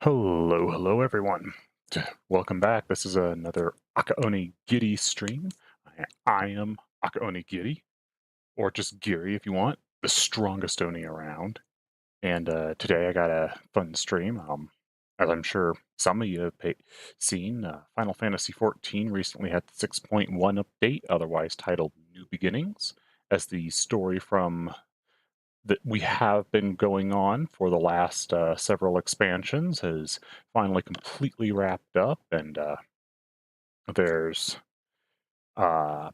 Hello everyone. Welcome back. This is another Akaoni Giri stream. I am Akaoni Giri, or just Giri if you want, the strongest Oni around. And today I got a fun stream. As I'm sure some of you have seen, Final Fantasy XIV recently had the 6.1 update, otherwise titled New Beginnings, as the story from that we have been going on for the last several expansions has finally completely wrapped up, and there's uh,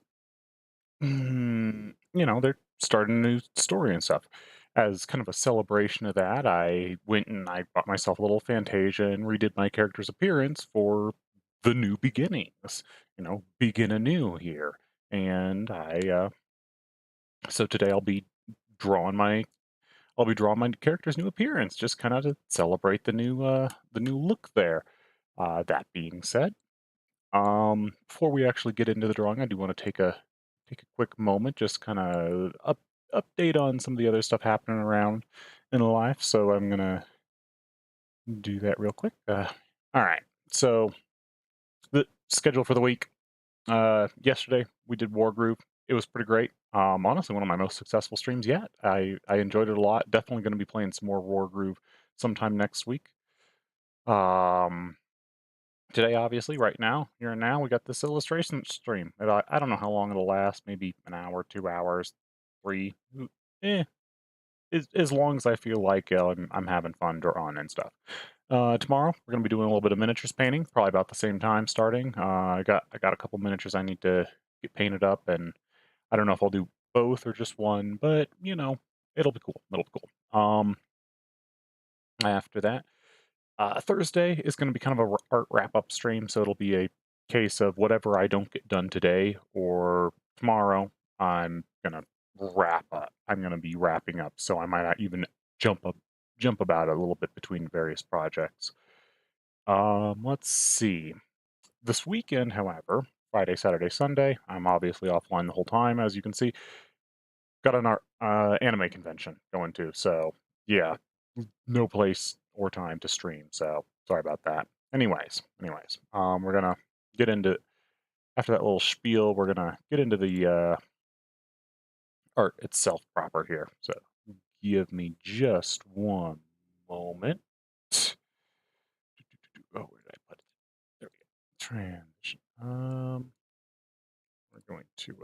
they're starting a new story and stuff. As kind of a celebration of that, I went and I bought myself a little Fantasia and redid my character's appearance for the new beginnings. Begin anew here, and I so today drawing my I'll be drawing my character's new appearance, just kind of to celebrate the new look there. That being said, before we actually get into the drawing, I do want to take a quick moment, just kind of update on some of the other stuff happening around in life. So I'm gonna do that real quick. All right. So the schedule for the week. Yesterday we did War Groove. It was pretty great. Honestly, one of my most successful streams yet. I enjoyed it a lot. Definitely going to be playing some more War Groove sometime next week. Um, Today, obviously, right now, here and now, we got this illustration stream. I don't know how long it'll last. Maybe an hour, 2 hours, three. Eh, as long as I feel like I'm having fun drawing and stuff. Tomorrow we're gonna be doing a little bit of miniatures painting, probably about the same time starting. I got a couple miniatures I need to get painted up, and I don't know if I'll do both or just one, but it'll be cool. It'll be cool. After that, Thursday is going to be kind of a art wrap up stream, so it'll be a case of whatever I don't get done today or tomorrow. I'm gonna wrap up. I'm gonna be wrapping up, so I might not even jump about a little bit between various projects. Let's see. This weekend, however, Friday, Saturday, Sunday, I'm obviously offline the whole time, as you can see. Got an art anime convention going to, so yeah, no place or time to stream. So sorry about that. Anyways, we're gonna get into after that little spiel. We're gonna get into the art itself proper here. So give me just one moment. Oh, where did I put it? There we go. Transition. We're going to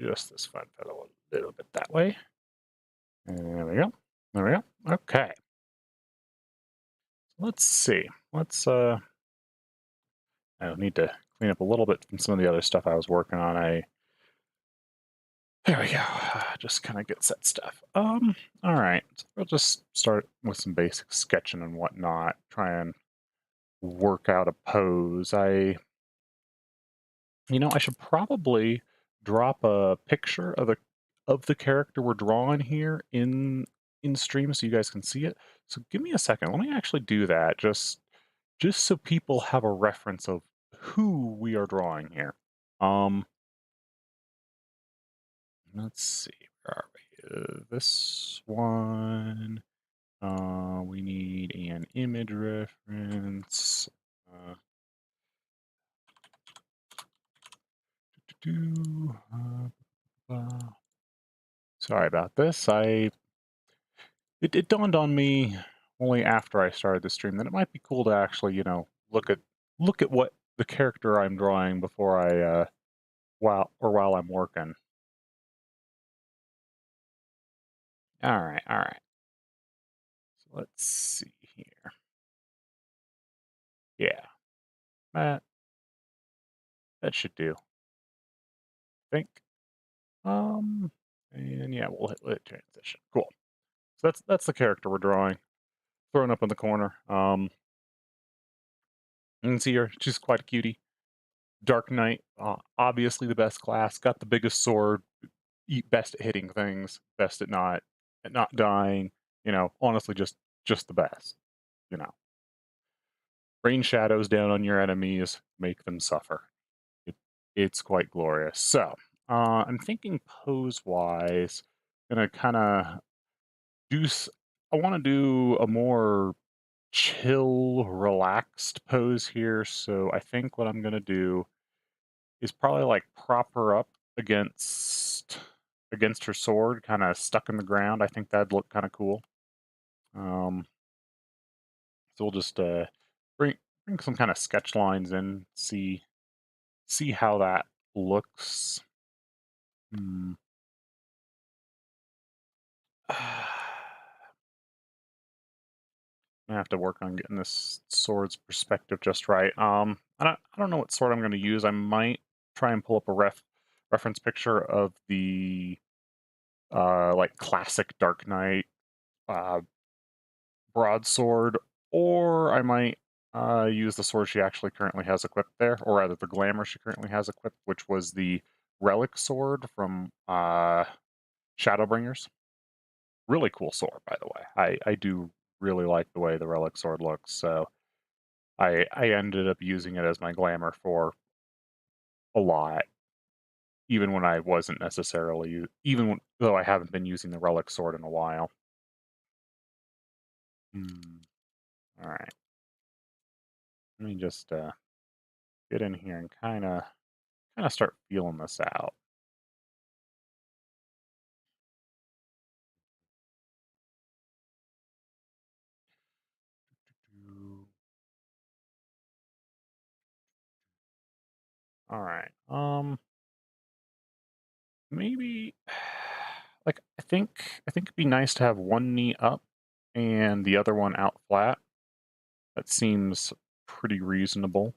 adjust this fun fellow a little bit that way. There we go. There we go. Okay. Let's see. I'll need to clean up a little bit from some of the other stuff I was working on. There we go. Just kind of get set stuff. All right. So we'll just start with some basic sketching and whatnot. Try and work out a pose. I should probably drop a picture of the character we're drawing here in stream so you guys can see it. So give me a second. Let me actually do that. Just so people have a reference of who we are drawing here. Let's see, where are we? This one. We need an image reference. Sorry about this. It dawned on me only after I started the stream that it might be cool to actually, look at what the character I'm drawing before while I'm working. All right, all right. So let's see here. Yeah, that that should do. I think. And yeah, we'll hit transition. Cool. So that's the character we're drawing, thrown up in the corner. You can see her. She's quite a cutie. Dark Knight, obviously the best class. Got the biggest sword. Best at hitting things. Best at not dying. Honestly, just the best. You know, Rain shadows down on your enemies, make them suffer. It's quite glorious. So, I'm thinking pose-wise, gonna kind of do. I want to do a more chill, relaxed pose here. So I think what I'm gonna do is probably like prop her up against against her sword, kind of stuck in the ground. I think that'd look kind of cool. Um, so we'll just bring bring some kind of sketch lines in, see how that looks. Hmm. I have to work on getting this sword's perspective just right. I don't know what sword I'm going to use. I might try and pull up a reference picture of the like classic Dark Knight uh, broadsword, or I might use the sword she actually currently has equipped there, or rather the glamour she currently has equipped, which was the relic sword from Shadowbringers. Really cool sword, by the way. I do really like the way the relic sword looks. So I ended up using it as my glamour for a lot, even when I wasn't necessarily though I haven't been using the relic sword in a while. Hmm. All right, let me just get in here and kind of start feeling this out. All right, maybe like I think it'd be nice to have one knee up and the other one out flat. That seems pretty reasonable.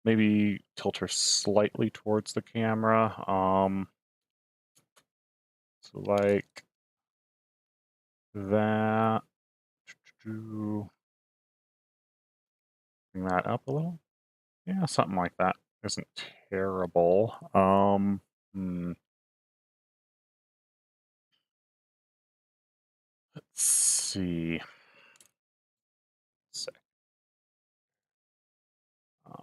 Maybe tilt her slightly towards the camera. So like that. Bring that up a little. Yeah, something like that isn't terrible. Let's see. Sec. Okay.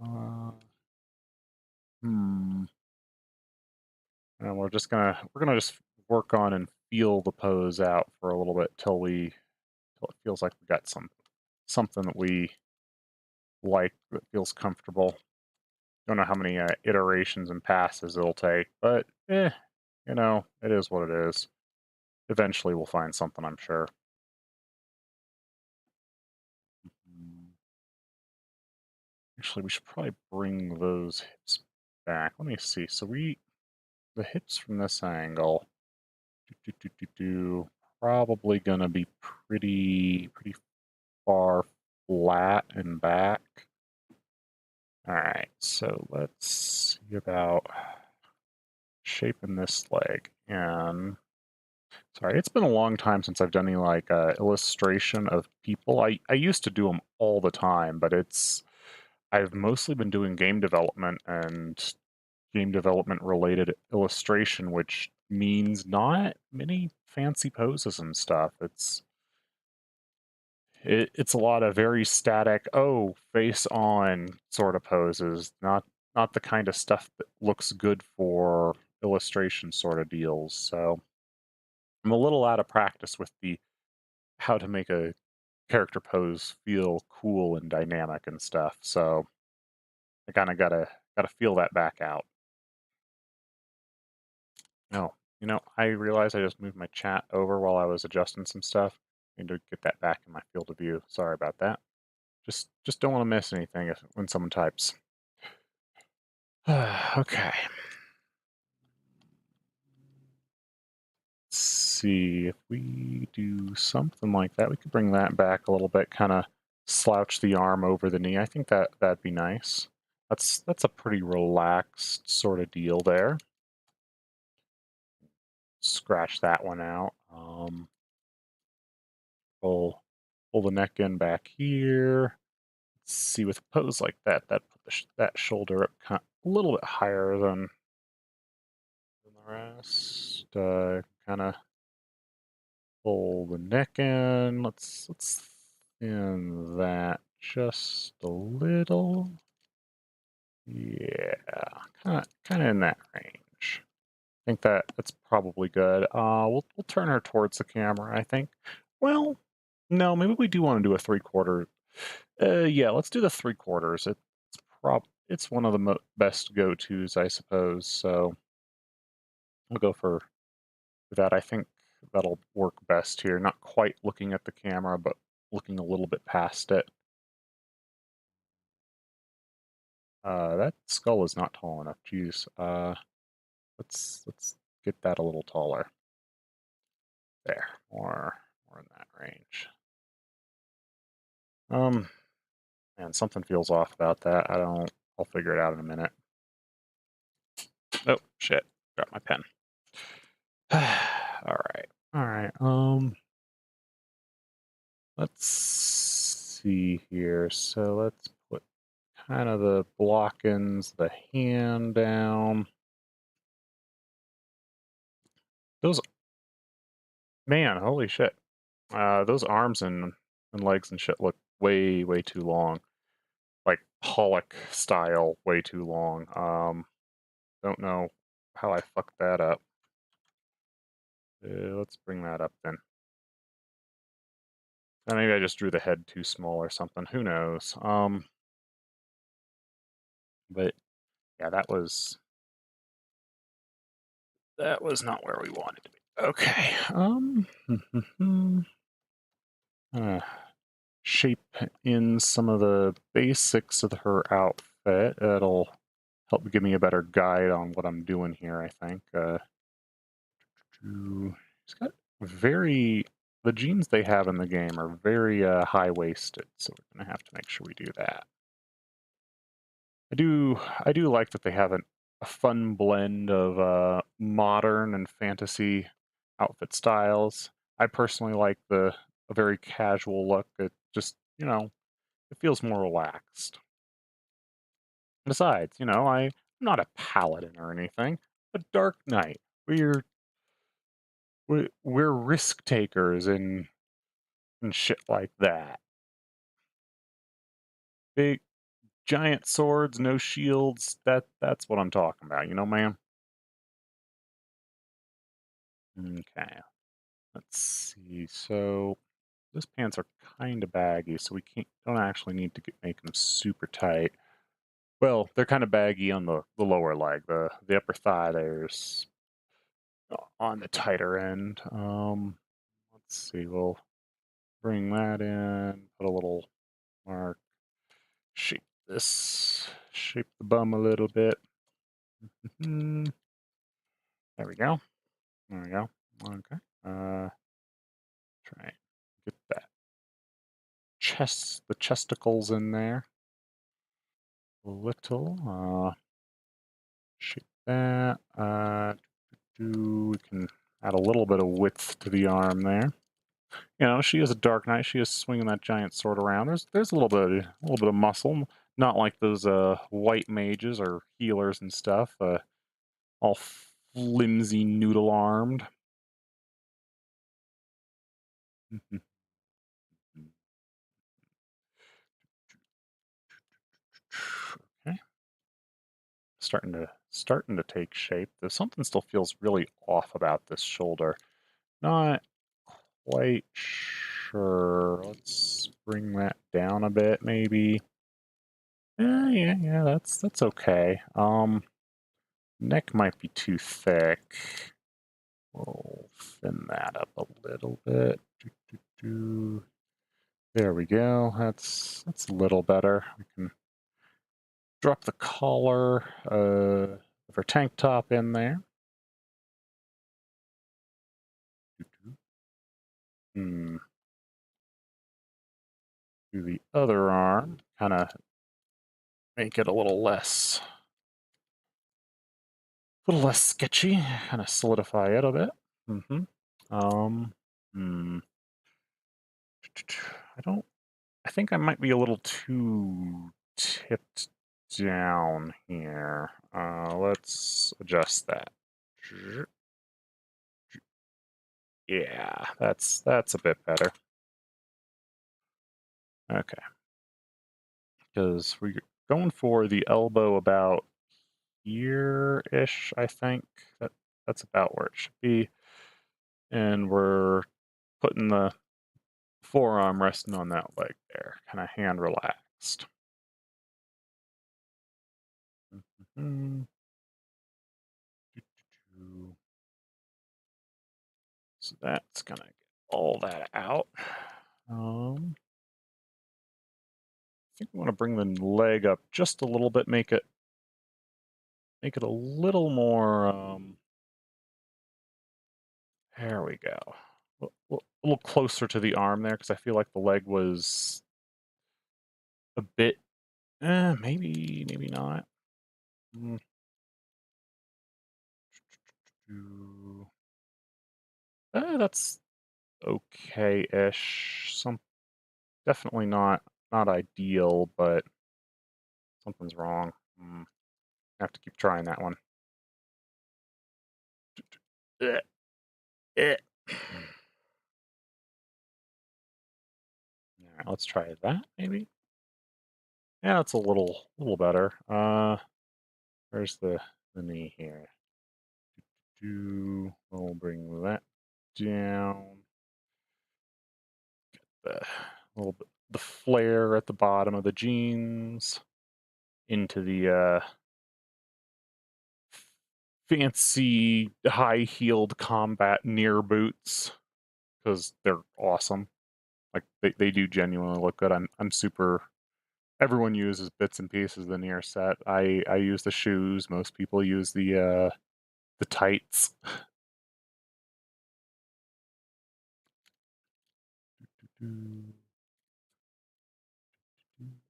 Uh, hmm. And we're gonna just work on and feel the pose out for a little bit till it feels like we got something that we like that feels comfortable. Don't know how many iterations and passes it'll take, but it is what it is. Eventually, we'll find something, I'm sure. Mm, Actually, we should probably bring those hips back. Let me see. So the hips from this angle, do, do, do, do, probably gonna be pretty far flat and back. All right, so let's see about shaping this leg. And sorry, it's been a long time since I've done any like illustration of people. I used to do them all the time, but I've mostly been doing game development and game development related illustration, which means not many fancy poses and stuff. It's a lot of very static, oh, face on sort of poses, not the kind of stuff that looks good for illustration sort of deals. So I'm a little out of practice with the how to make a character pose feel cool and dynamic and stuff. So I kind of gotta feel that back out. No, I realized I just moved my chat over while I was adjusting some stuff. I need to get that back in my field of view. Sorry about that. Just don't want to miss anything when someone types. Okay. Let's see if we do something like that. We could bring that back a little bit, kind of slouch the arm over the knee. I think that'd be nice. That's a pretty relaxed sort of deal there. Scratch that one out. Pull the neck in back here. Let's see, with a pose like that put that shoulder up a little bit higher than the rest. Kind of pull the neck in. Let's thin that just a little. Yeah, kind of in that range. think that's probably good. We'll turn her towards the camera, I think. Well, no, maybe we do want to do a 3/4. Yeah, let's do the 3/4. It's one of the best go-tos, I suppose. So we'll go for that. I think that'll work best here. Not quite looking at the camera, but looking a little bit past it. That skull is not tall enough. Jeez. Let's get that a little taller. There, more in that range. Man, something feels off about that. I'll figure it out in a minute. Oh, shit. Got my pen. All right. Let's see here. So let's put kind of the block-ins, the hand down. Those, man, holy shit. Those arms and legs and shit look way too long. Like Pollock style, way too long. Don't know how I fucked that up. Let's bring that up then. Maybe I just drew the head too small or something. Who knows? But yeah, that was not where we wanted to be. Okay. Shape in some of the basics of her outfit. It'll help give me a better guide on what I'm doing here, I think. She's got the jeans they have in the game are very high-waisted, so we're gonna have to make sure we do that. I do like that they have a fun blend of modern and fantasy outfit styles. I personally like a very casual look. It just, it feels more relaxed. Besides, I'm not a paladin or anything. A dark knight. We're risk takers and shit like that. Big giant swords, no shields. That's what I'm talking about, ma'am. Okay. Let's see. So those pants are kind of baggy, so we don't actually need to make them super tight. Well, they're kind of baggy on the lower leg. The upper thigh there's on the tighter end. Let's see. We'll bring that in. Put a little mark. Shape the bum a little bit. There we go. There we go. Okay. Try and get that the chesticles in there a little. Shape that. We can add a little bit of width to the arm there. She is a dark knight. She is swinging that giant sword around. There's a little bit of muscle. Not like those white mages or healers and stuff. All flimsy, noodle armed. Okay, starting to take shape. Though something still feels really off about this shoulder. Not quite sure. Let's bring that down a bit, maybe. Yeah, that's okay. Neck might be too thick. We'll thin that up a little bit. There we go. That's a little better. We can drop the collar of her tank top in there. Do the other arm, kind of make it a little less sketchy, kind of solidify it a bit. I think I might be a little too tipped down here. Let's adjust that. Yeah, that's a bit better. Okay. Because we're going for the elbow about here-ish, I think. That's about where it should be. And we're putting the forearm resting on that leg there, kind of hand relaxed. Mhm. So that's gonna get all that out. I think we want to bring the leg up just a little bit, make it a little more. There we go. A little closer to the arm there because I feel like the leg was a bit. Maybe not. Mm, that's okay-ish. Definitely not ideal, but something's wrong. I have to keep trying that one. Eh, eh. All right, let's try that maybe. Yeah, that's a little better. Where's the knee here? We'll bring that down. The little bit the flare at the bottom of the jeans into the fancy high-heeled combat near boots because they're awesome. Like they do genuinely look good. I'm super. Everyone uses bits and pieces of the near set. I use the shoes. Most people use the tights.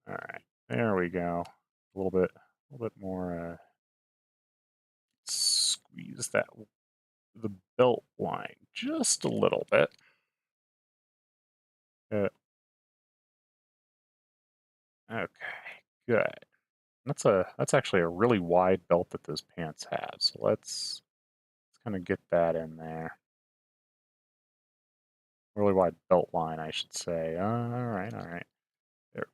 All right, there we go. A little bit more. Squeeze the belt line just a little bit. Uh, okay, good. That's actually a really wide belt that those pants have. So let's kind of get that in there. Really wide belt line, I should say. All right. There,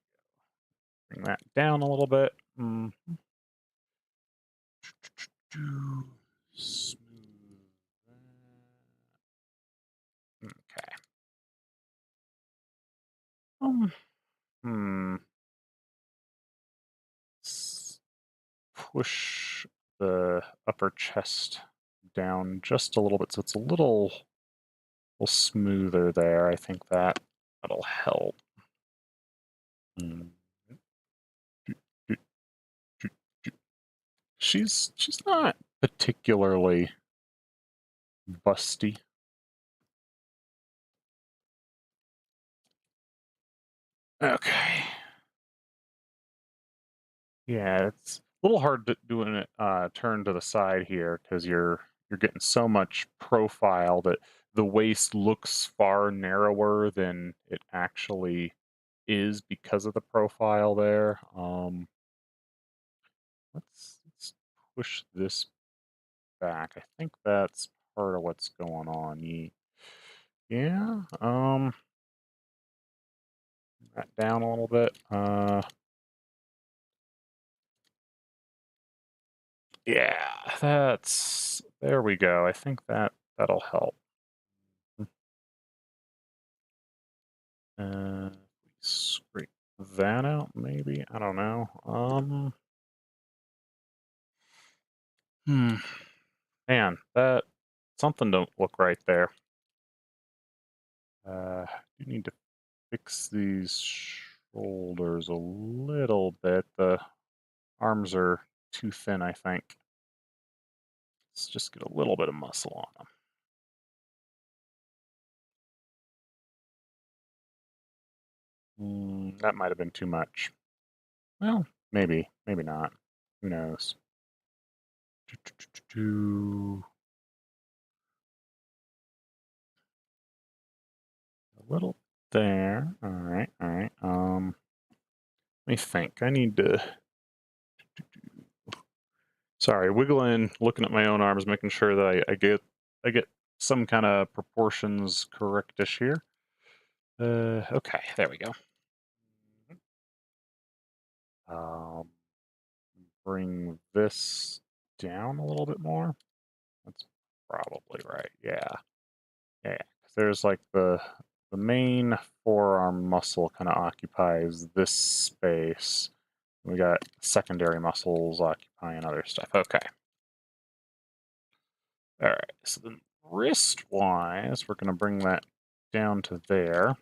bring that down a little bit. Smooth. Okay. Um. Hmm. Push the upper chest down just a little bit so it's a little smoother there. I think that'll help. Mm. She's not particularly busty. Okay. Yeah, it's a little hard to doing it turn to the side here because you're getting so much profile that the waist looks far narrower than it actually is because of the profile there. Let's push this back. I think that's part of what's going on. Yeah. That down a little bit. Yeah, that's there we go. I think that'll help. Uh, scrape that out, maybe. I don't know. Hmm. Man, that something don't look right there. You need to fix these shoulders a little bit. The arms are too thin, I think. Let's just get a little bit of muscle on them. That might have been too much. Well, maybe not. Who knows? A little there. All right, all right. Let me think. I need to. Sorry, wiggling, looking at my own arms, making sure that I get some kind of proportions correctish here. Okay, there we go. Um, bring this down a little bit more. Let's probably right. Yeah. Yeah. There's like the main forearm muscle kind of occupies this space. We got secondary muscles occupying other stuff. Okay. All right. So then wrist-wise, we're going to bring that down to there.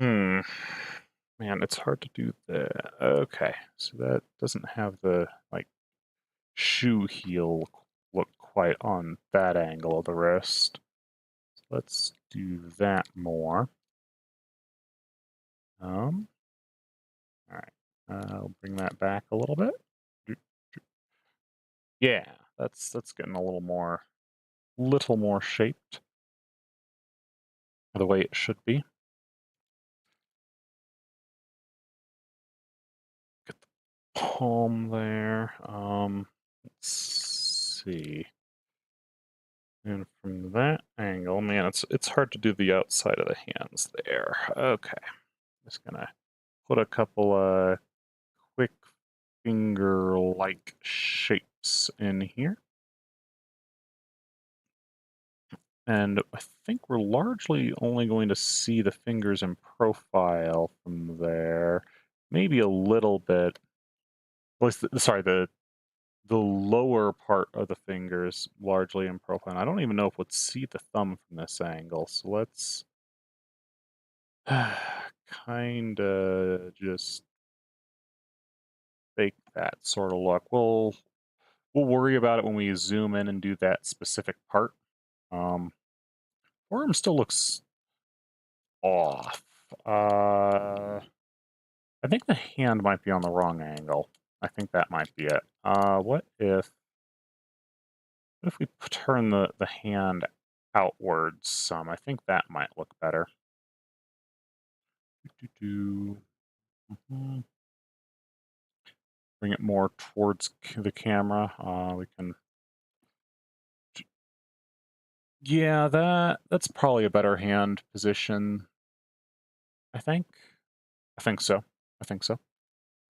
Hmm. Man, it's hard to do that. Okay. So that doesn't have the like shoe heel look quite on that angle of the wrist. Let's do that more. All right. I'll bring that back a little bit. Yeah, that's getting a little more shaped the way it should be. Get the palm there. Let's see. And from that angle, man, it's hard to do the outside of the hands there. Okay. Just gonna put a couple quick finger-like shapes in here. And I think we're largely only going to see the fingers in profile from there. Maybe a little bit. Well, sorry, the lower part of the fingers largely in profile. And I don't even know if we'd see the thumb from this angle. So let's kind of just fake that sort of look. We'll worry about it when we zoom in and do that specific part. Forearm still looks off. I think the hand might be on the wrong angle. I think that might be it. What if we turn the hand outwards some? I think that might look better. Mhm. Bring it more towards the camera. We can. Yeah, that's probably a better hand position. I think. I think so. I think so.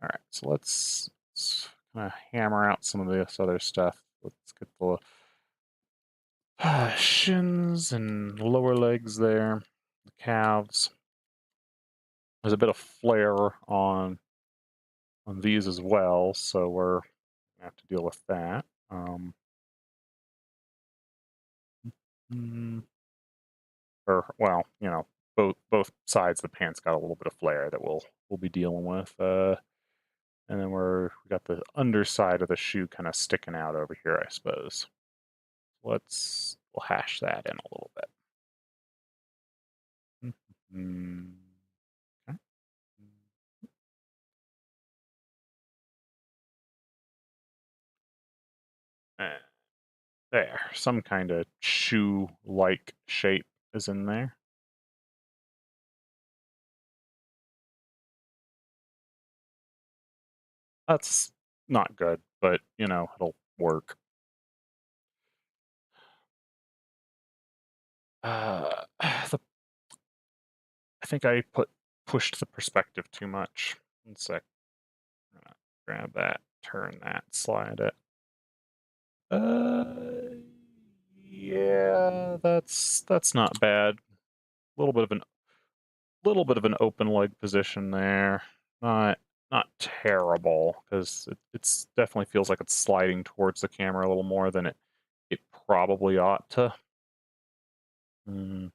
All right, so let's kind of hammer out some of this other stuff. Let's get the shins and lower legs there, the calves. There's a bit of flare on these as well, so we're gonna have to deal with that. Mm, or well, both sides of the pants got a little bit of flare that we'll be dealing with. And then we got the underside of the shoe kind of sticking out over here, I suppose. We'll hash that in a little bit. Mm, okay. Eh, There, some kind of shoe-like shape is in there. That's not good, but it'll work. The I think I pushed the perspective too much. One sec. Grab that, turn that, slide it. Uh, yeah, that's not bad. A little bit of an open leg position there. Not not terrible because it's definitely feels like it's sliding towards the camera a little more than it probably ought to. Mm,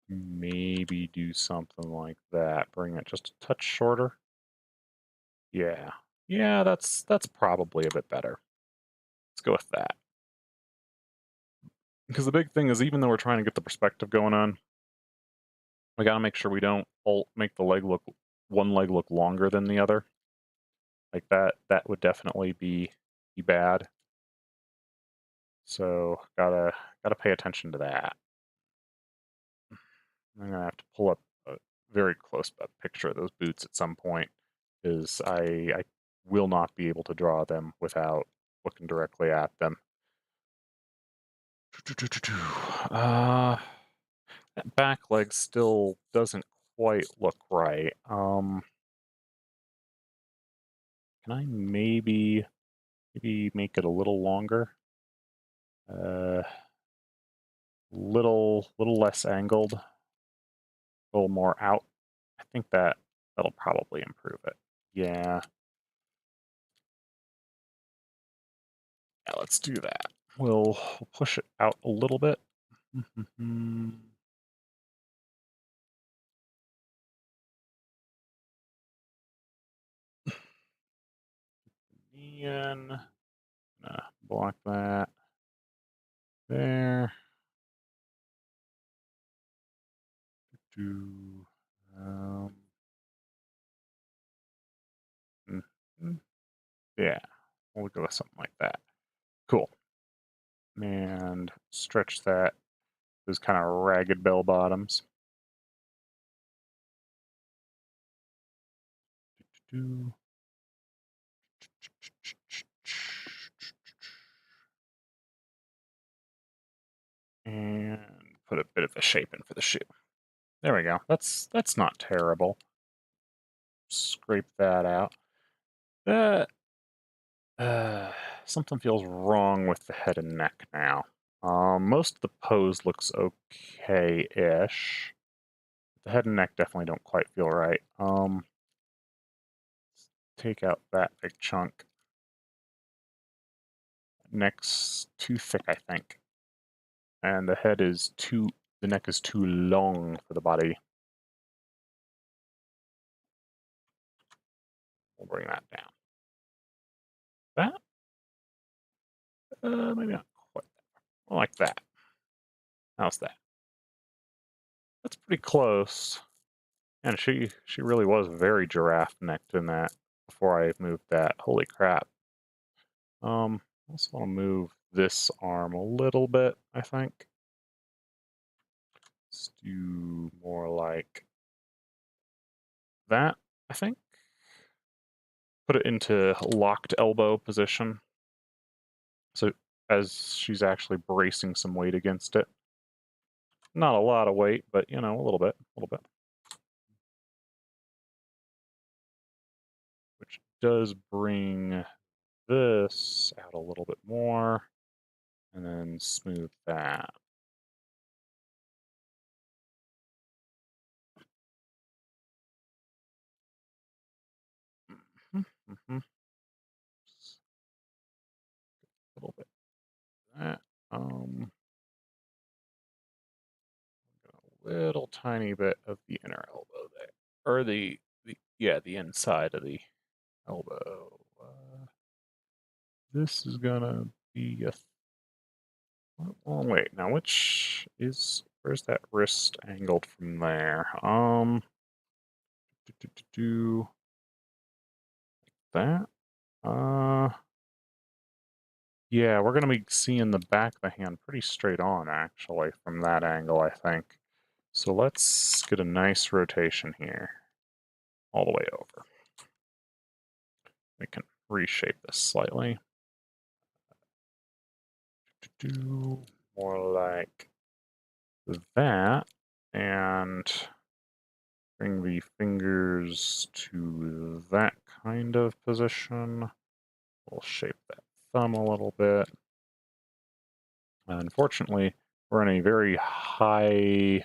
maybe do something like that. Bring it just a touch shorter. Yeah. Yeah, that's probably a bit better. Let's go with that. Because the big thing is even though we're trying to get the perspective going on, we got to make sure we don't make the one leg look longer than the other. Like that would definitely be bad. So gotta pay attention to that. I'm gonna have to pull up a very close up picture of those boots at some point, because I will not be able to draw them without looking directly at them. That back leg still doesn't quite look right. Can I maybe Maybe make it a little longer. Little less angled, a little more out. I think that'll probably improve it. Yeah. Yeah, let's do that. We'll push it out a little bit. Neon. Block that. There. Do. Um, mhm. Yeah, we'll go with something like that. Cool. And stretch that. Those kind of ragged bell bottoms. Do. And put a bit of a shape in for the shoe. There we go. That's not terrible. Scrape that out. That something feels wrong with the head and neck now. Most of the pose looks okay-ish. The head and neck definitely don't quite feel right. Take out that big chunk. Neck's too thick, I think. And the neck is too long for the body. We'll bring that down. That? Maybe not quite. More like that. How's that? That's pretty close. And she really was very giraffe-necked in that before I moved that. Holy crap. I also want to move this arm a little bit, I think. Let's do more like that, I think. Put it into locked elbow position. So as she's actually bracing some weight against it. Not a lot of weight, but you know, a little bit. Which does bring this out a little bit more. And then smooth that. A little bit of that. A little tiny bit of the inner elbow there, or the inside of the elbow. This is gonna be a. Oh wait, now where's that wrist angled from there? Do that. Yeah, we're gonna be seeing the back of the hand pretty straight on actually from that angle, I think. So let's get a nice rotation here, all the way over. We can reshape this slightly. Do more like that, and bring the fingers to that kind of position. We'll shape that thumb a little bit. Unfortunately, we're in a very high.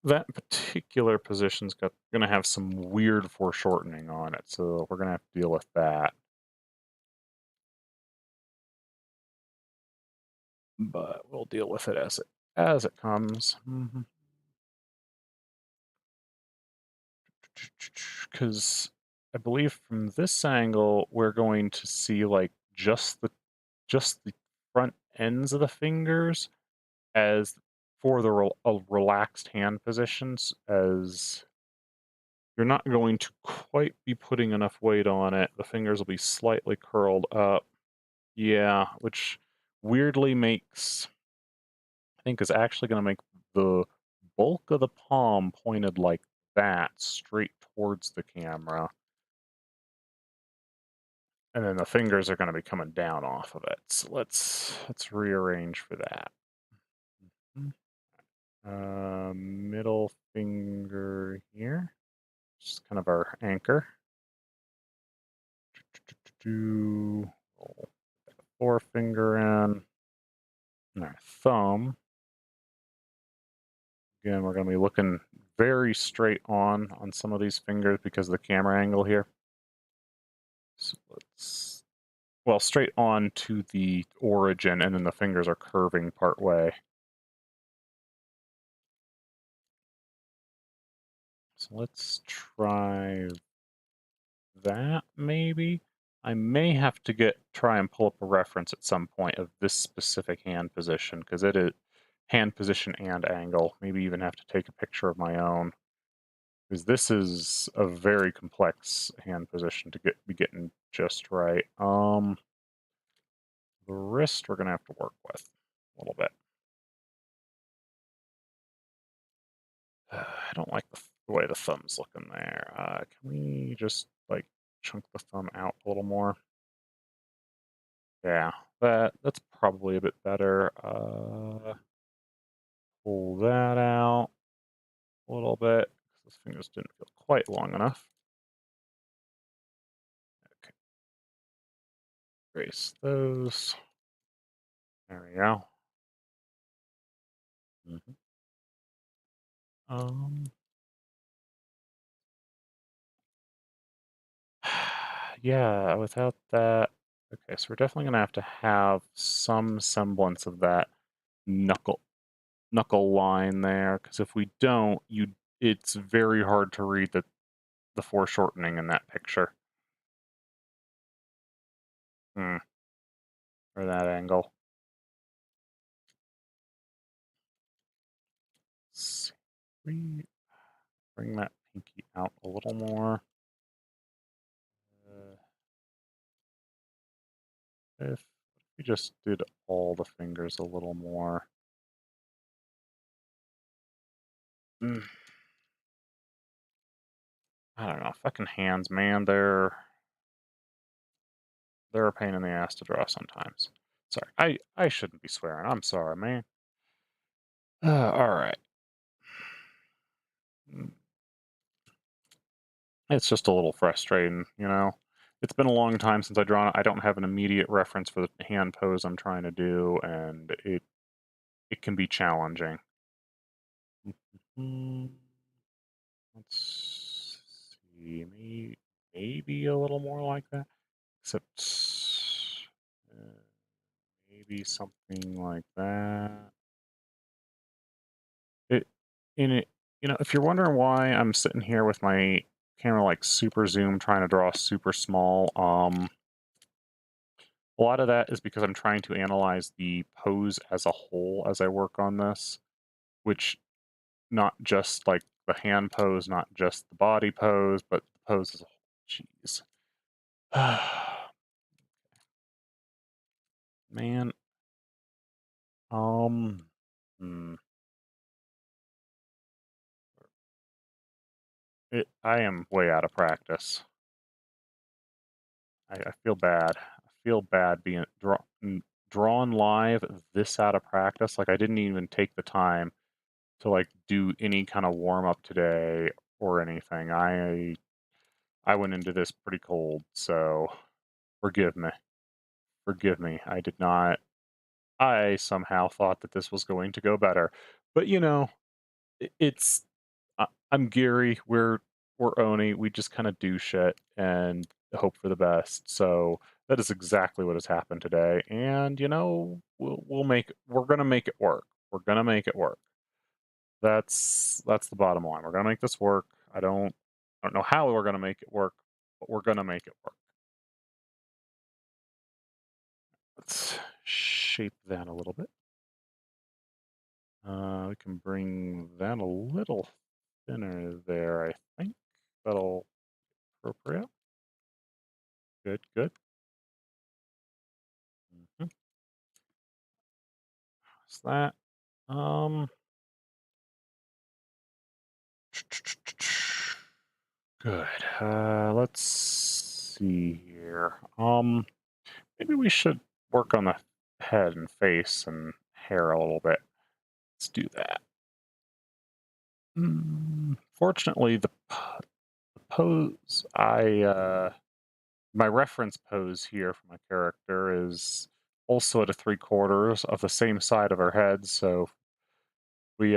That particular position's going to have some weird foreshortening on it, so we're going to have to deal with that. But we'll deal with it as it comes. Because I believe from this angle we're going to see like just the front ends of the fingers as for the relaxed hand positions, as you're not going to quite be putting enough weight on it. The fingers will be slightly curled up. Yeah, which weirdly makes, I think is actually going to make the bulk of the palm pointed like that, straight towards the camera. And then the fingers are going to be coming down off of it. So let's rearrange for that. Middle finger here, just kind of our anchor. do we'll put the forefinger in and our thumb. Again, we're going to be looking very straight on some of these fingers because of the camera angle here. So let's, well, straight on to the origin, and then the fingers are curving part way. So let's try that, maybe. I may have to try and pull up a reference at some point of this specific hand position, because it is hand position and angle. Maybe even have to take a picture of my own, because this is a very complex hand position to be getting just right. The wrist we're gonna have to work with a little bit. I don't like the way the thumb's looking there. Can we just like chunk the thumb out a little more? Yeah, that's probably a bit better. Pull that out a little bit. Those fingers didn't feel quite long enough. Okay, erase those. There we go. Mhm. Um, yeah, without that, okay, so we're definitely gonna have to have some semblance of that knuckle line there, because if we don't, it's very hard to read the foreshortening in that picture. Hmm, or that angle. Let's see. We bring that pinky out a little more. Uh, if we just did all the fingers a little more. Mm, I don't know. Fucking hands, man. They're a pain in the ass to draw sometimes. Sorry, I shouldn't be swearing. I'm sorry, man. All right. Mm, it's just a little frustrating, you know. It's been a long time since I drawn it. I don't have an immediate reference for the hand pose I'm trying to do, and it can be challenging. Mm, let's see, maybe a little more like that, except maybe something like that. It in it, if you're wondering why I'm sitting here with my camera like super zoom trying to draw super small, a lot of that is because I'm trying to analyze the pose as a whole as I work on this, which not just like the hand pose, not just the body pose, but the pose as a whole. Jeez. Man. Um. hmm, I am way out of practice. I feel bad. I feel bad being drawn live this out of practice. Like I didn't even take the time to like do any kind of warm up today or anything. I went into this pretty cold, so forgive me. Forgive me. I did not. I somehow thought that this was going to go better, but it's. I'm Gary. We're Oni. We just kind of do shit and hope for the best. So that is exactly what has happened today. And we'll make. We're gonna make it work. We're gonna make it work. That's the bottom line. We're gonna make this work. I don't know how we're gonna make it work, but we're gonna make it work. Let's shape that a little bit. We can bring that a little thinner there, I think. That'll appropriate. Good, good. Mhm. What's that? Um, good. Let's see here. Maybe we should work on the head and face and hair a little bit. Let's do that. Fortunately, the pose I My reference pose here for my character is also at a 3/4 of the same side of our head, so we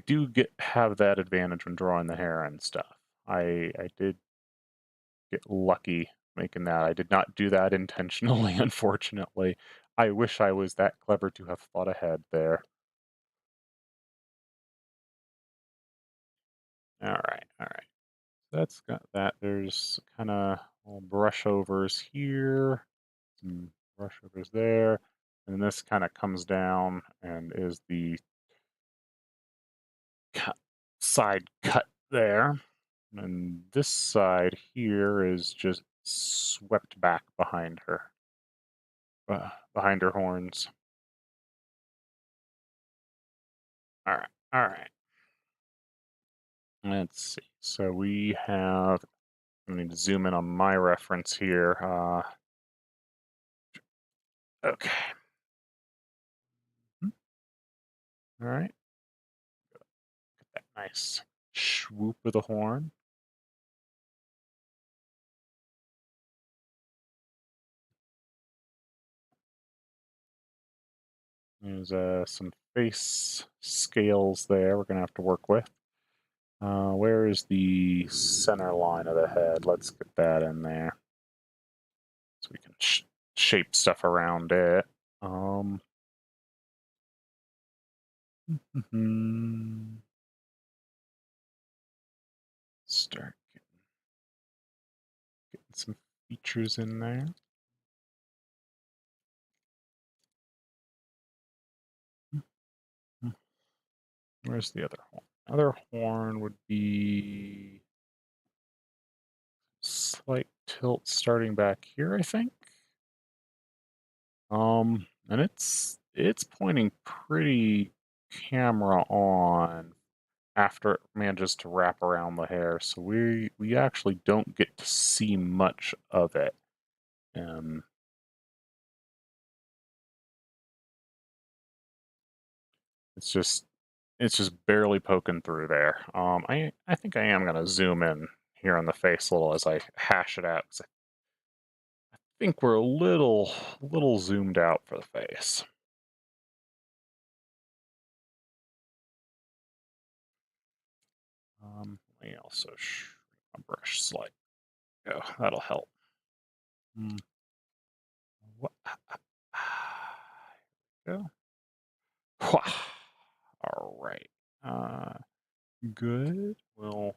do have that advantage when drawing the hair and stuff. I did get lucky making that. I did not do that intentionally, unfortunately. I wish I was that clever to have thought ahead there. All right. That's got that. There's kind of little brush overs here, some brush overs there, and this kind of comes down and is the cut, side cut there. And this side here is just swept back behind her horns. All right, all right. Let's see. So we have. I need to zoom in on my reference here. Okay. All right. That nice swoop of the horn. There's some face scales there we're going to have to work with. Where is the center line of the head? Let's get that in there so we can shape stuff around it. Start getting some features in there. Where's the other horn? Other horn would be slight tilt starting back here, I think. And it's pointing pretty camera on after it manages to wrap around the hair, so we actually don't get to see much of it. Um, it's just it's just barely poking through there. I think I am gonna zoom in here on the face a little as I hash it out, 'cause I think we're a little zoomed out for the face. Let me also shrink my brush slightly. Oh, that'll help. Mm, what? Go. All right. Uh, good. Well,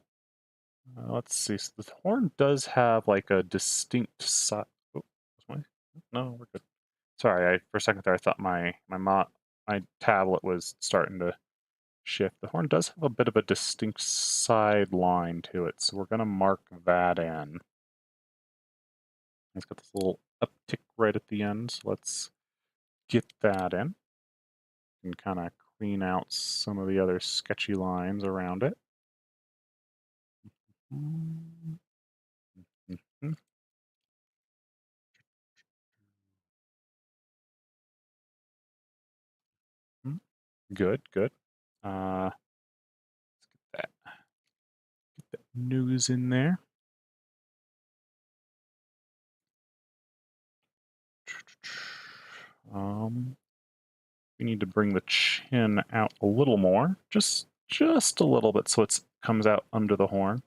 let's see. So the horn does have like a distinct side. Oh, no, we're good. Sorry, for a second there, I thought my tablet was starting to shift. The horn does have a bit of a distinct side line to it, so we're gonna mark that in. It's got this little uptick right at the end, so let's get that in and kind of clean out some of the other sketchy lines around it. Mhm. Good, good. Uh, that nose in there. Um, we need to bring the chin out a little more, just a little bit, so it comes out under the horn.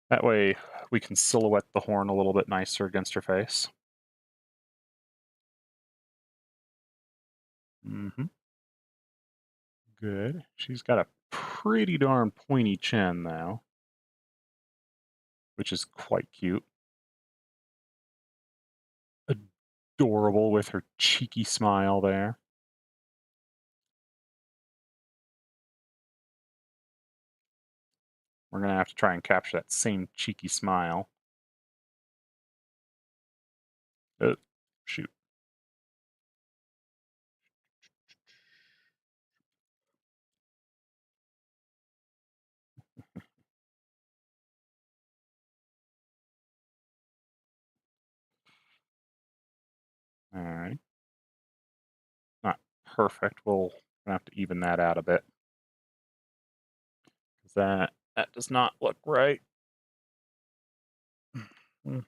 That way, we can silhouette the horn a little bit nicer against her face. Hmm. Good. She's got a pretty darn pointy chin, though, which is quite cute. Adorable with her cheeky smile there. We're going to have to try and capture that same cheeky smile. Oh, shoot. All right. Not perfect. We'll have to even that out a bit. That does not look right. Let's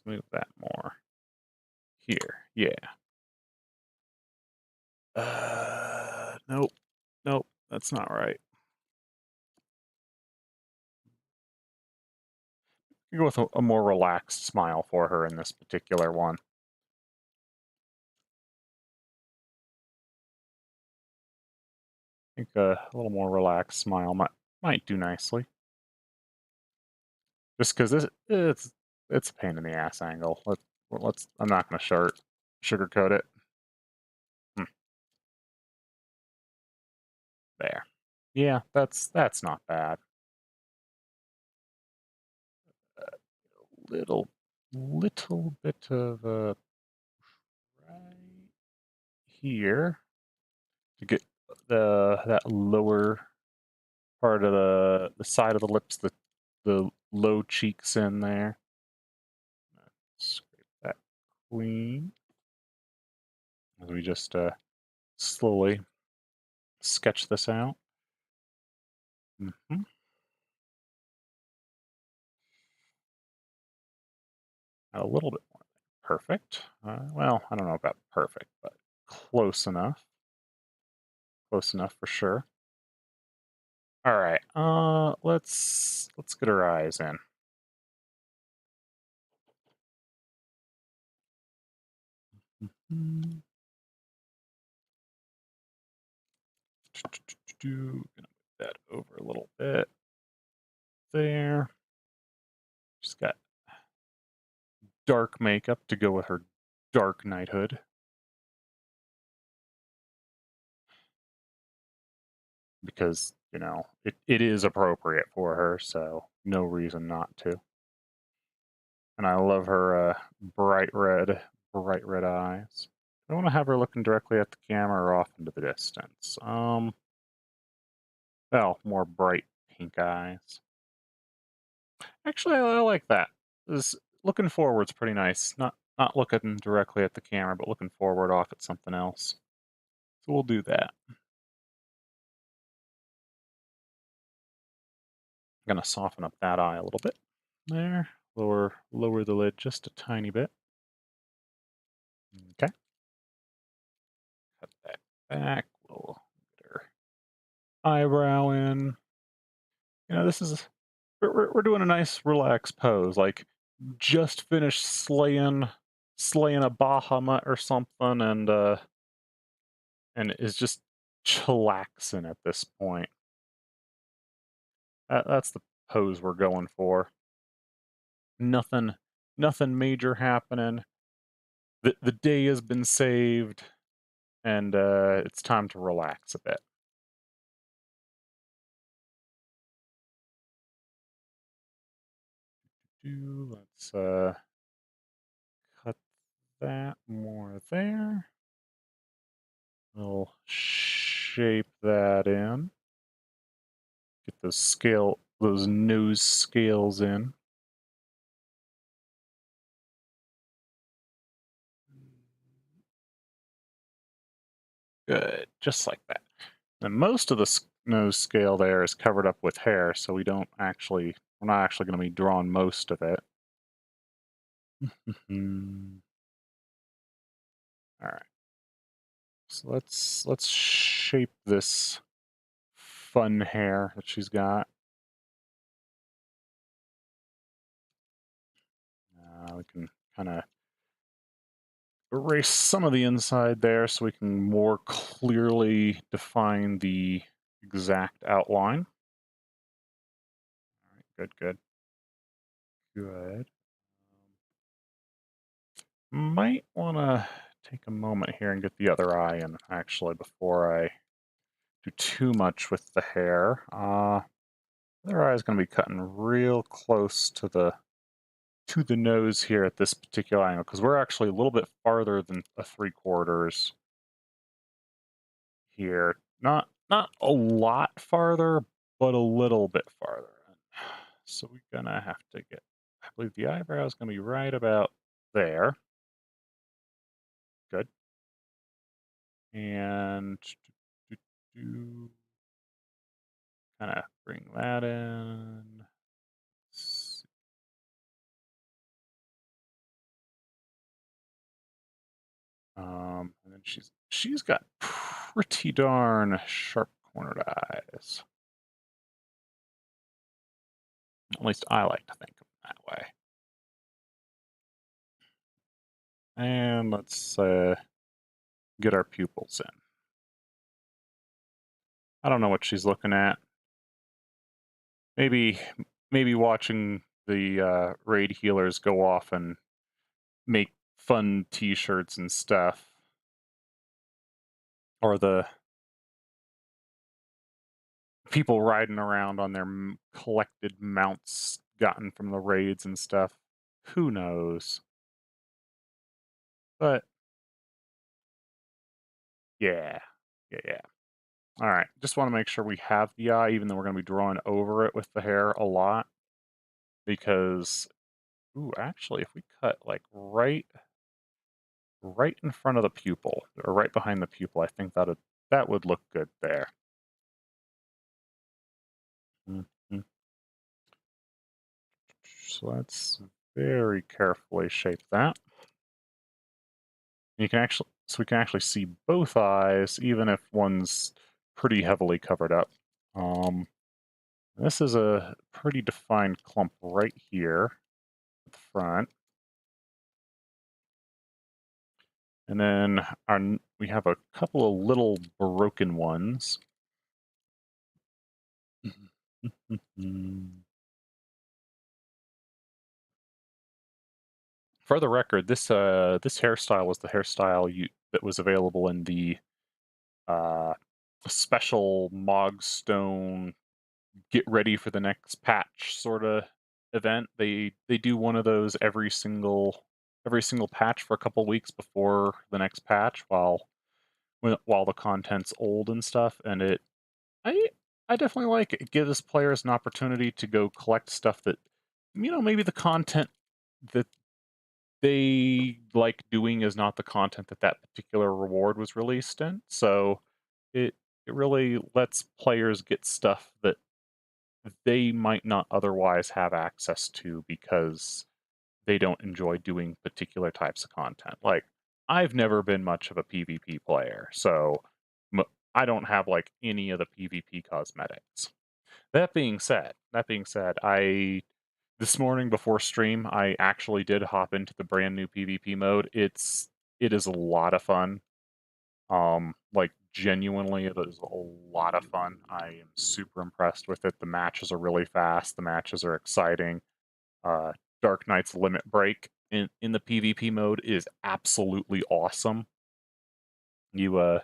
move that more here. Yeah. Nope. Nope. That's not right. You go with a more relaxed smile for her in this particular one. I think a little more relaxed smile might do nicely. Just because it's a pain in the ass angle. Let's. I'm not going to sugarcoat it. There. Yeah, that's not bad. Little bit of a right here to get that lower part of the side of the lips, the low cheeks in there. Scrape that clean as we just slowly sketch this out. A little bit more. Perfect. Well, I don't know about perfect, but close enough. Close enough for sure. All right. Let's get her eyes in. Gonna move that over a little bit. There. She's got dark makeup to go with her dark knighthood. Because, it is appropriate for her, so no reason not to. And I love her bright red eyes. I want to have her looking directly at the camera or off into the distance. Well, more bright pink eyes. Actually, I like that. This looking forward's pretty nice. Not looking directly at the camera, but looking forward off at something else. So we'll do that. I'm gonna soften up that eye a little bit. There. Lower the lid just a tiny bit. Okay. Cut that back. We'll get her eyebrow in. This is we're doing a nice relaxed pose, like just finished slaying a Bahamut or something, and is just chillaxing at this point. That's the pose we're going for. Nothing, nothing major happening. The day has been saved, and it's time to relax a bit. Let's cut that more there. We'll shape that in. Get those nose scales in. Good, just like that. And most of the nose scale there is covered up with hair, so we're not actually going to be drawing most of it. All right. So let's shape this fun hair that she's got. We can kind of erase some of the inside there so we can more clearly define the exact outline. All right, good. Good. Might want to take a moment here and get the other eye in, actually, before I do too much with the hair. Other eye is going to be cutting real close to the nose here at this particular angle, because we're actually a little bit farther than a 3/4 here. Not a lot farther, but a little bit farther. So we're gonna have to get, I believe the eyebrow is gonna be right about there. Good. And kind of bring that in. S- and then she's got pretty darn sharp cornered eyes. At least I like to think of it that way. And let's get our pupils in. I don't know what she's looking at. Maybe watching the raid healers go off and make fun T-shirts and stuff, or the people riding around on their collected mounts gotten from the raids and stuff. Who knows? But yeah, yeah. All right, just want to make sure we have the eye, even though we're going to be drawing over it with the hair a lot, because ooh, actually, if we cut like right in front of the pupil or right behind the pupil, I think that would look good there. Mhm. So let's very carefully shape that. You can actually, so we can actually see both eyes, even if one's pretty heavily covered up. This is a pretty defined clump right here at the front. And then we have a couple of little broken ones. For the record, this hairstyle was the hairstyle that was available in the special Mogstone get ready for the next patch sort of event. They do one of those every single patch for a couple weeks before the next patch while the content's old and stuff, and I I definitely like it. It gives players an opportunity to go collect stuff that maybe the content that they like doing is not the content that particular reward was released in. So it really lets players get stuff that they might not otherwise have access to because they don't enjoy doing particular types of content. Like, I've never been much of a PvP player, so I don't have like any of the PvP cosmetics. That being said, I this morning before stream, I actually did hop into the brand new PvP mode. It is a lot of fun. Like genuinely, it is a lot of fun. I am super impressed with it. The matches are really fast. The matches are exciting. Uh, Dark Knight's Limit Break in the PvP mode is absolutely awesome. You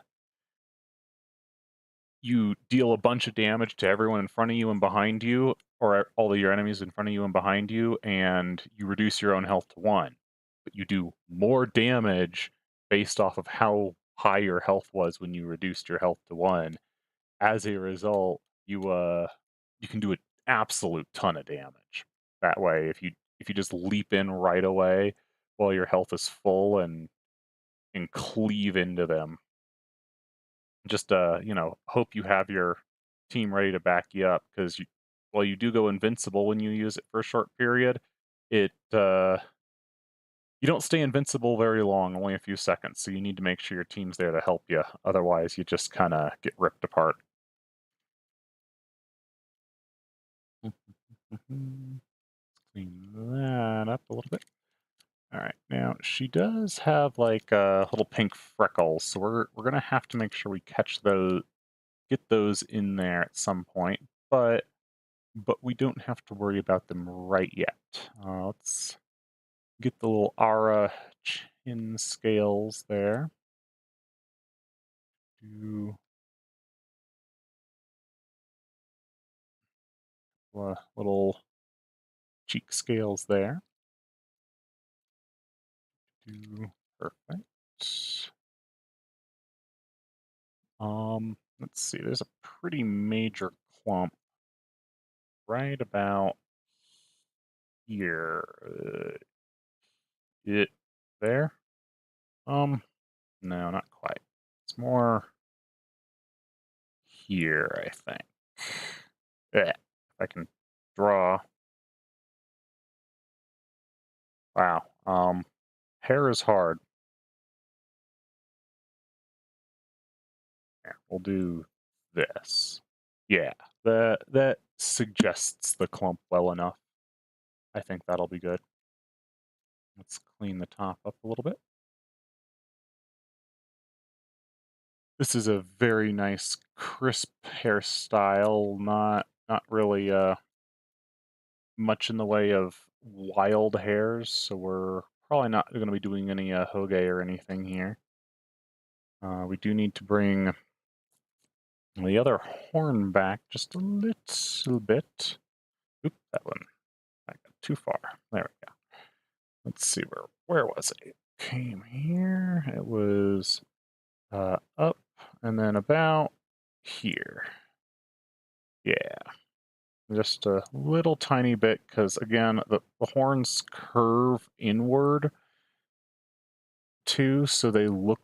you deal a bunch of damage to everyone in front of you and behind you, or all of your enemies in front of you and behind you, and you reduce your own health to 1. But you do more damage based off of how high your health was when you reduced your health to 1. As a result, you can do an absolute ton of damage. That way, if you just leap in right away while your health is full and cleave into them, just hope you have your team ready to back you up, because while you do go invincible when you use it for a short period, it you don't stay invincible very long, only a few seconds. So you need to make sure your team's there to help you. Otherwise, you just kind of get ripped apart. Clean that up a little bit. All right, now she does have like little pink freckles, so we're gonna have to make sure we get those in there at some point. But we don't have to worry about them right yet. Let's get the little Ara chin scales there. Do little cheek scales there. Do perfect. Let's see. There's a pretty major clump right about here. It there? No, not quite. It's more here, I think. If I can draw. Wow. Hair is hard. Here, we'll do this. Yeah, that suggests the clump well enough. I think that'll be good. Let's clean the top up a little bit. This is a very nice, crisp hairstyle. Not really much in the way of wild hairs, so we're probably not going to be doing any hoge or anything here. We do need to bring the other horn back just a little bit. Oop, that one. I got too far. There we go. Let's see, where was it? It came here. It was up and then about here. Yeah, just a little tiny bit because, again, the horns curve inward too, so they look,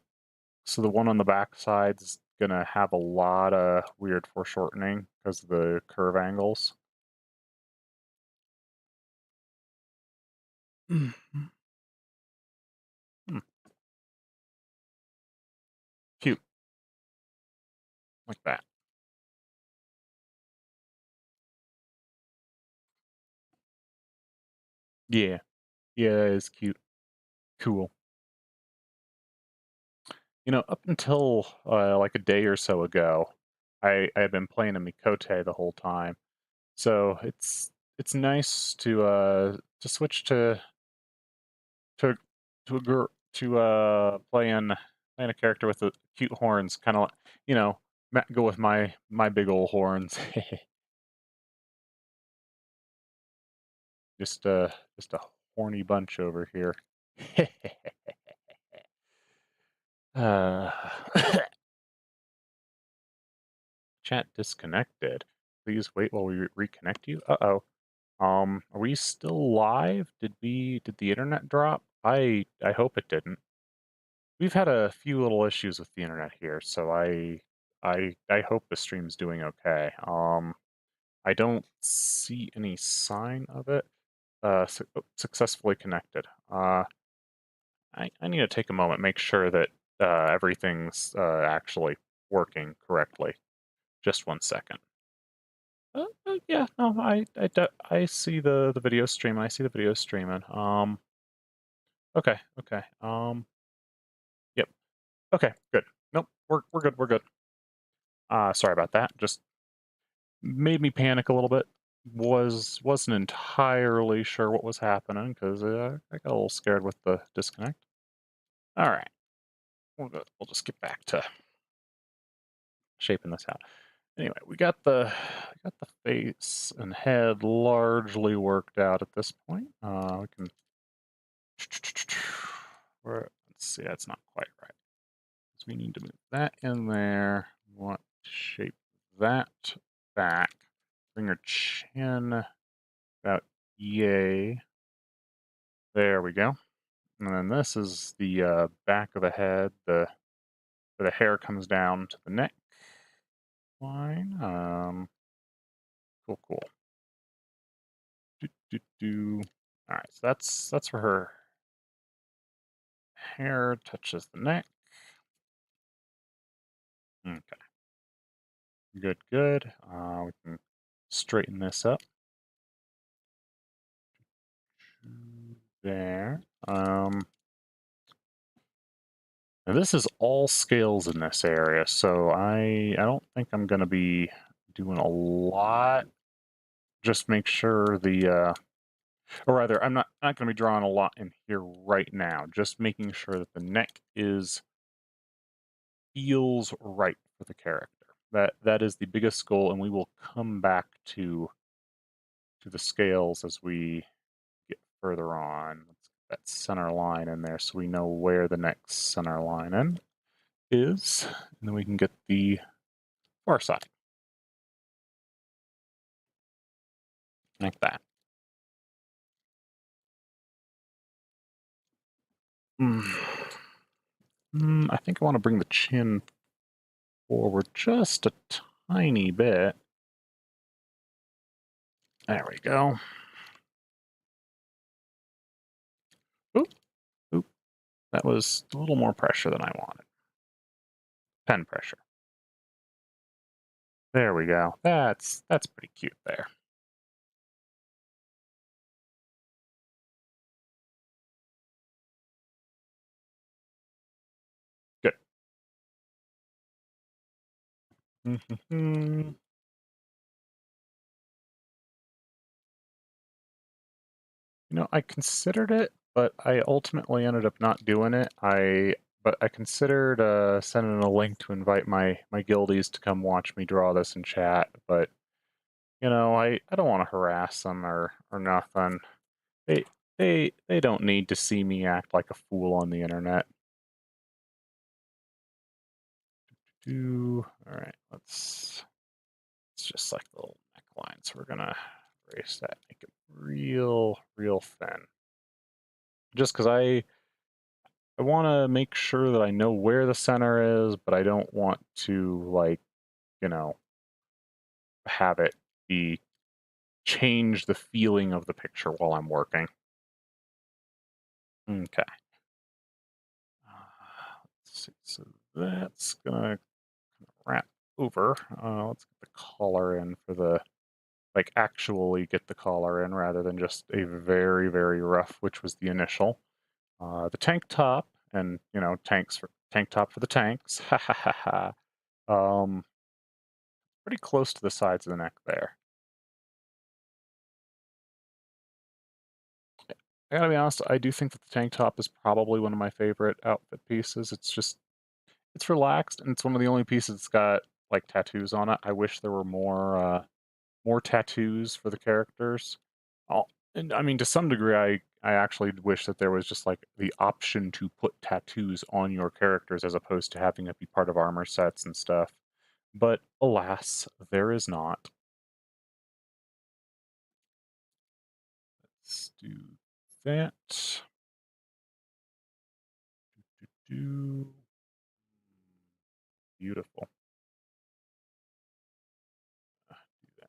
so the one on the back side's gonna have a lot of weird foreshortening because of the curve angles. Mhm. Hmm, cute, like that. Yeah, yeah, it's cute. Cool. Up until like a day or so ago, I had been playing a Mikote the whole time, so it's nice to switch to to a girl to playing a character with the cute horns, kind of like go with my big old horns. Just a horny bunch over here. uh, Chat disconnected. Please wait while we reconnect you. Uh-oh. Are we still live? Did the internet drop? I hope it didn't. We've had a few little issues with the internet here, so I hope the stream's doing okay. I don't see any sign of it. Successfully connected. I need to take a moment, make sure that everything's actually working correctly. Just one second. Yeah, no, I see the video stream. I see the video streaming. Okay, okay. Yep. Okay, good. Nope, we're good. We're good. Sorry about that. Just made me panic a little bit. Wasn't entirely sure what was happening because I got a little scared with the disconnect. All right, we'll just get back to shaping this out. Anyway, we got the face and head largely worked out at this point. We can let's see, that's not quite right. So we need to move that in there. We want to shape that back. Bring our chin about yay. There we go. And then this is the back of the head, where the hair comes down to the neck line. Cool, cool. Do, do, do. All right, so that's where her hair touches the neck. Okay, good, good. We can straighten this up. There. Now this is all scales in this area, so I don't think I'm going to be doing a lot. Just make sure or rather, I'm not going to be drawing a lot in here right now. Just making sure that the neck feels right for the character. That is the biggest goal, and we will come back to the scales as we get further on. Let's get that center line in there so we know where the next center line is, and then we can get the far side like that. Mm. I think I want to bring the chin forward just a tiny bit. There we go. Oop, oop. That was a little more pressure than I wanted. Pen pressure. There we go. That's pretty cute there. Good. You know, I considered it, but I ultimately ended up not doing it. I considered sending a link to invite my guildies to come watch me draw this in chat, but you know, I don't want to harass them or nothing. They they don't need to see me act like a fool on the internet. All right, it's just like the little neckline, so we're gonna erase that, make it real thin. Just because I want to make sure that I know where the center is, but I don't want to, like, you know, have it be change the feeling of the picture while I'm working. Okay. Let's see. So that's gonna wrap over. Let's get the collar in for the, like, actually get the collar in rather than just a very rough, which was the initial. The tank top, and you know, tank top for the tanks. Ha ha ha ha. Um, Pretty close to the sides of the neck there. I gotta be honest, I do think that the tank top is probably one of my favorite outfit pieces. It's relaxed, and it's one of the only pieces that's got, like, tattoos on it. I wish there were more tattoos for the characters. And I mean, to some degree, I actually wish that there was just, like, the option to put tattoos on your characters as opposed to having it be part of armor sets and stuff. But alas, there is not. Let's do that. Do beautiful. Do that.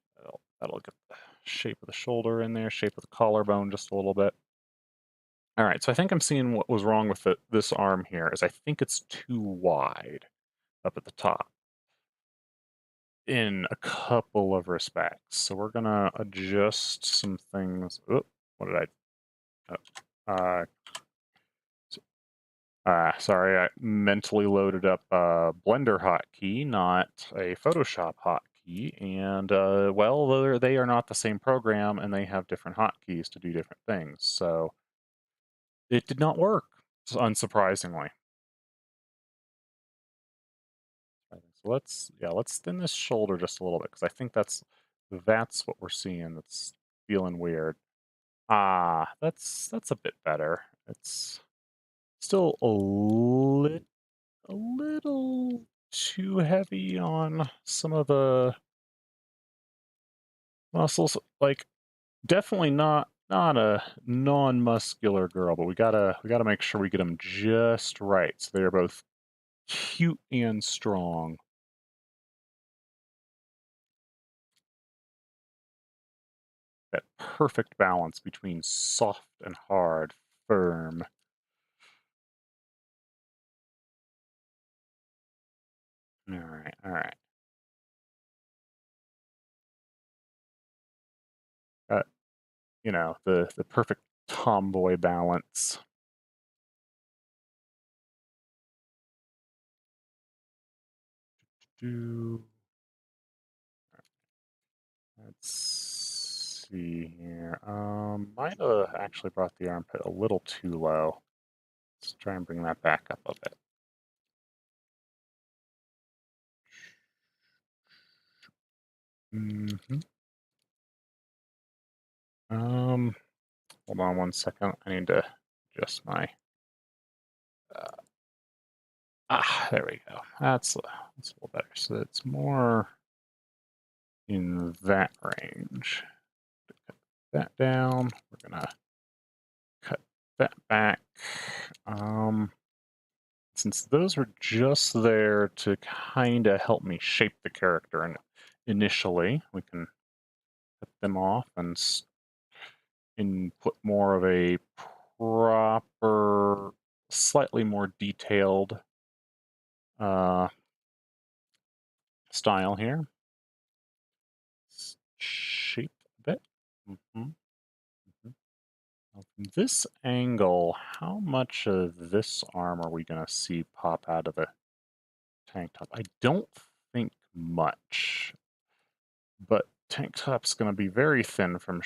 That'll get the shape of the shoulder in there, shape of the collarbone just a little bit. All right, so I think I'm seeing what was wrong with this arm here is I think it's too wide up at the top in a couple of respects. So we're gonna adjust some things. Oop, what did I? Sorry, I mentally loaded up a Blender hotkey, not a Photoshop hotkey, and well, they are not the same program, and they have different hotkeys to do different things. So it did not work, unsurprisingly. So let's thin this shoulder just a little bit because I think that's what we're seeing. That's feeling weird. Ah, that's a bit better. It's still a little too heavy on some of the muscles. Like, definitely not a non-muscular girl, but we gotta make sure we get them just right so they're both cute and strong. That perfect balance between soft and hard, firm. All right, all right. Uh, you know, the perfect tomboy balance. Do Let's see here. Might have actually brought the armpit a little too low. Let's try and bring that back up a bit. hmm Um, Hold on one second. I need to adjust my. Uh, there we go. That's a little better. So it's more in that range. Cut that down. We're gonna cut that back. Um, since those were just there to kind of help me shape the character, and initially we can cut them off and put more of a proper, slightly more detailed uh, style here. Shape a bit. Mhm, mhm. Now, from this angle, how much of this arm are we going to see pop out of the tank top? I don't think much, but tank top's going to be very thin from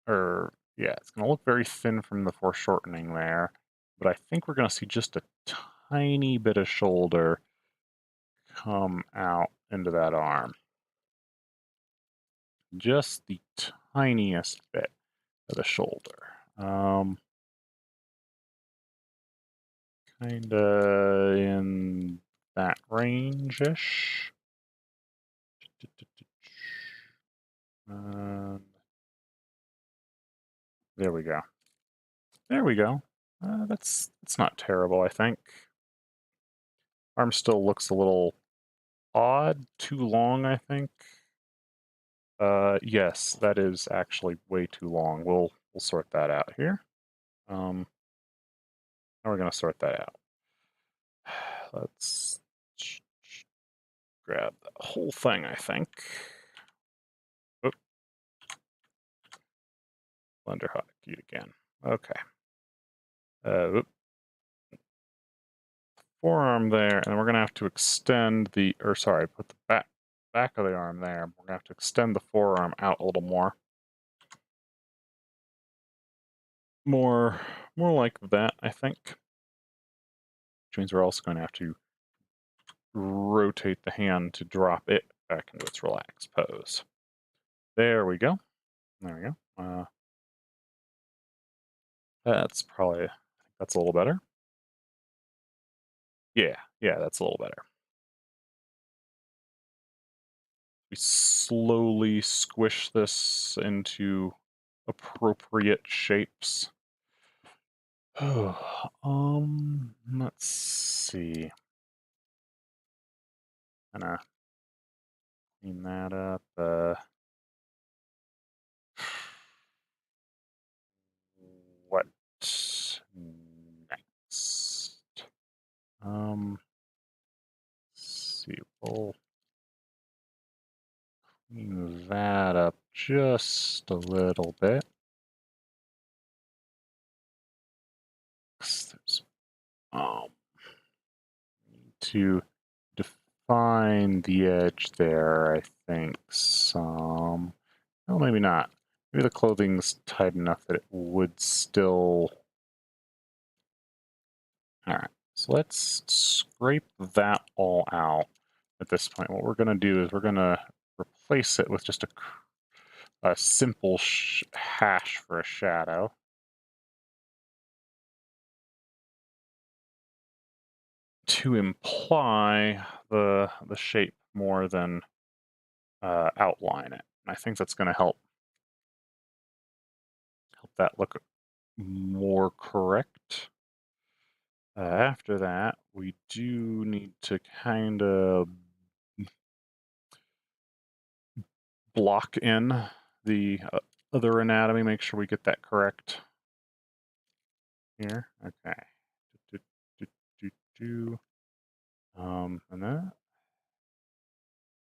or yeah, it's going to look very thin from the foreshortening there, but I think we're going to see just a tiny bit of shoulder come out into that arm. Just the tiniest bit of the shoulder. Kinda in that range-ish. And there we go. There we go. That's not terrible, I think. Arm still looks a little odd, too long, I think. Yes, that is actually way too long. We'll sort that out here. How are we gonna sort that out? Let's grab the whole thing, I think. Oop, Blender hotkey again. Okay. Oop, forearm there, and then we're gonna have to extend the, or sorry, put the back of the arm there. We're gonna have to extend the forearm out a little more. More like that, I think. Which means we're also going to have to rotate the hand to drop it back into its relaxed pose. There we go. There we go. That's probably, I think that's a little better. Yeah, that's a little better. We slowly squish this into appropriate shapes. Oh, let's see. Gonna clean that up. What next? Let's see. We'll clean that up just a little bit. There's, need to define the edge there, I think, some. Well, maybe not. Maybe the clothing's tight enough that it would still. All right, so let's scrape that all out at this point. What we're going to do is we're going to replace it with just a simple hash for a shadow. To imply the shape more than outline it. I think that's going to help that look more correct. After that, we do need to kind of block in the other anatomy, make sure we get that correct here. Okay. Do, do, do, do. And that.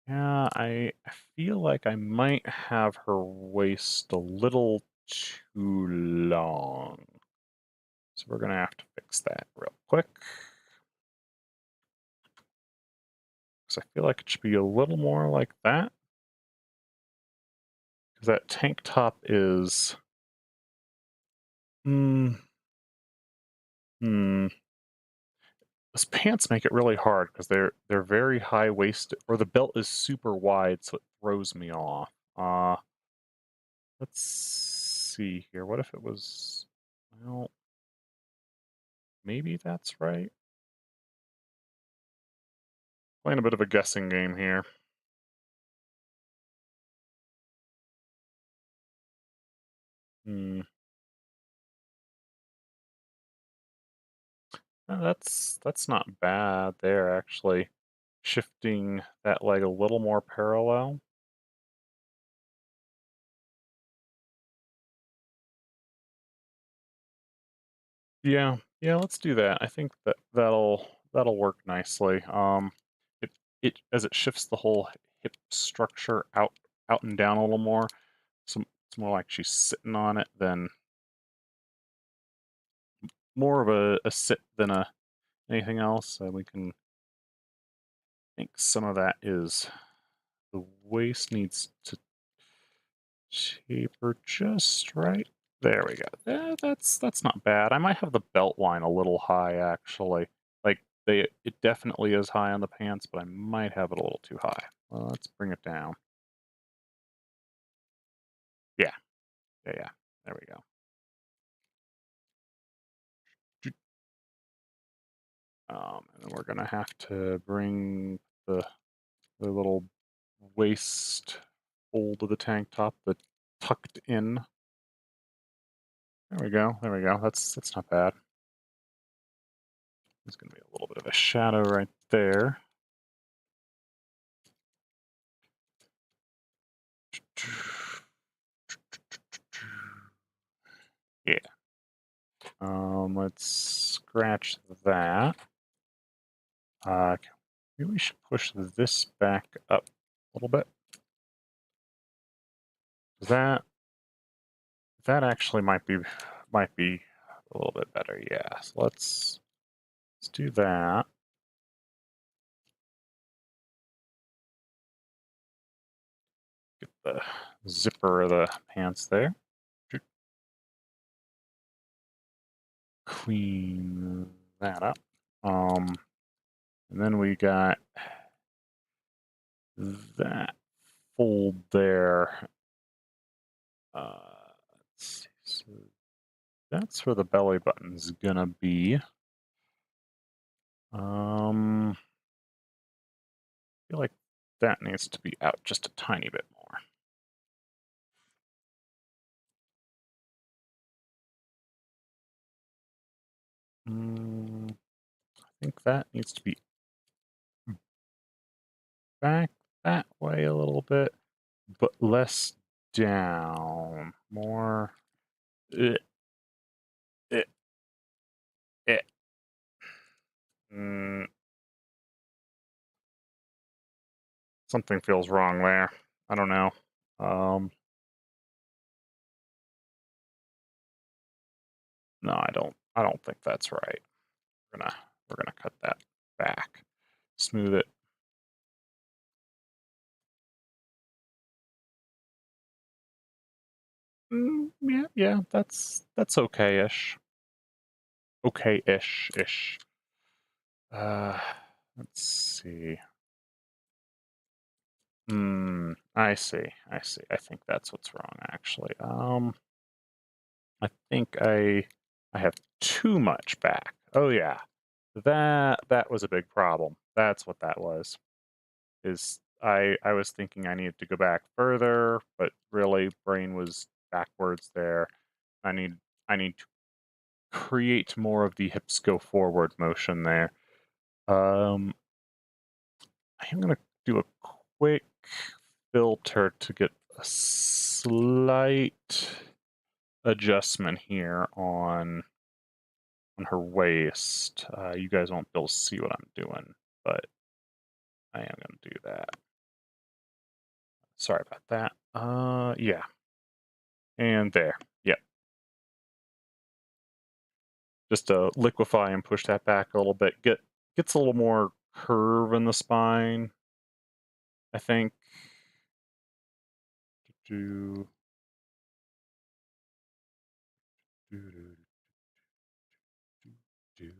Yeah, I feel like I might have her waist a little too long. So we're going to have to fix that real quick. Because I feel like it should be a little more like that. Because that tank top is... Those pants make it really hard because they're very high waisted, or the belt is super wide, so it throws me off. Let's see here. What if it was? Well, maybe that's right. Playing a bit of a guessing game here. Hmm. That's not bad there, actually. Shifting that leg a little more parallel. Yeah, yeah, let's do that. I think that'll work nicely. It as it shifts the whole hip structure out and down a little more. So it's more like she's sitting on it than more of a sit than a anything else. We can think some of that is the waist needs to taper just right. There we go. That's not bad. I might have the belt line a little high actually. Like it definitely is high on the pants, but I might have it a little too high. Well, let's bring it down. Yeah, yeah. There we go. And then we're gonna have to bring the little waist fold of the tank top, the tucked in. There we go. There we go. That's not bad. There's gonna be a little bit of a shadow right there. Yeah. Let's scratch that. Maybe we should push this back up a little bit. That that actually might be a little bit better. Yeah. So let's do that. Get the zipper of the pants there. Clean that up. And then we got that fold there. Let's see. So that's where the belly button's gonna be. I feel like that needs to be out just a tiny bit more. I think that needs to be back that way a little bit, but less down. More. Eh, eh, eh. Mm, something feels wrong there. I don't know. Um, no, I don't. I don't think that's right. We're gonna cut that back, smooth it. Yeah, yeah, that's okay-ish. Okay-ish. Uh, let's see. I see. I see. I think that's what's wrong, actually. I think I have too much back. Oh yeah, that was a big problem. That's what that was. Is I was thinking I needed to go back further, but really brain was backwards there. I need I need to create more of the hips go forward motion there. Um, I am gonna do a quick filter to get a slight adjustment here on her waist. You guys won't be able to see what I'm doing, but I am gonna do that. Sorry about that. Yeah, and there. Yep. Just to liquefy and push that back a little bit. Gets a little more curve in the spine, I think. Do do do do do.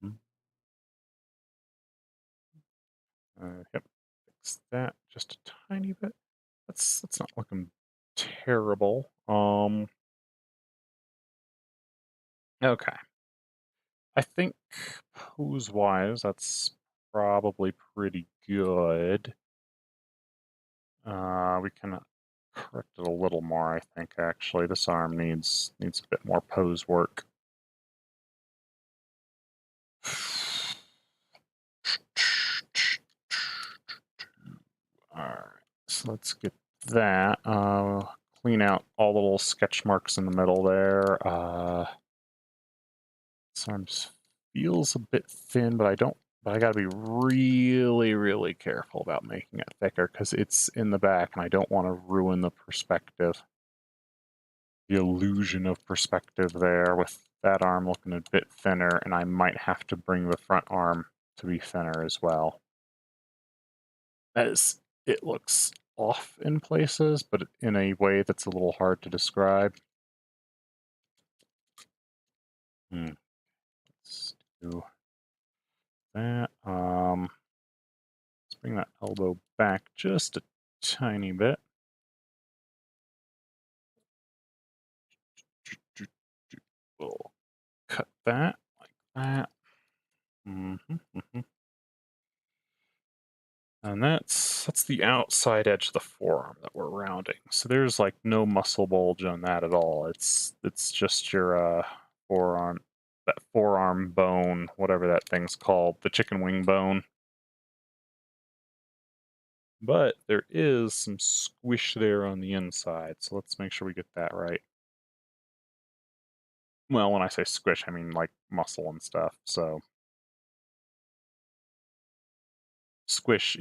Mm. Yep. Fix that just a tiny bit. That's not looking terrible. Okay. I think pose-wise, that's probably pretty good. We can correct it a little more, I think, actually. This arm needs a bit more pose work. Alright, so let's get that. Clean out all the little sketch marks in the middle there. This arm feels a bit thin, but I gotta be really, really careful about making it thicker because it's in the back and I don't want to ruin the perspective. The illusion of perspective there with that arm looking a bit thinner, and I might have to bring the front arm to be thinner as well. As it looks off in places, but in a way that's a little hard to describe. Let's do that. Let's bring that elbow back just a tiny bit. We'll cut that like that. And that's the outside edge of the forearm that we're rounding. So there's like no muscle bulge on that at all. It's just your forearm, that forearm bone, whatever that thing's called, the chicken wing bone. But there is some squish there on the inside, so let's make sure we get that right. Well, when I say squish, I mean like muscle and stuff. So squish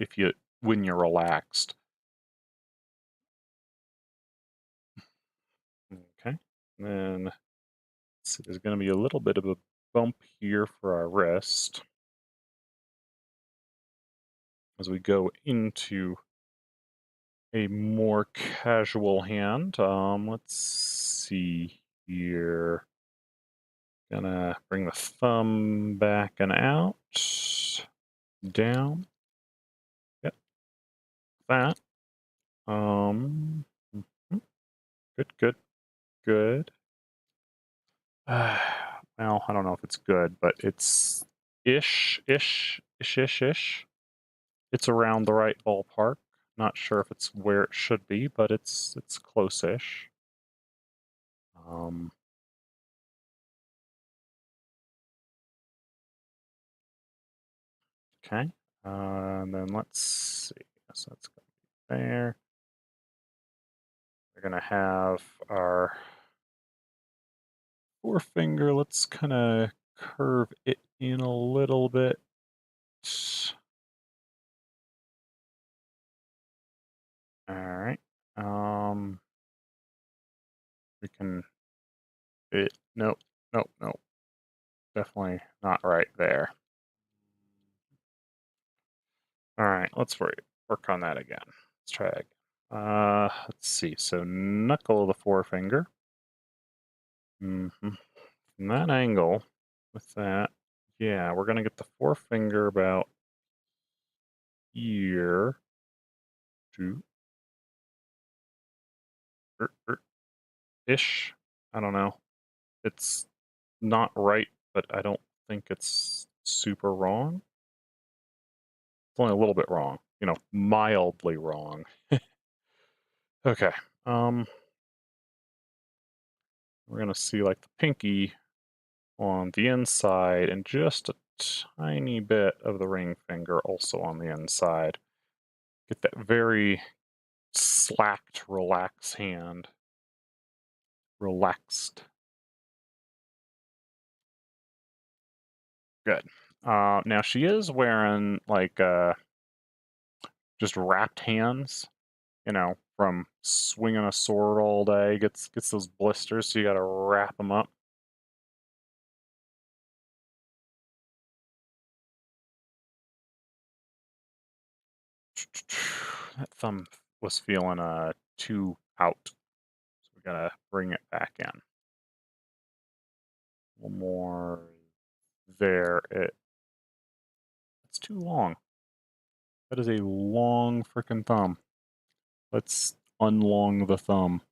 when you're relaxed. Okay. And then let's see, there's going to be a little bit of a bump here for our wrist as we go into a more casual hand. Let's see here. Gonna bring the thumb back and out, down. Yep, that. Mhm. Good, good, good. Well, I don't know if it's good, but it's ish. It's around the right ballpark. Not sure if it's where it should be, but it's close-ish. Um, okay. And then let's see. So that's going to be there. We're going to have our forefinger. Let's kind of curve it in a little bit. All right. We can. Nope. Nope. Nope. Definitely not right there. All right. Let's work on that again. Let's try again. Let's see. So knuckle of the forefinger. From that angle, with that, yeah, we're gonna get the forefinger about here. To ish. I don't know. It's not right, but I don't think it's super wrong. It's only a little bit wrong. Mildly wrong. Okay. We're gonna see like the pinky on the inside and just a tiny bit of the ring finger also on the inside. Get that very slacked, relaxed hand. Relaxed. Good. Now she is wearing like just wrapped hands, from swinging a sword all day. Gets those blisters, so you got to wrap them up. That thumb was feeling too out, so we gotta bring it back in. A little more there. It's too long. That is a long freaking thumb. Let's unlong the thumb.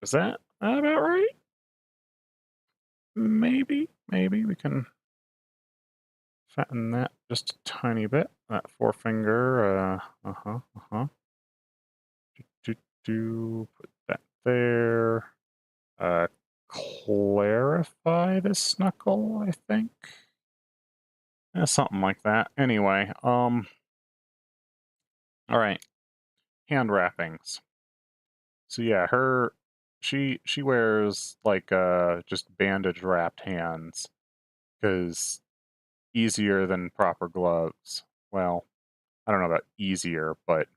Is that about right? Maybe we can fatten that just a tiny bit. That forefinger, Put that there. Clarify this knuckle, I think. Yeah, something like that. Anyway, all right. Hand wrappings. So yeah, She wears like just bandage wrapped hands because easier than proper gloves. Well, I don't know about easier, but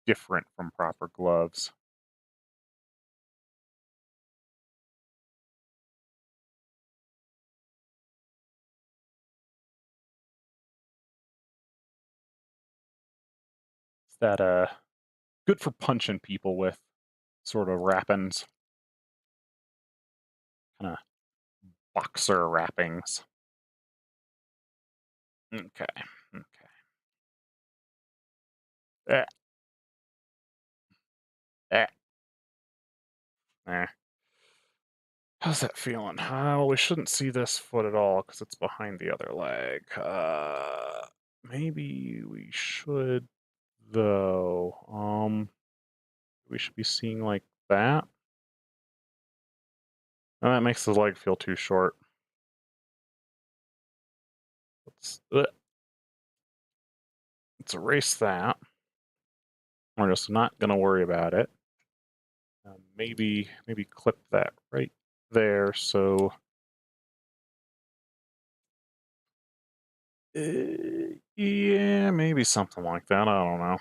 different from proper gloves. Is that good for punching people with sort of wrappings, kind of boxer wrappings. Okay. Okay. Eh, eh, eh. How's that feeling? Well, we shouldn't see this foot at all because it's behind the other leg. Maybe we should though. We should be seeing like that. And that makes the leg feel too short. Let's erase that. We're just not gonna worry about it. Maybe clip that right there. So yeah, maybe something like that. I don't know.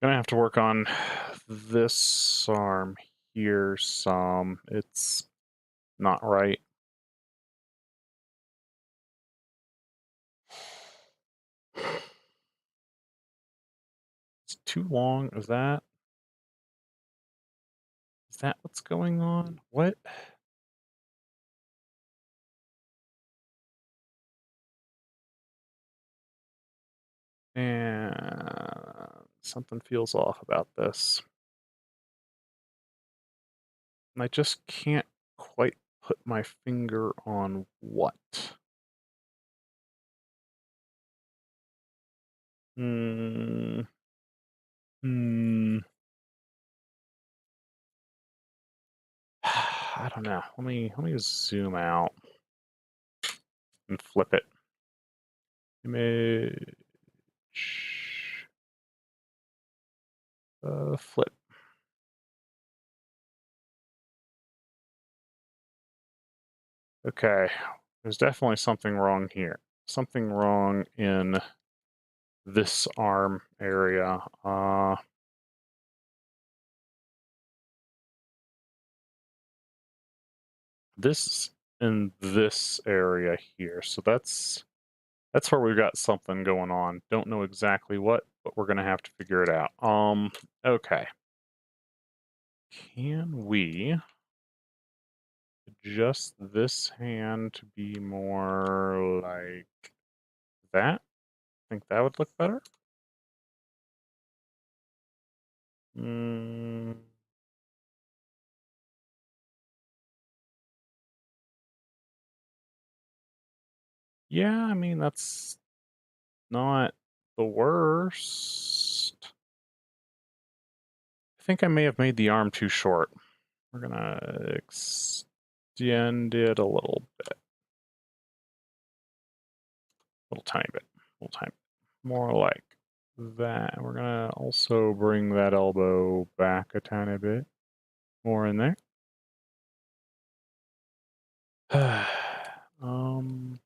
Gonna have to work on this arm here some. It's not right. It's too long. Is that what's going on? What? And something feels off about this. And I just can't quite put my finger on what. Hmm. Hmm. I don't know. Let me zoom out and flip it. Image. Flip. Okay. There's definitely something wrong here. Something wrong in this arm area. This in this area here. So that's where we've got something going on. Don't know exactly what, but we're gonna have to figure it out. Okay. Can we adjust this hand to be more like that? Think that would look better? Mm, yeah, I mean that's not the worst. I think I may have made the arm too short. We're gonna extend it a little tiny bit, little tiny bit. More like that. We're gonna also bring that elbow back a tiny bit more in there. um,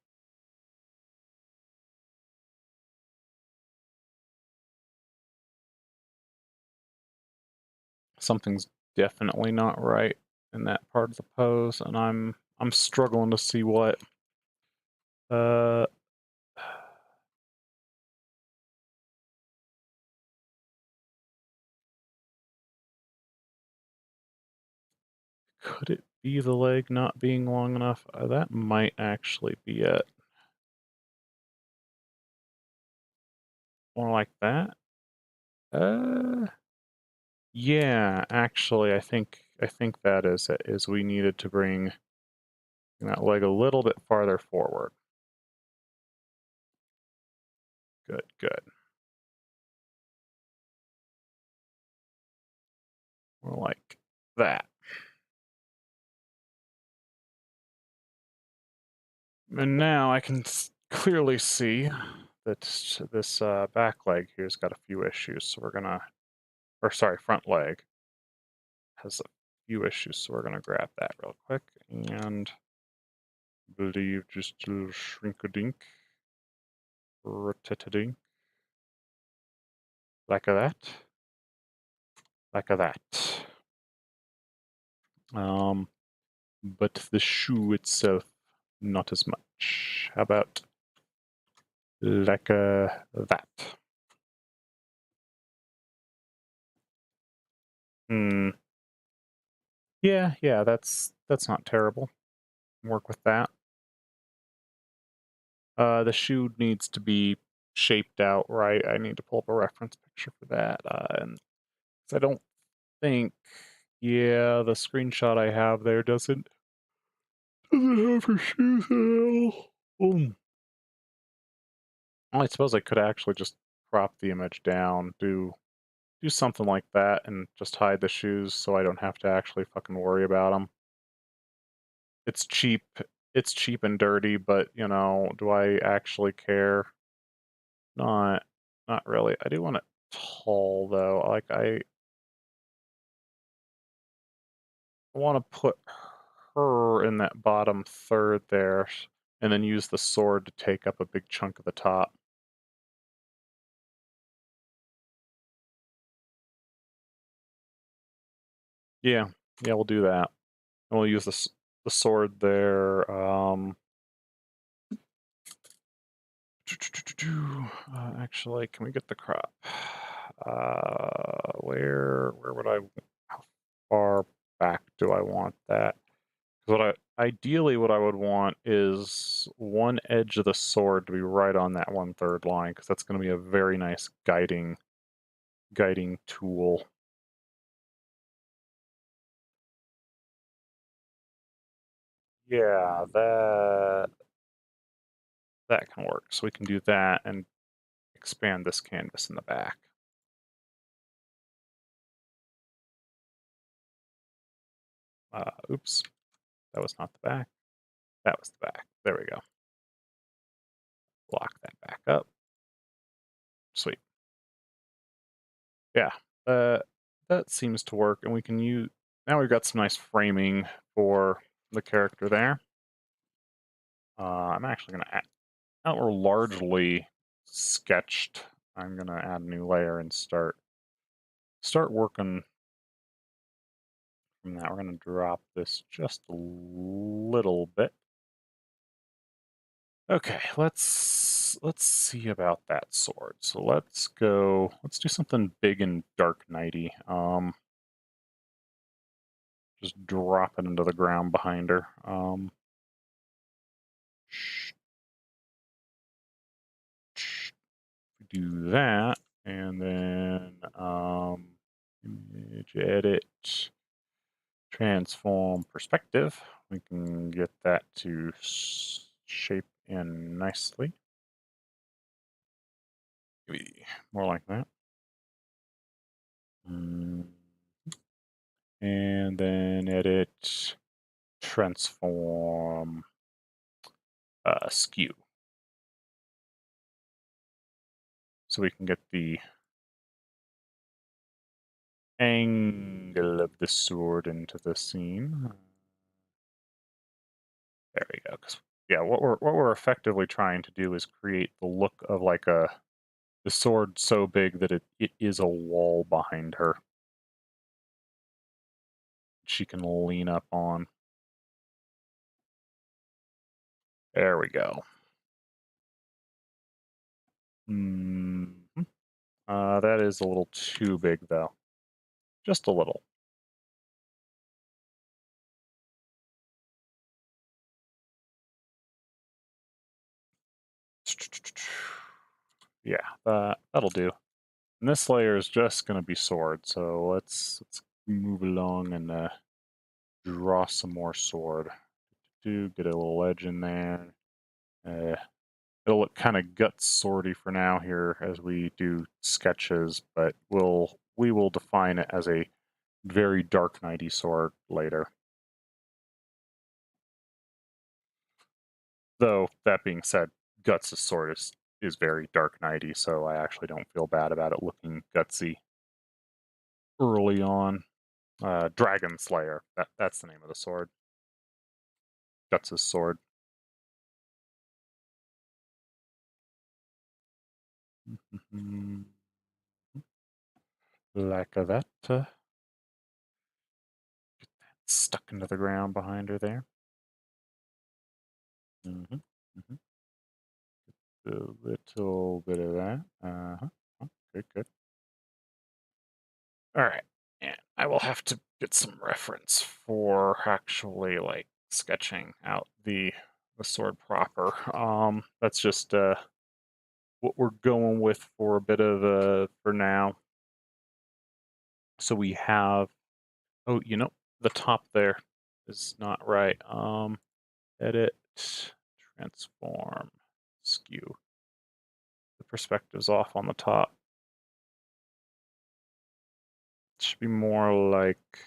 Something's definitely not right in that part of the pose, and I'm struggling to see what. Uh, could it be the leg not being long enough? That might actually be it. More like that. Uh, yeah, actually, I think that is it. Is we needed to bring that leg a little bit farther forward. Good, good. More like that. And now I can clearly see that this back leg here's got a few issues. So we're gonna or sorry, front leg has a few issues, so we're going to grab that real quick and believe just a little shrink-a-dink, rotate-a-dink, like a that, like a that. But the shoe itself, not as much. How about like that? Hmm. Yeah, that's not terrible. Work with that. The shoe needs to be shaped out right. I need to pull up a reference picture for that. And 'cause I don't think, yeah, the screenshot I have there doesn't have her shoes at all. Well, I suppose I could actually just crop the image down, do something like that, and just hide the shoes so I don't have to actually fucking worry about them. It's cheap. It's cheap and dirty, but you know, do I actually care? Not, not really. I do want it tall though. Like I want to put her in that bottom third there, and then use the sword to take up a big chunk of the top. Yeah, yeah, we'll do that. And we'll use the sword there. Actually, can we get the crop? Where would I? How far back do I want that? 'Cause ideally what I would want is one edge of the sword to be right on that 1/3 line, because that's going to be a very nice guiding tool. Yeah, that can work. So we can do that and expand this canvas in the back. Oops, that was not the back. That was the back. There we go. Lock that back up. Sweet. Yeah, uh, that seems to work, and we can use. Now we've got some nice framing for the character there. I'm actually going to add. Now we're largely sketched. I'm going to add a new layer and start working from that. We're going to drop this just a little bit. Okay, let's see about that sword. So let's go. Let's do something big and dark nighty. Just drop it into the ground behind her. Do that, and then image edit, transform perspective. We can get that to shape in nicely. Maybe more like that. Mm, and then edit, transform, skew. So we can get the angle of the sword into the scene. There we go. 'Cause, yeah, what we're effectively trying to do is create the look of like the sword so big that it is a wall behind her. She can lean up on. There we go. Mm, that is a little too big though. Just a little. Yeah, that'll do. And this layer is just going to be sword, so let's move along and draw some more sword. Do get a little edge in there. Uh, it'll look kind of gut swordy for now here as we do sketches, but we will define it as a very dark nighty sword later. Though that being said, Guts' sword is very dark nighty, so I actually don't feel bad about it looking gutsy. early on. Dragon Slayer. That's the name of the sword. That's his sword. Mhm. Like that. Stuck into the ground behind her there. Hmm. Hmm. A little bit of that. Uh-huh. Oh, good, good. All right. And I will have to get some reference for actually like sketching out the sword proper. That's just what we're going with for a bit of for now. So we have, oh, the top there is not right. Edit, transform, skew. The perspective's off on the top. It should be more like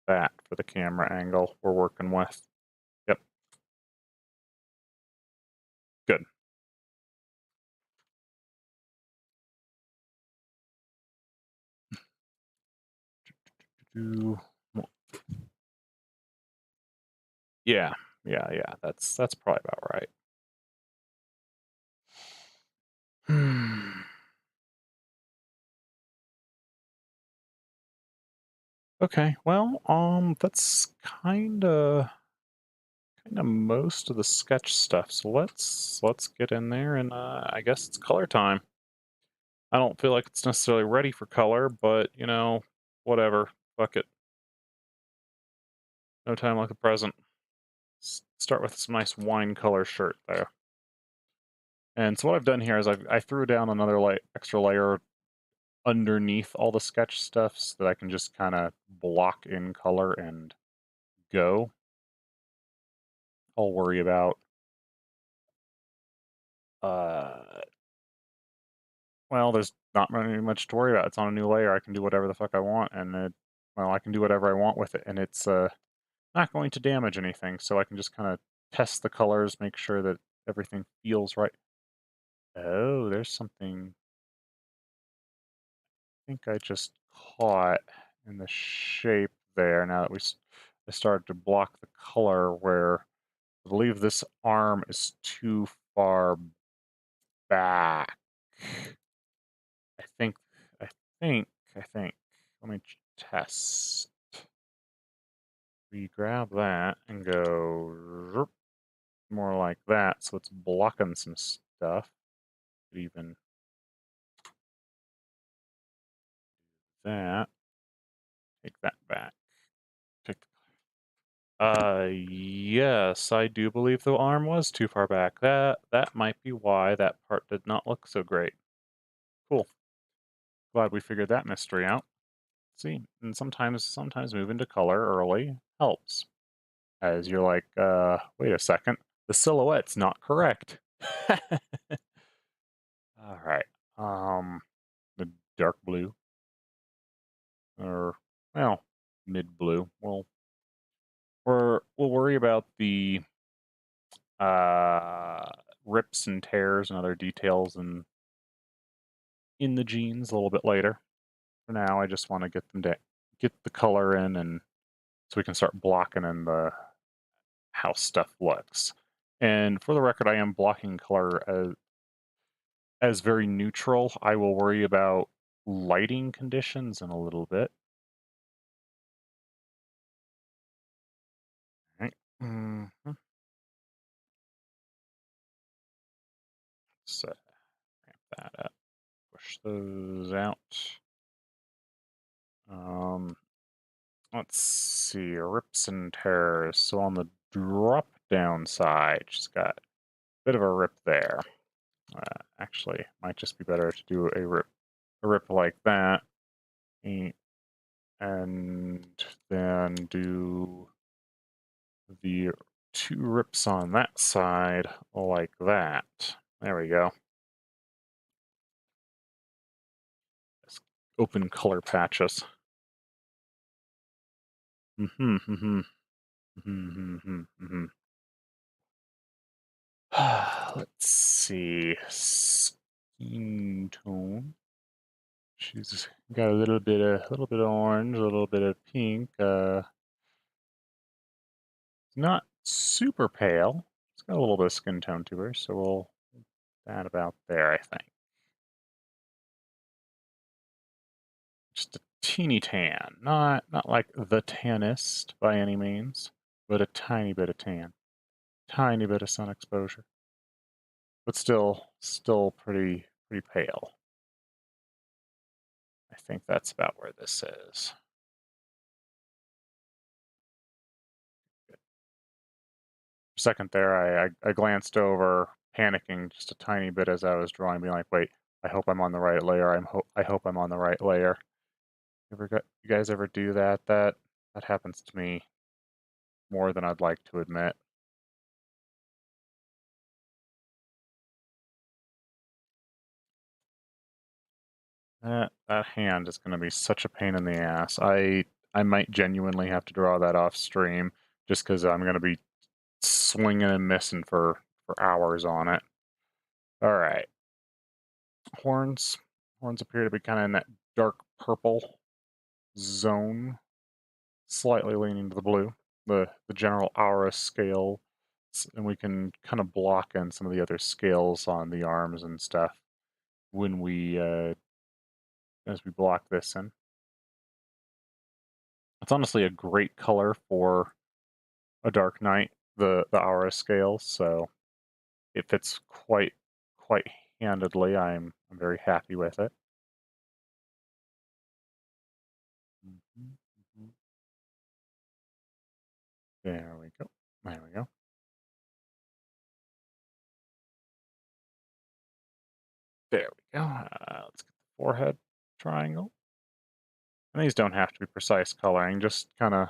that for the camera angle we're working with. Yep, good. Do- Yeah, yeah. That's probably about right. Hmm. Okay, well, that's kind of most of the sketch stuff. So let's get in there and I guess it's color time. I don't feel like it's necessarily ready for color, but whatever. Fuck it. No time like the present. Start with some nice wine color shirt there. And so what I've done here is I threw down another extra layer underneath all the sketch stuff so that I can just kind of block in color and go. I'll worry about uh well, there's not really much to worry about. It's on a new layer. I can do whatever the fuck I want and I can do whatever I want with it and it's not going to damage anything. So I can just kind of test the colors, make sure that everything feels right. Oh, there's something I think I just caught in the shape there. Now that I started to block the color where I believe this arm is too far back. I think, I I think. Let me test. We grab that and go zoop, more like that, so it's blocking some stuff. Could even that. Take that back. Take yes, I do believe the arm was too far back. That might be why that part did not look so great. Cool. Glad we figured that mystery out. See, and sometimes moving to color early helps. As you're like, wait a second, the silhouette's not correct. All right. The dark blue, or well, mid blue. We'll worry about the uh rips and tears and other details in the jeans a little bit later. For now, I just want to get them to get the color in, and so we can start blocking in the how stuff looks. And for the record, I am blocking color as very neutral. I will worry about lighting conditions in a little bit. Right. Mhm. So ramp that up. Push those out. Um, let's see, rips and tears. So on the drop down side, just got a bit of a rip there. Actually, might just be better to do a rip like that, and then do the two rips on that side like that. There we go. Just open color patches. Mm-hmm, mm-hmm, mm-hmm, mm-hmm, mm-hmm. Let's see. Skin tone. She's got a little bit of orange, a little bit of pink. Not super pale. It's got a little bit of skin tone to her, so we'll that about there, I think. Just a teeny tan, not like the tannest by any means, but a tiny bit of tan, tiny bit of sun exposure, but still pretty pale. I think that's about where this is. For a second there, I glanced over, panicking just a tiny bit as I was drawing, being like, "Wait, I hope I'm on the right layer. I hope I'm on the right layer." You guys ever do that? That happens to me more than I'd like to admit. That hand is going to be such a pain in the ass. I might genuinely have to draw that off stream just because I'm going to be swinging and missing for hours on it. All right, horns. Horns appear to be kind of in that dark purple zone, slightly leaning to the blue. The general aura scale, and we can kind of block in some of the other scales on the arms and stuff when we as we block this in. It's honestly a great color for a Dark Knight, the aura scale, so it fits quite handedly. I'm very happy with it. Mhm, mhm. There we go. There we go. There we go. Let's get the forehead triangle. And these don't have to be precise coloring, just kind of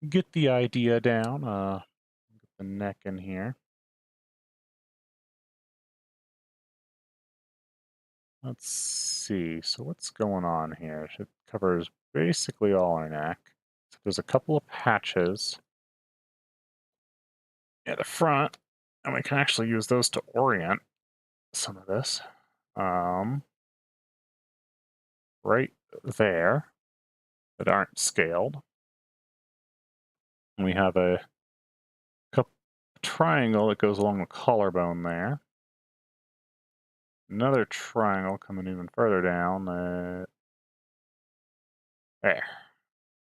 get the idea down. Get the neck in here. Let's see. So what's going on here? It covers basically all our neck. So there's a couple of patches at the front, and we can actually use those to orient some of this. Right there that aren't scaled. And we have a triangle that goes along the collarbone there. Another triangle coming even further down. There,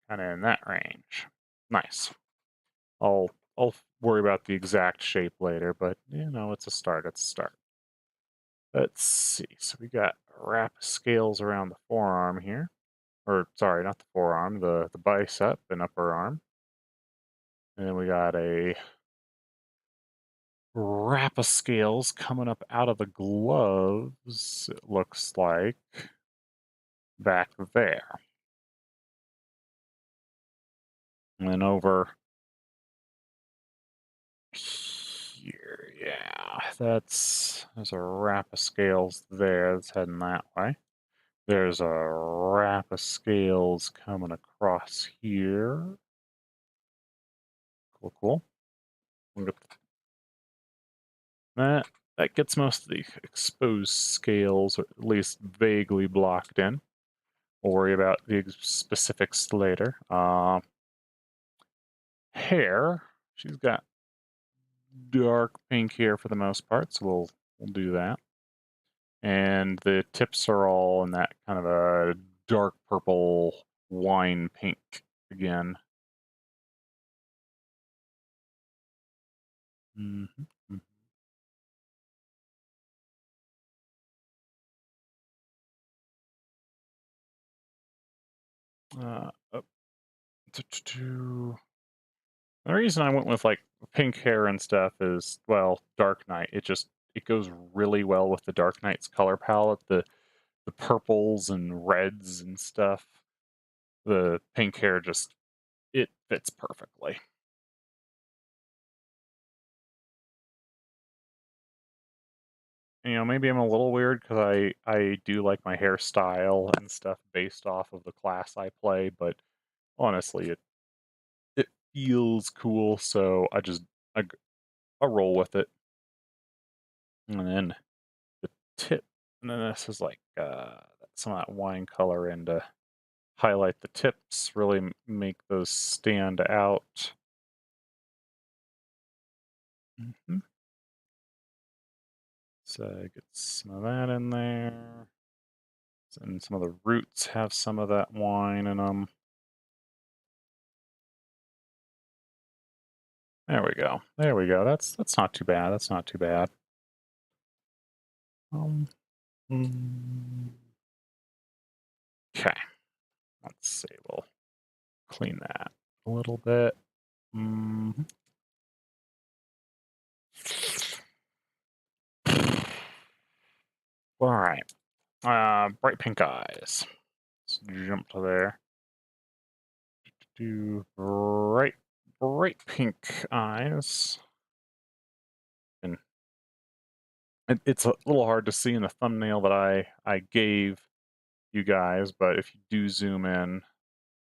kind of in that range. Nice. I'll worry about the exact shape later, but you know, it's a start. It's a start. Let's see. So we got a wrap of scales around the forearm here, or sorry, not the forearm, the bicep and upper arm, and then we got a wrap of scales coming up out of the gloves. It looks like back there, and then over here, yeah, there's a wrap of scales there that's heading that way. There's a wrap of scales coming across here. Cool, cool. That that gets most of the exposed scales, or at least vaguely blocked in. We'll worry about the specifics later. Hair. She's got dark pink hair for the most part, so we'll do that. And the tips are all in that kind of a dark purple wine pink again. Mm-hmm. Oh, the reason I went with like pink hair and stuff is, well, Dark Knight. It goes really well with the Dark Knight's color palette. The purples and reds and stuff. The pink hair just it fits perfectly. You know, maybe I'm a little weird because I do like my hairstyle and stuff based off of the class I play, but honestly, it feels cool, so I, g- I roll with it. And then the tip, and then this is like some of that wine color in to highlight the tips, really make those stand out. Mhm. So get some of that in there. And some of the roots have some of that wine in them. There we go. There we go. That's not too bad. That's not too bad. Um, mm, okay. Let's see. We'll clean that a little bit. Mhm. All right. Bright pink eyes. Let's jump to there. Do bright pink eyes. And it's a little hard to see in the thumbnail that I gave you guys, but if you do zoom in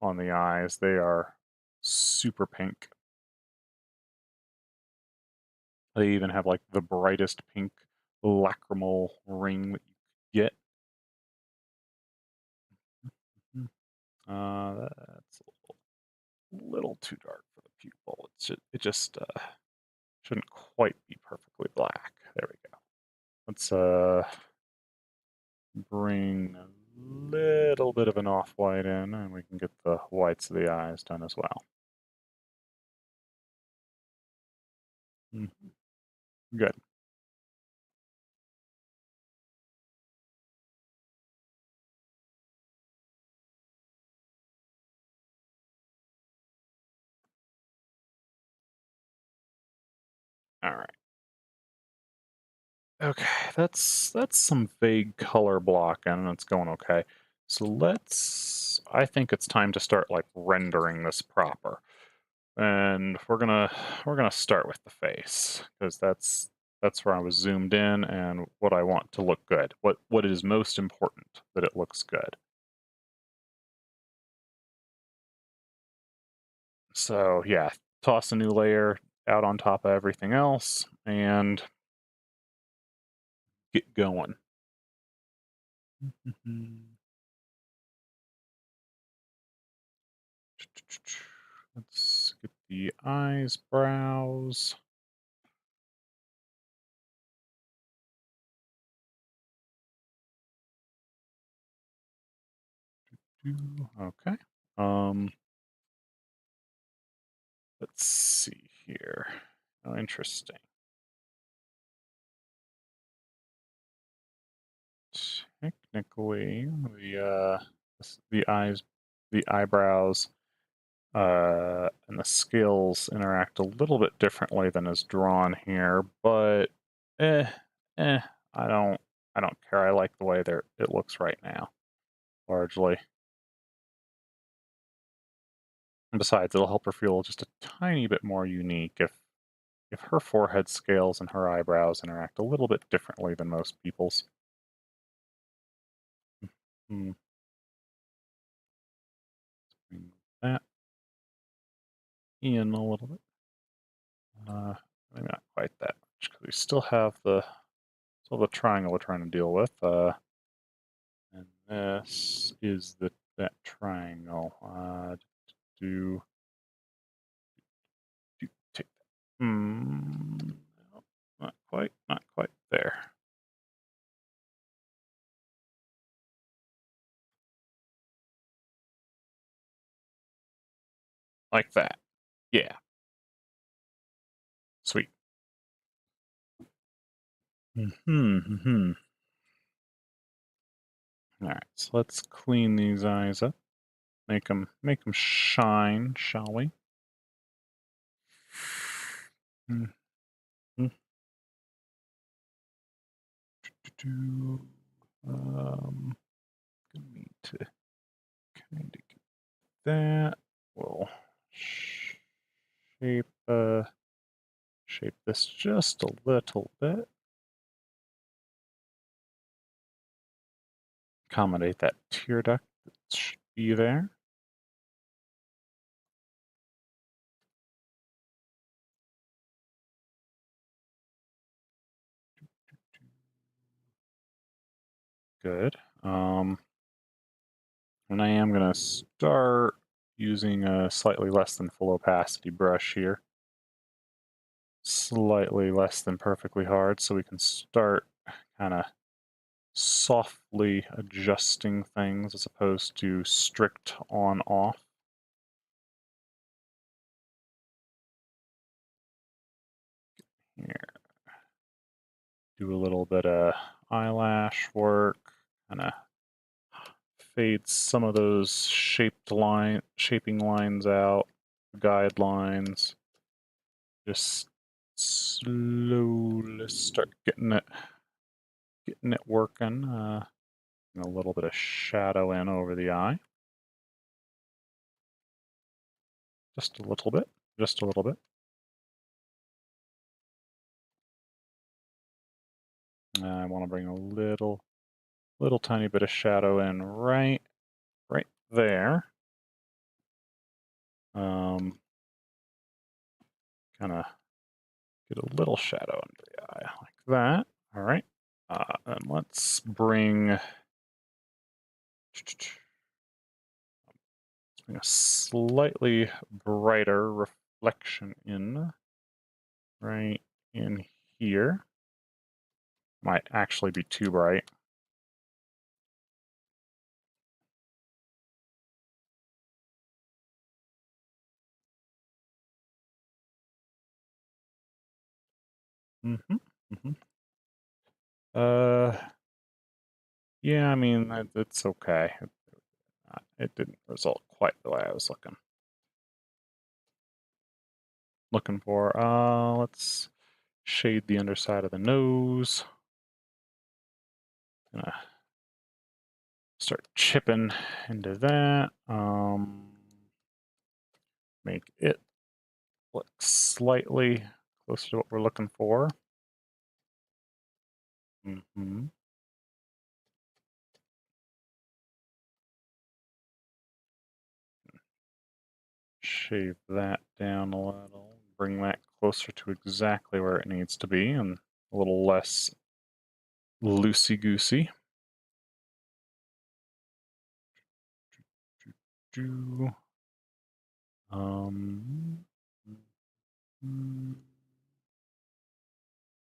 on the eyes, they are super pink. They even have like the brightest pink lacrimal ring that you could get. Mhm. That's a little too dark for the pupil. It just shouldn't quite be perfectly black. There we go. Let's bring a little bit of an off-white in, and we can get the whites of the eyes done as well. Mhm. Good. All right. Okay, that's some vague color blocking, and it's going okay. So I think it's time to start like rendering this proper. And we're gonna start with the face because that's where I was zoomed in and what I want to look good. What is most important that it looks good. So yeah, toss a new layer out on top of everything else and get going. Let's get the eyes, brows. Okay. Um, let's see here. Oh, interesting. Technically, the eyes, the eyebrows, and the scales interact a little bit differently than is drawn here, but eh, eh, I don't, I don't care. I like the way it looks right now, largely. And besides, it'll help her feel just a tiny bit more unique if her forehead scales and her eyebrows interact a little bit differently than most people's. Mm, bring that in a little bit. Uh, Maybe not quite that much because we still have the triangle we're trying to deal with. And this is that triangle. Do do take that. No, not quite there. Like that. Yeah, sweet. Hmm. All right, so let's clean these eyes up. Make them shine, shall we? Mhm. Do, um, gonna need to kind of get that. We'll shape shape this just a little bit. Accommodate that tear duct that should be there. Good. And I am going to start using a slightly less than full opacity brush here. Slightly less than perfectly hard, so we can start kind of softly adjusting things as opposed to strict on-off. Here, do a little bit of eyelash work, kind of fade some of those shaping lines out, guidelines. Just slowly start getting it working. A little bit of shadow in over the eye. Just a little bit. Just a little bit. I want to bring a little tiny bit of shadow in right there. Kind of get a little shadow under the eye like that. All right. And let's bring a slightly brighter reflection in right in here. Might actually be too bright. Mm-hmm. Mm-hmm. Yeah, I mean, it's okay. It didn't result quite the way I was looking for. Let's shade the underside of the nose. Gonna start chipping into that. Make it look slightly closer to what we're looking for. Mm-hmm. Shave that down a little. Bring that closer to exactly where it needs to be, and a little less loosey-goosey. Do um.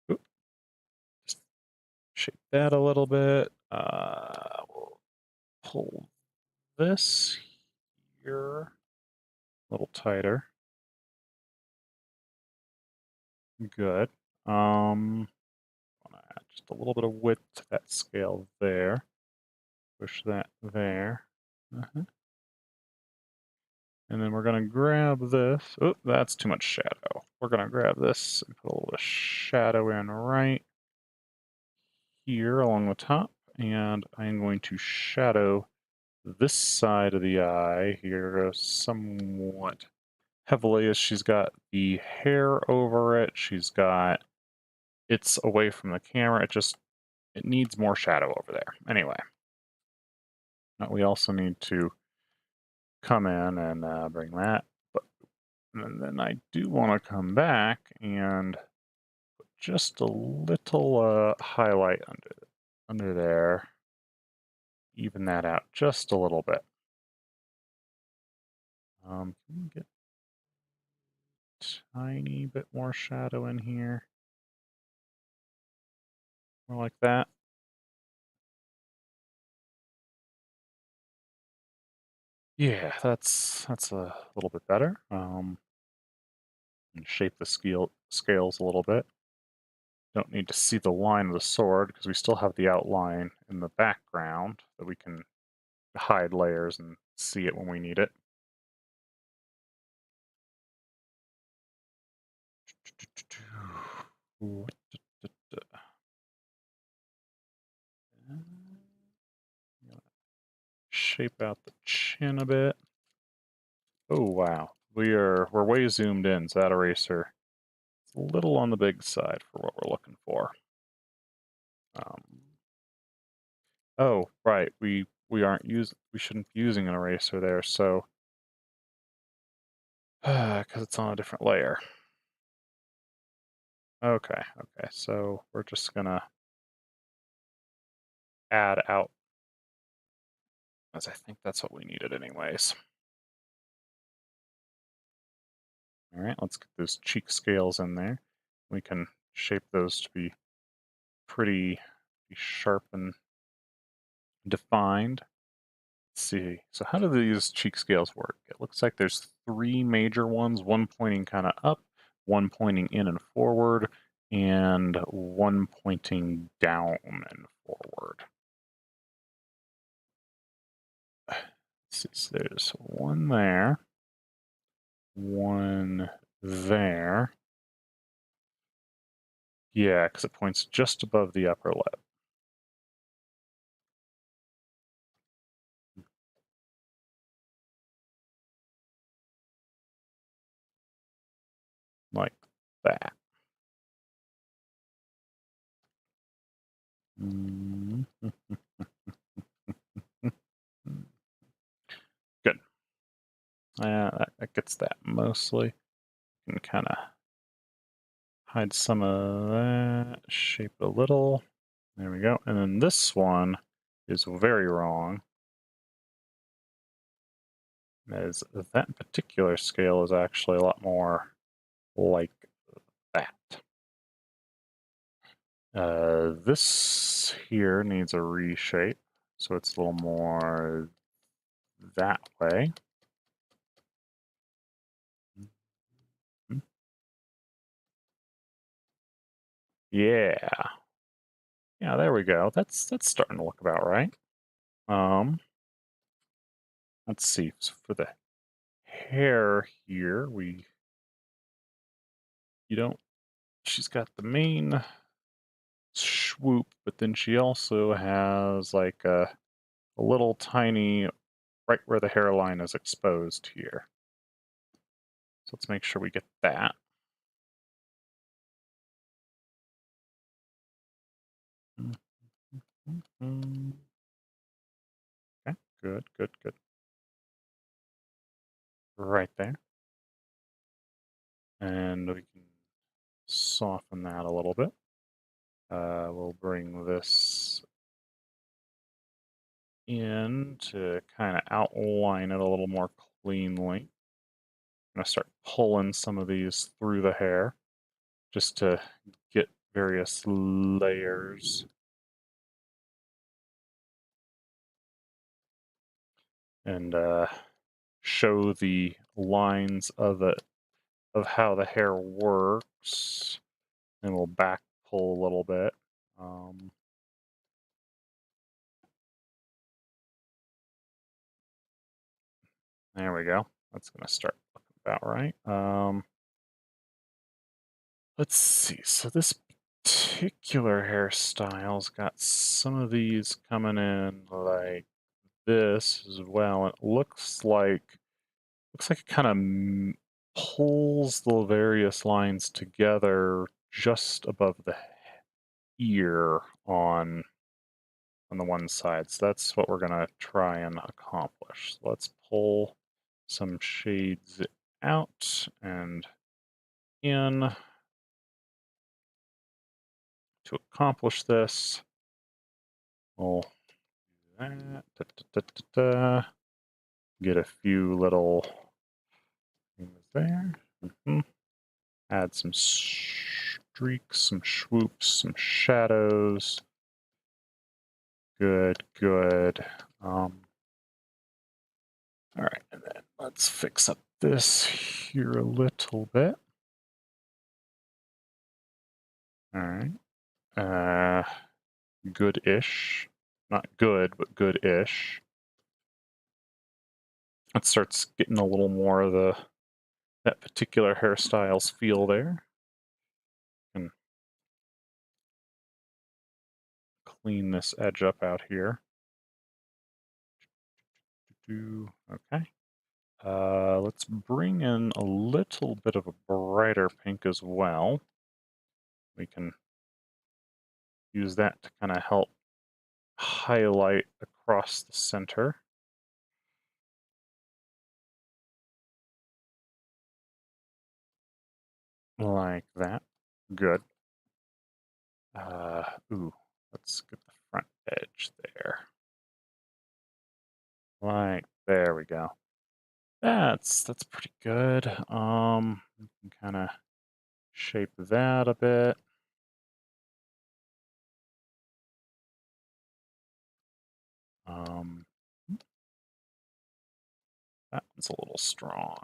Oop, just shape that a little bit. We'll pull this here a little tighter. Good. Want to add just a little bit of width to that scale there. Push that there. And then we're going to grab this. Oh, that's too much shadow. We're going to grab this and put a little shadow in right here along the top. And I'm going to shadow this side of the eye here somewhat heavily, as she's got the hair over it. It's away from the camera. It needs more shadow over there. Anyway, we also need to come in and bring that. And then I do want to come back and put just a little highlight under there. Even that out just a little bit. Can we get a tiny bit more shadow in here? More like that. Yeah, that's a little bit better. And shape the scales a little bit. Don't need to see the line of the sword because we still have the outline in the background that we can hide layers and see it when we need it. Shape out the chin a bit. Oh wow, we're way zoomed in, so that eraser is a little on the big side for what we're looking for. Oh right, we shouldn't be using an eraser there, so because it's on a different layer. Okay, so we're just gonna add out as I think that's what we needed anyways. All right, let's get those cheek scales in there. We can shape those to be pretty sharp and defined. Let's see. So how do these cheek scales work? It looks like there's three major ones, one pointing kind of up, one pointing in and forward, and one pointing down and forward. Let's see, so there's one there, one there. Yeah, because it points just above the upper lip. Like that. Good. That gets that mostly. You can kind of hide some of that, shape it a little. There we go. And then this one is very wrong, as that particular scale is actually a lot more like that. This here needs a reshape, so it's a little more that way. Yeah. Yeah, there we go. That's starting to look about right. Let's see. So for the hair here, you don't she's got the main swoop, but then she also has like a little tiny right where the hairline is exposed here. So let's make sure we get that. Okay, good, good, good. Right there. And we can soften that a little bit. We'll bring this in to kind of outline it a little more cleanly. I'm going to start pulling some of these through the hair just to get various layers. And show the lines of how the hair works, and we'll back pull a little bit. There we go. That's going to start looking about right. Let's see. So this particular hairstyle's got some of these coming in like this as well. It looks like it kind of pulls the various lines together just above the ear on the one side. So that's what we're going to try and accomplish. So let's pull some shades out and in to accomplish this. We'll do that. Get a few little things there. Add some streaks, some swoops, some shadows. Good, good. All right, and then let's fix up this here a little bit. All right. Good-ish. Not good, but good-ish. It starts getting a little more of that particular hairstyle's feel there. And clean this edge up out here. Okay. Let's bring in a little bit of a brighter pink as well. We can use that to kind of help highlight across the center. Like that. Good. Ooh, let's get the front edge there. Like, there we go. That's pretty good. We can kind of shape that a bit. Um, that one's a little strong.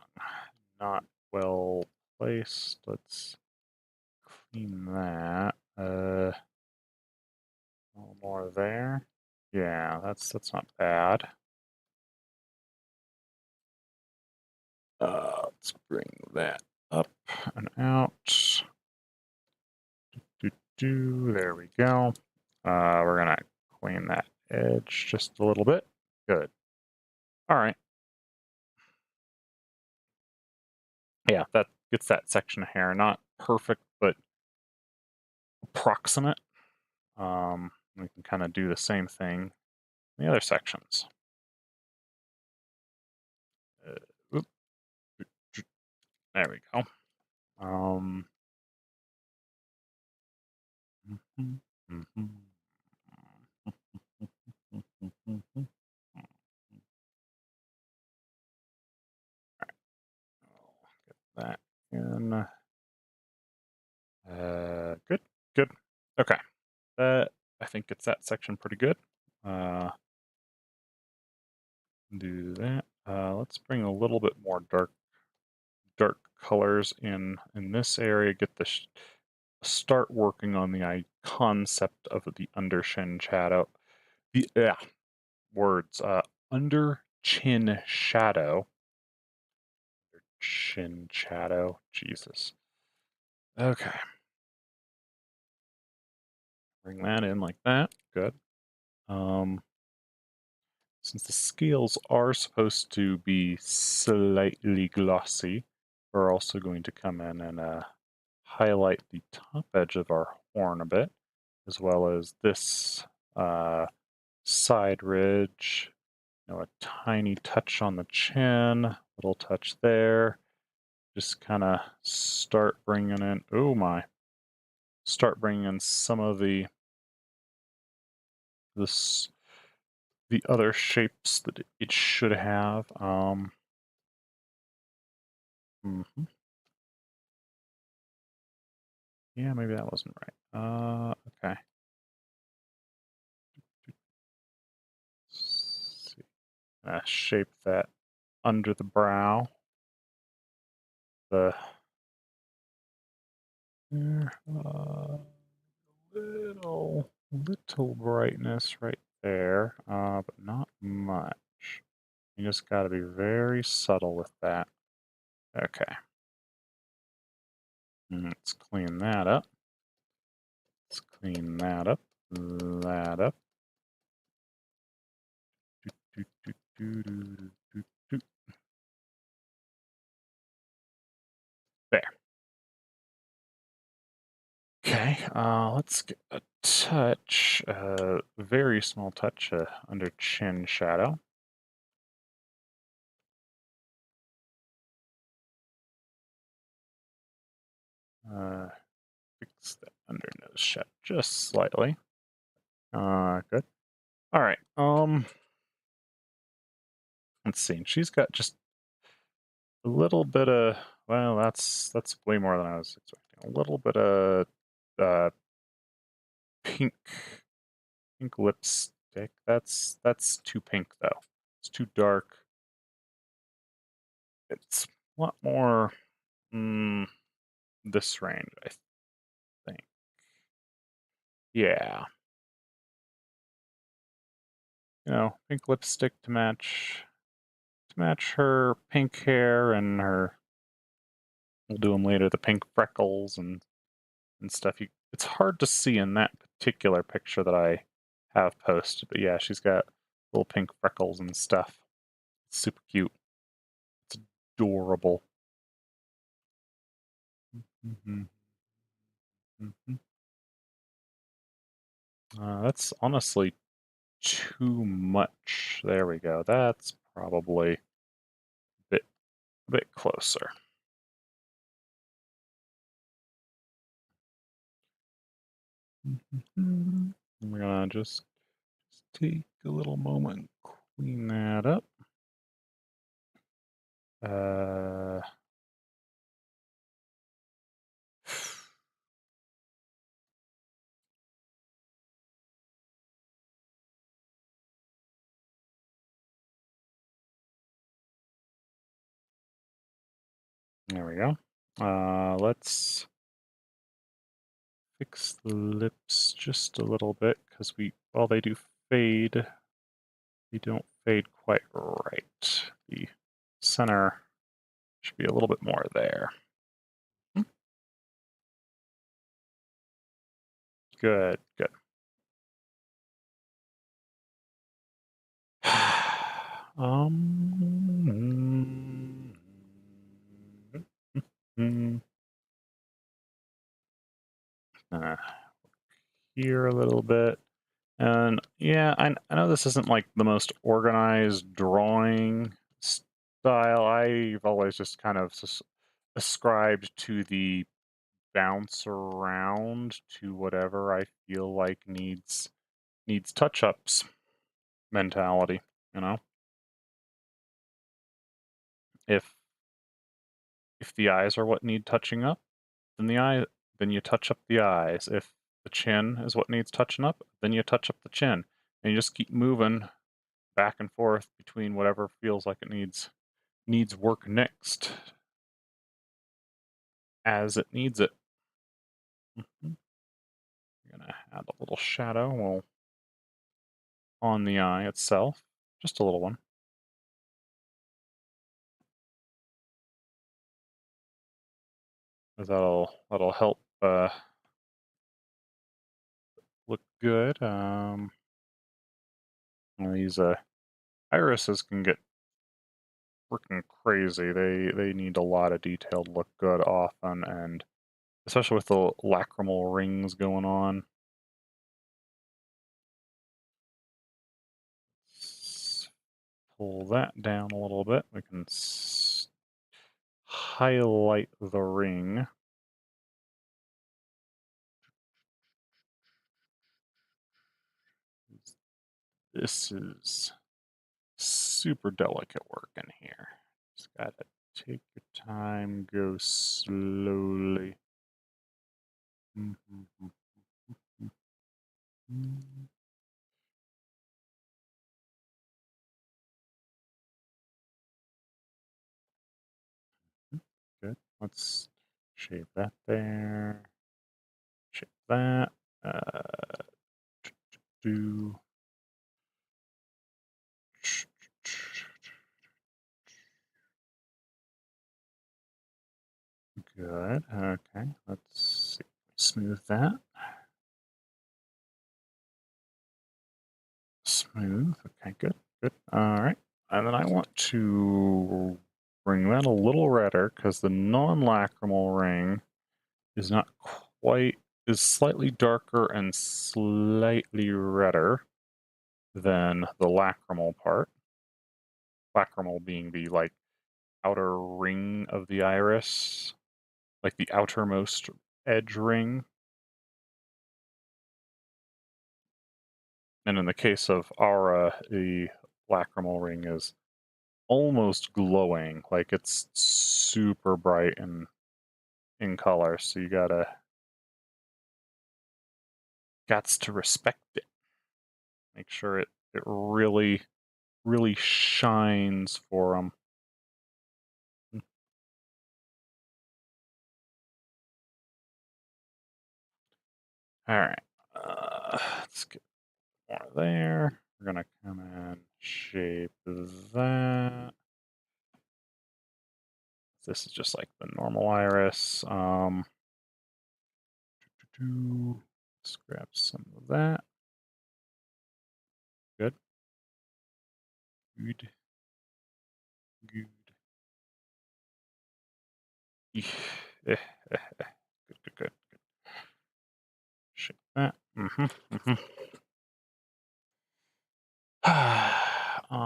Not well placed. Let's clean that. A little more there. Yeah, that's not bad. Let's bring that up and out. There we go. We're gonna clean that edge just a little bit. Good. All right. Yeah, that gets that section of hair. Not perfect, but approximate. We can kind of do the same thing in the other sections. Oop, there we go. Um, mhm, mhm. That in. Good, good. Okay, that I think gets that section pretty good. Uh, do that. Let's bring a little bit more dark colors in this area. Get the start working on the concept of the under chin shadow. The words under chin shadow. Chin shadow. Jesus. Okay. Bring that in like that. Good. Um, since the scales are supposed to be slightly glossy, we're also going to come in and highlight the top edge of our horn a bit, as well as this side ridge. A tiny touch on the chin, little touch there. Just kind of start bringing in, oh my, start bringing in some of this the other shapes that it should have. Mhm. Yeah, maybe that wasn't right. Okay. Let's see. Shape that under the brow. The little brightness right there, but not much. You just got to be very subtle with that. Okay. Let's clean that up. Let's clean that up. That up. Do, do, do, do, do, do. There. Okay, let's get a touch, very small touch under chin shadow. Uh, fix that under nose shadow just slightly. Good. All right. Let's see. She's got just a little bit of. Well, that's way more than I was expecting. A little bit of uh, pink lipstick. That's too pink though. It's too dark. It's a lot more this range, I think. Yeah, pink lipstick to match her pink hair and her. We'll do them later. The pink freckles and stuff. It's hard to see in that particular picture that I have posted, but yeah, she's got little pink freckles and stuff. It's super cute. It's adorable. Mm-hmm. Mm-hmm. That's honestly too much. There we go. That's probably a bit closer. Mm-hmm. We're gonna just take a little moment, clean that up. Uh, there we go. Let's fix the lips just a little bit because while they do fade, they don't fade quite right. The center should be a little bit more there. Good, good. um, uh, here a little bit. And yeah, I know this isn't like the most organized drawing style. I've always just kind of ascribed to the bounce around to whatever I feel like needs touch-ups mentality, you know? If if the eyes are what need touching up, then you touch up the eyes. If the chin is what needs touching up, then you touch up the chin. And you just keep moving back and forth between whatever feels like it needs work next as it needs it. I'm gonna add a little shadow on the eye itself, just a little one. Because that'll help look good. These irises can get freaking crazy. They need a lot of detail to look good often, and especially with the lacrimal rings going on. Let's pull that down a little bit. We can highlight the ring. This is super delicate work in here. Just gotta take your time, go slowly. Good. Let's shape that there. Shape that. Do. Good. Okay. Let's see. Smooth that. Smooth. Okay. Good. Good. All right. And then I want to bring that a little redder because the non-lacrimal ring is not quite is slightly darker and slightly redder than the lacrimal part. Lacrimal being the like outer ring of the iris, like the outermost edge ring. And in the case of Aura, the lacrimal ring is almost glowing, like it's super bright and in color. So you gots to respect it. Make sure it really shines for them. All right, let's get more there. We're gonna come in, shape that. This is just like the normal iris. Let's grab some of that. Good. Good. Good. Good. Good. Good. Shape that.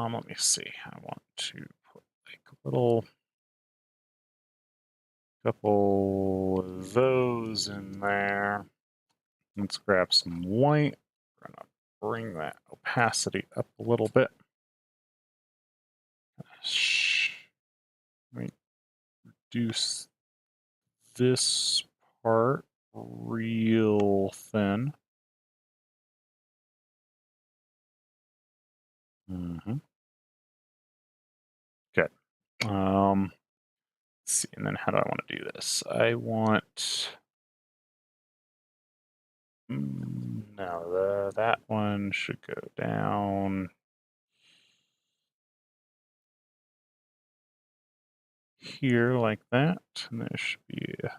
Let me see. I want to put like a little couple of those in there. Let's grab some white. We're gonna bring that opacity up a little bit. reduce this part real thin. Hmm. Okay. Let's see, and then how do I want to do this? I want. No, that one should go down here like that, and there should be a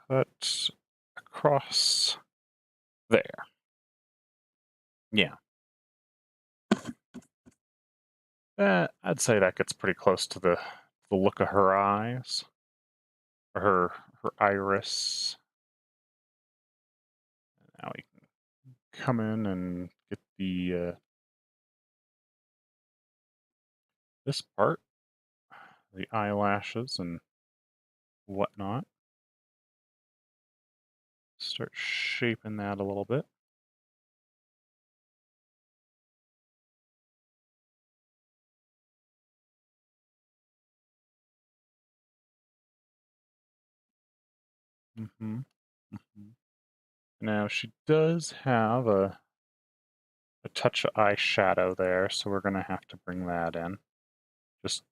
cut across there. Yeah, I'd say that gets pretty close to the look of her eyes, or her iris. Now we can come in and get the this part, the eyelashes and whatnot. Start shaping that a little bit. Hmm. Hmm. Now she does have a touch of eyeshadow there, so we're gonna have to bring that in. Just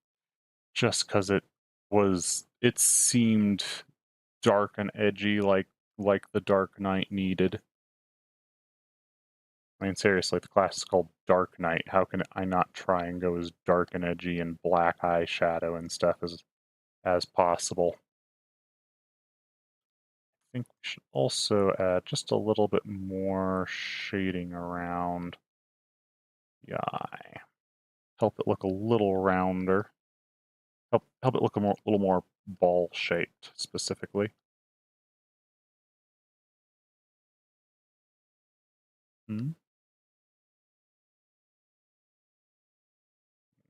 just because it seemed dark and edgy, like the Dark Knight needed. I mean, seriously, the class is called Dark Knight. How can I not try and go as dark and edgy and black eyeshadow and stuff as possible? I think we should also add just a little bit more shading around the eye. Help it look a little rounder. Help it look little more ball shaped specifically. Hmm?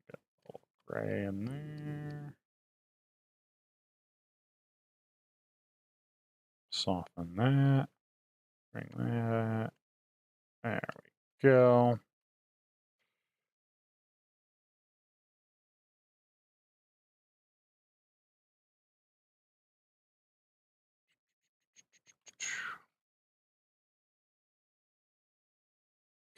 Got a little gray in there. Soften that. Bring that. There we go.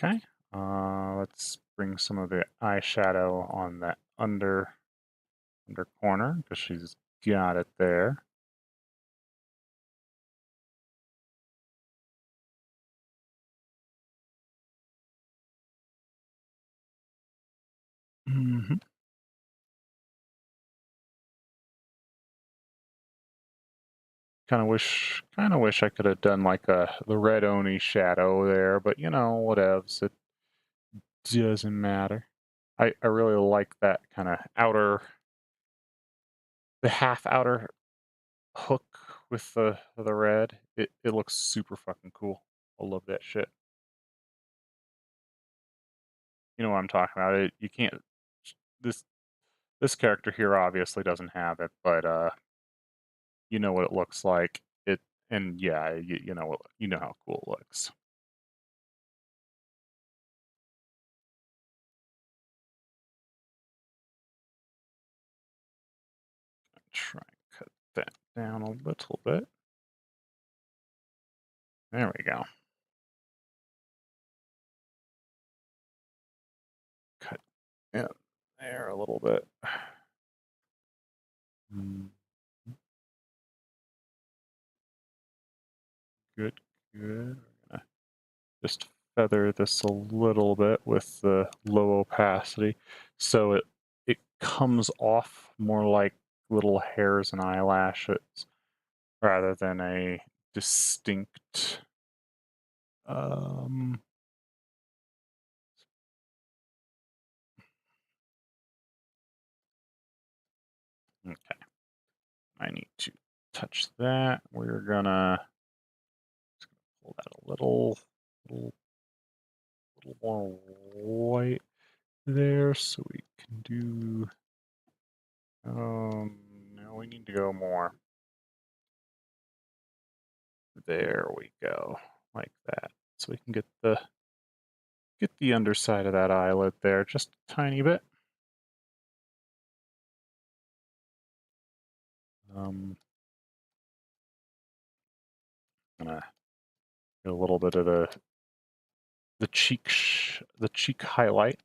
Okay. Let's bring some of the eyeshadow on that under corner because she's got it there. Hmm. Kind of wish I could have done like the red Oni shadow there, but whatevs. It doesn't matter. I really like that kind of the half outer hook with the red. It looks super fucking cool. I love that shit. You know what I'm talking about. You can't this this character here obviously doesn't have it, but you know what it looks like. It and yeah, you know what you know how cool it looks. Try and cut that down a little bit. There we go. Cut in there a little bit. Mm, good, good. We're gonna just feather this a little bit with the low opacity, so it comes off more like little hairs and eyelashes rather than a distinct. Um, okay, I need to touch that. We're gonna pull that little, little more white there, so we can do. No, we need to go more. There we go, like that. So we can get the underside of that eyelid there just a tiny bit. Gonna get a little bit of the the cheek highlight.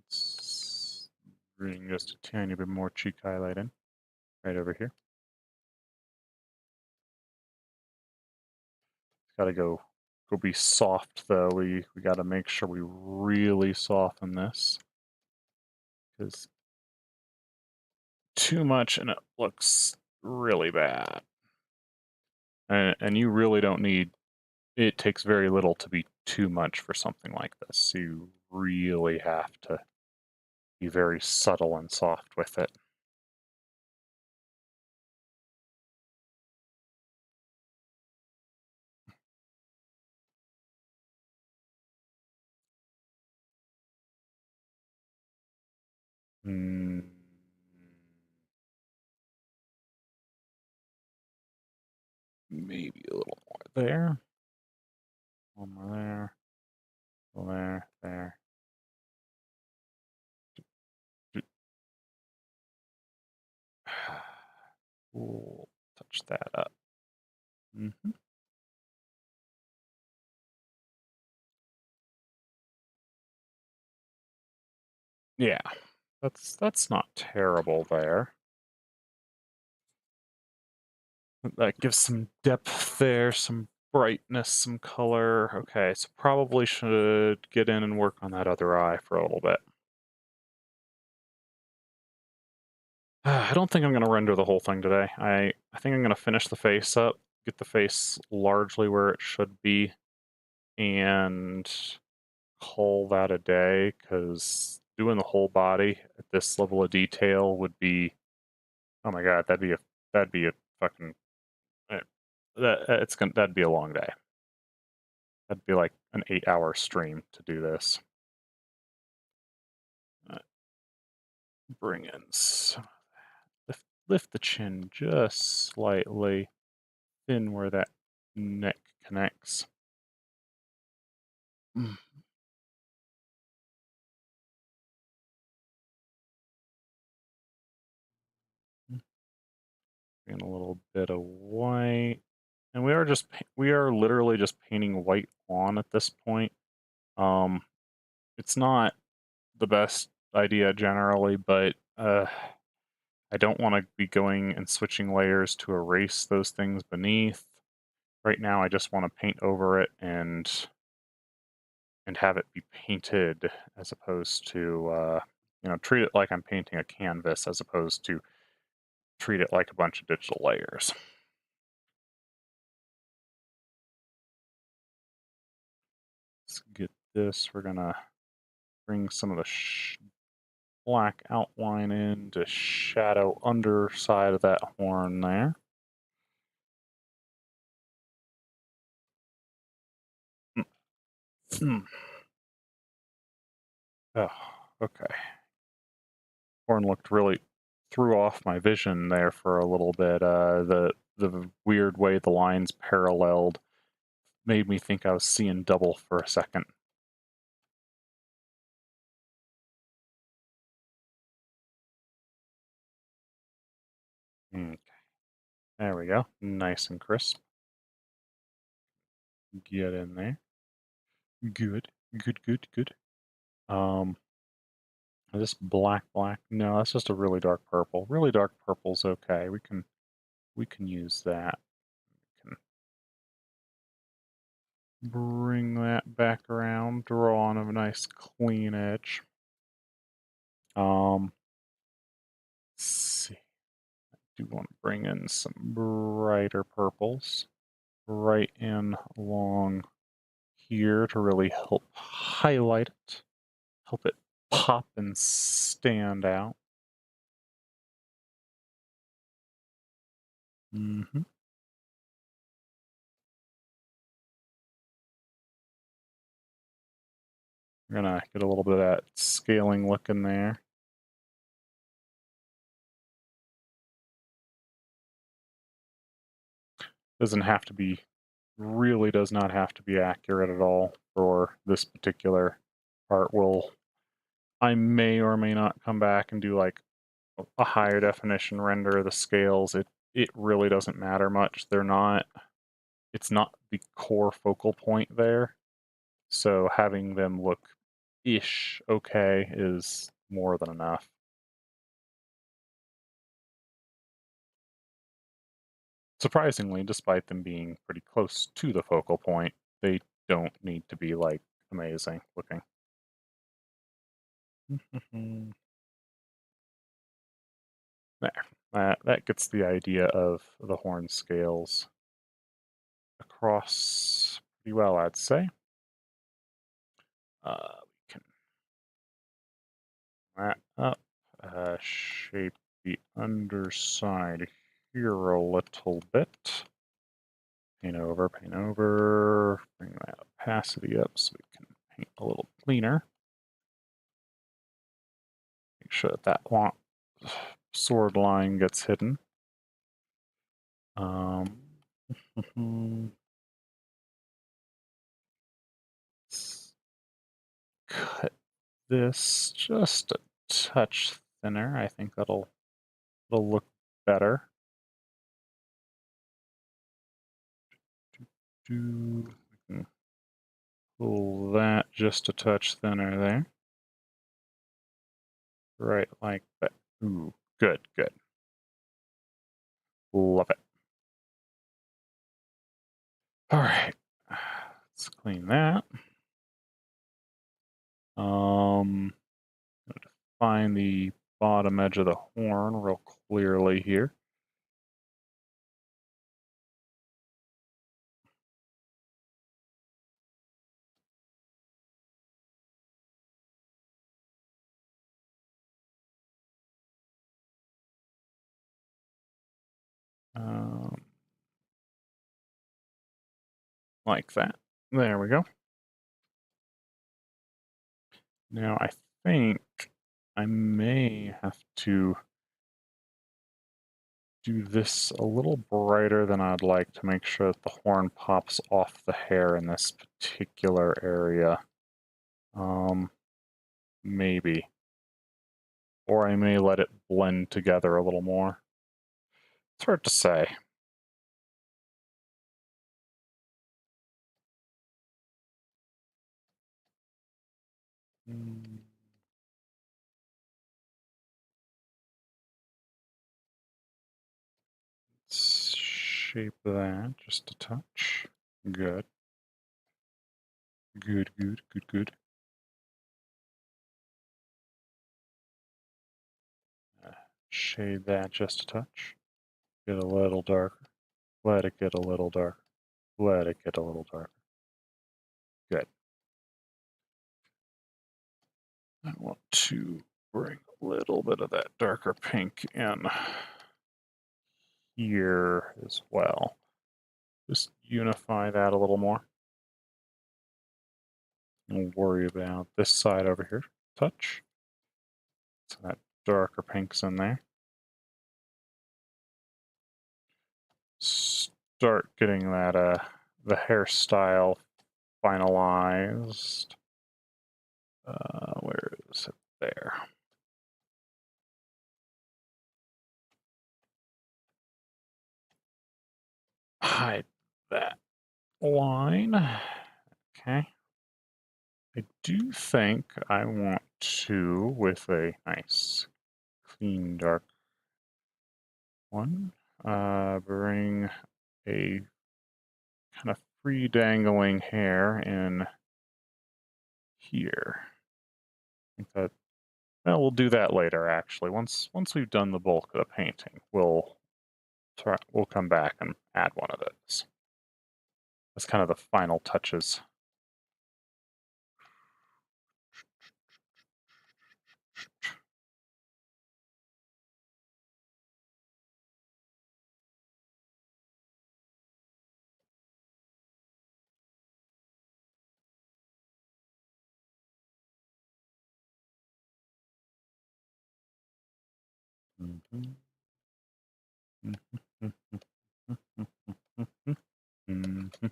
Let's bring just a tiny bit more cheek highlight in right over here. Got to go be soft though. We got to make sure we really soften this, because too much and it looks really bad. And you really don't need. It takes very little to be too much for something like this. So you really have to be very subtle and soft with it. Mm, maybe a little more there. One more there. There. We'll touch that up. Hmm. Yeah, that's not terrible there. That gives some depth there, some brightness, some color. Okay, so probably should get in and work on that other eye for a little bit. I don't think I'm going to render the whole thing today. I think I'm going to finish the face up, get the face largely where it should be, and call that a day, because doing the whole body at this level of detail would be, oh my god, that'd be a fucking eh, that'd be a long day. That'd be like an 8-hour stream to do this. Uh, bring in some, lift the chin just slightly, thin where that neck connects. Mm. And a little bit of white, and we are literally just painting white on at this point. Um, it's not the best idea generally, but I don't want to be going and switching layers to erase those things beneath. Right now, I just want to paint over it and have it be painted, as opposed to treat it like I'm painting a canvas, as opposed to treat it like a bunch of digital layers. Let's get this. We're gonna bring some of the black outline in to shadow underside of that horn there. Oh, okay. Horn looked really threw off my vision there for a little bit. The weird way the lines paralleled made me think I was seeing double for a second. Okay. There we go. Nice and crisp. Get in there. Good. Good. Um, is this black? No, that's just a really dark purple. Really dark purple's okay. We can use that. We can bring that back around, draw on a nice clean edge. Let's see. I do want to bring in some brighter purples right in along here to really help highlight it, help it pop and stand out. Hmm. We're gonna get a little bit of that scaling look in there. Doesn't have to be really does not have to be accurate at all for this particular part. I may or may not come back and do like a higher definition render of the scales. It really doesn't matter much. It's not the core focal point there. So having them look ish okay is more than enough. Surprisingly, despite them being pretty close to the focal point, they don't need to be like amazing looking. There. That gets the idea of the horn scales across pretty well, I'd say. We can that up, shape the underside here a little bit. Paint over, bring that opacity up so we can paint a little cleaner. Make sure that sword line gets hidden. Let's cut this just a touch thinner. I think it'll look better. We can pull that just a touch thinner there. Right like that. Ooh, good. Love it. All right, let's clean that. Define the bottom edge of the horn real clearly here. Like that. There we go. Now I think I may have to do this a little brighter than I'd like to make sure that the horn pops off the hair in this particular area. Maybe. Or I may let it blend together a little more. It's hard to say. Let's shape that just a touch. Good. Good. Shade that just a touch. Get a little darker. Let it get a little darker. Let it get a little darker. Good. I want to bring a little bit of that darker pink in here as well. Just unify that a little more. Don't worry about this side over here. Touch. So that darker pink's in there. Start getting that the hairstyle finalized. Where is it? There. Hide that line. Okay. I do think I want to, with a nice clean dark one, bring a kind of free dangling hair in here. I think that, well, we'll do that later actually. Once we've done the bulk of the painting, we'll come back and add one of those. That's kind of the final touches. Mhm. Mhm.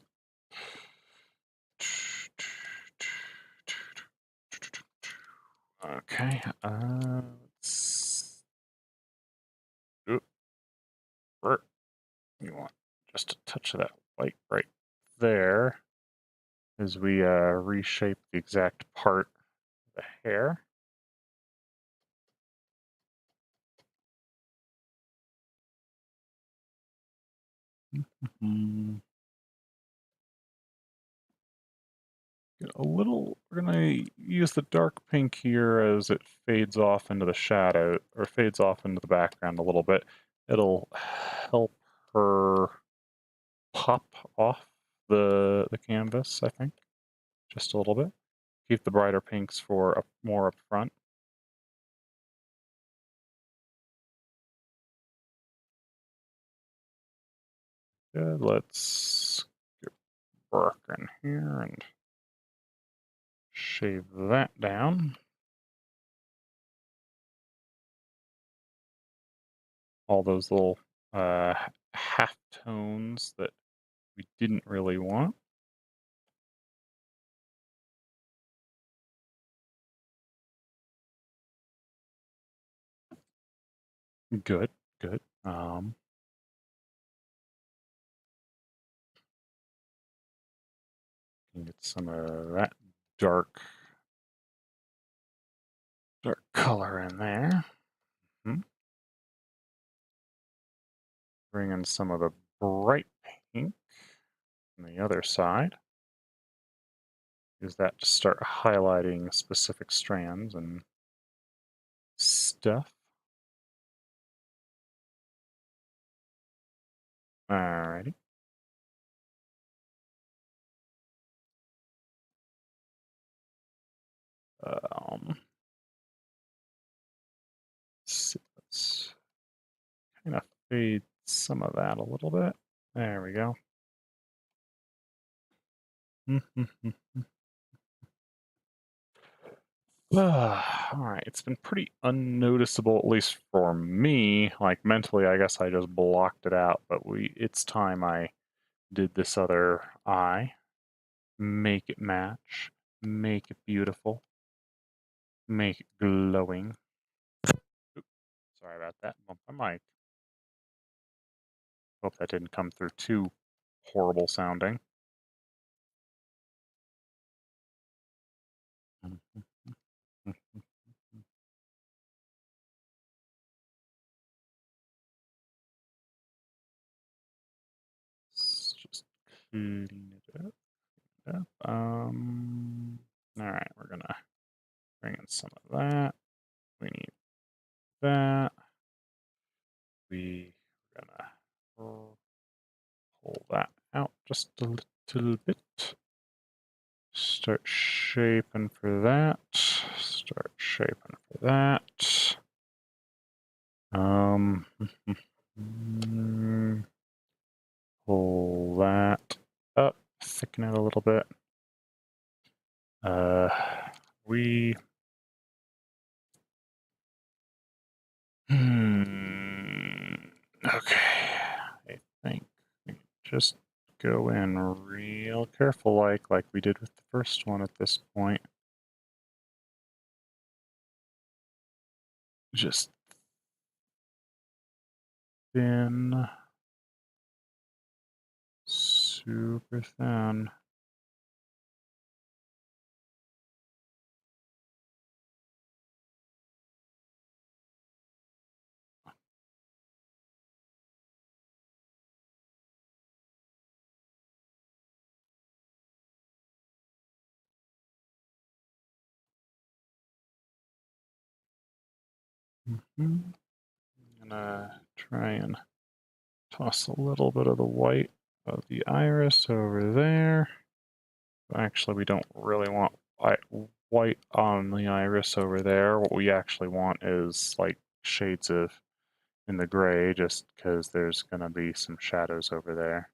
You want just a touch of that white right there as we reshape the exact part of the hair. Mm, get a little, we're gonna use the dark pink here as it fades off into the shadow, or fades off into the background a little bit. It'll help her pop off the canvas, I think, just a little bit. Keep the brighter pinks for more up front. Good. Let's get working here and shave that down. All those little uh, half tones that we didn't really want. Good, good. Get some of that dark color in there. Hmm. Bring in some of the bright pink on the other side. Use that to start highlighting specific strands and stuff. Alrighty. Um, let's kind of fade some of that a little bit. There we go. All right, it's been pretty unnoticeable, at least for me. Like mentally, I guess I just blocked it out, but it's time I did this other eye. Make it match, make it beautiful, make it glowing. Oops, sorry about that. Bump my mic. Hope that didn't come through too horrible sounding. Let's just clean it up. All right, we're gonna bring in some of that. We need that. We're gonna pull that out just a little bit. Start shaping for that. Start shaping for that. Pull that up, thicken it a little bit. We okay. I think we just go in real careful like we did with the first one at this point. Just thin, super thin. I'm gonna try and toss a little bit of the white of the iris over there. Actually, we don't really want white on the iris over there. What we actually want is like shades of in the gray, just because there's going to be some shadows over there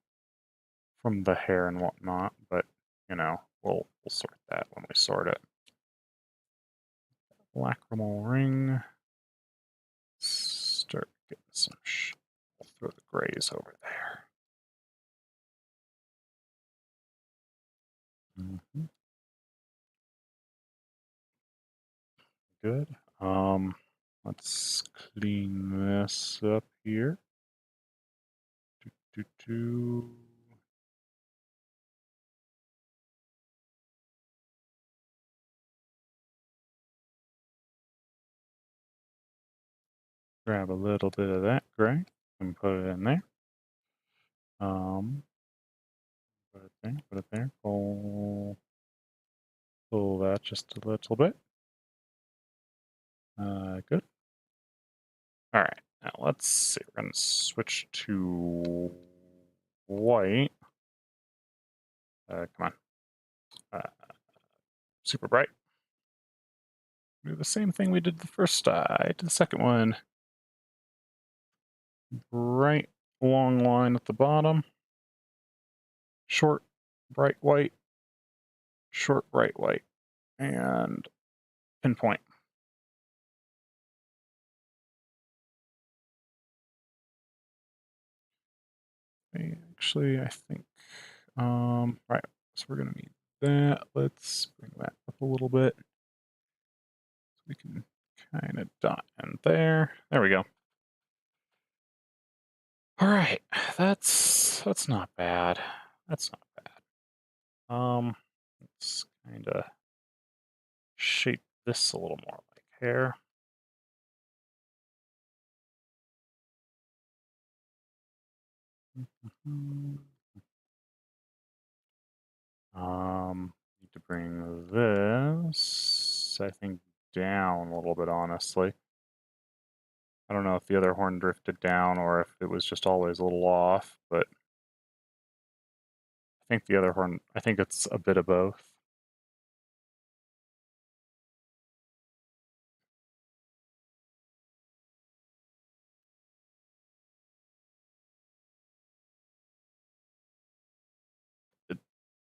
from the hair and whatnot. But you know, we'll sort that when we sort it. Lacrimal ring. Start getting some. We'll throw the grays over there. Good. Let's clean this up here. do. Grab a little bit of that gray and put it in there. Put it there, put it there. Pull that just a little bit. Good. All right, now let's see. We're going to switch to white. Come on. Super bright. Do the same thing we did the first I did the second one. Bright long line at the bottom. Short, bright white. Short, bright white. And pinpoint. Actually, I think, right, so we're going to need that. Let's bring that up a little bit. So we can kind of dot in there. There we go. All right, that's not bad. That's not bad. Let's kind of shape this a little more like hair. Need to bring this, I think, down a little bit, honestly. I don't know if the other horn drifted down or if it was just always a little off, but I think the other horn, I think it's a bit of both.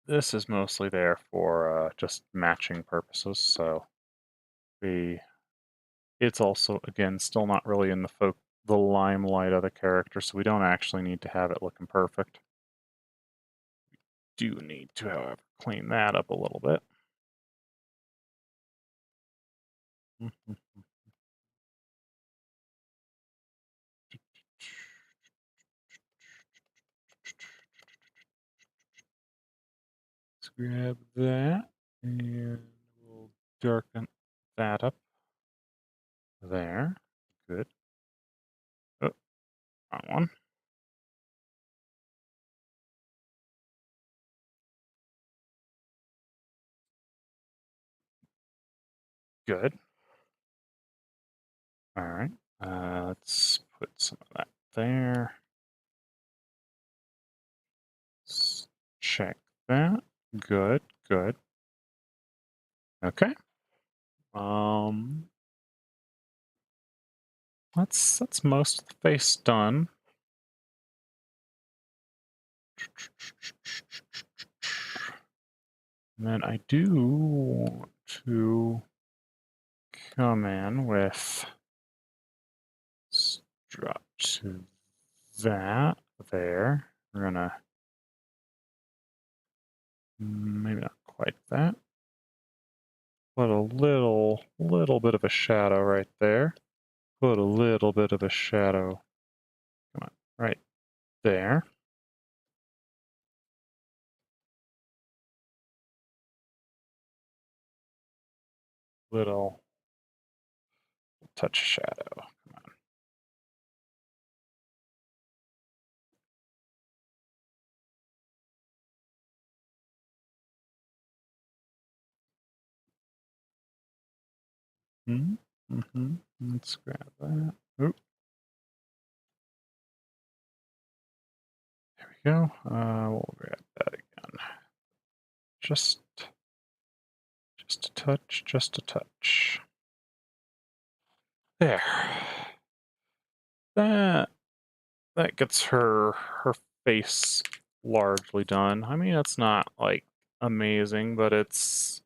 This is mostly there for just matching purposes, so it's also, again, still not really in the limelight of the character, so we don't actually need to have it looking perfect. Do need to, however, clean that up a little bit. Let's grab that, and we'll darken that up there. Good. Oh, wrong one. Good. All right. Let's put some of that there. Let's check that. Good. Good. Okay. That's most of the face done. And then I do want to come in with drop to that there. We're gonna maybe not quite that. Put a little bit of a shadow right there. Put a little bit of a shadow. Come on, right there. Little touch of shadow. Come on. Let's grab that. Oop. There we go. We'll grab that again. Just a touch, just a touch. There. That gets her face largely done. I mean, it's not like amazing, but it's,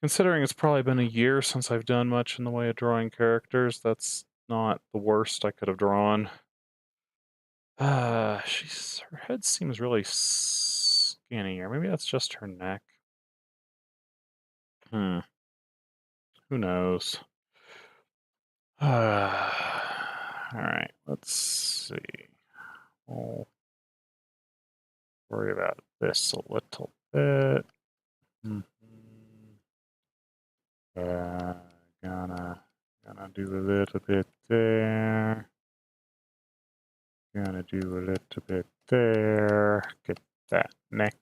considering it's probably been a year since I've done much in the way of drawing characters, that's not the worst I could have drawn. Her head seems really skinny, or maybe that's just her neck. Who knows? All right, let's see. worry about this a little bit. Mhm. Uh, gonna do a little bit there. Gonna do a little bit there. Get that neck.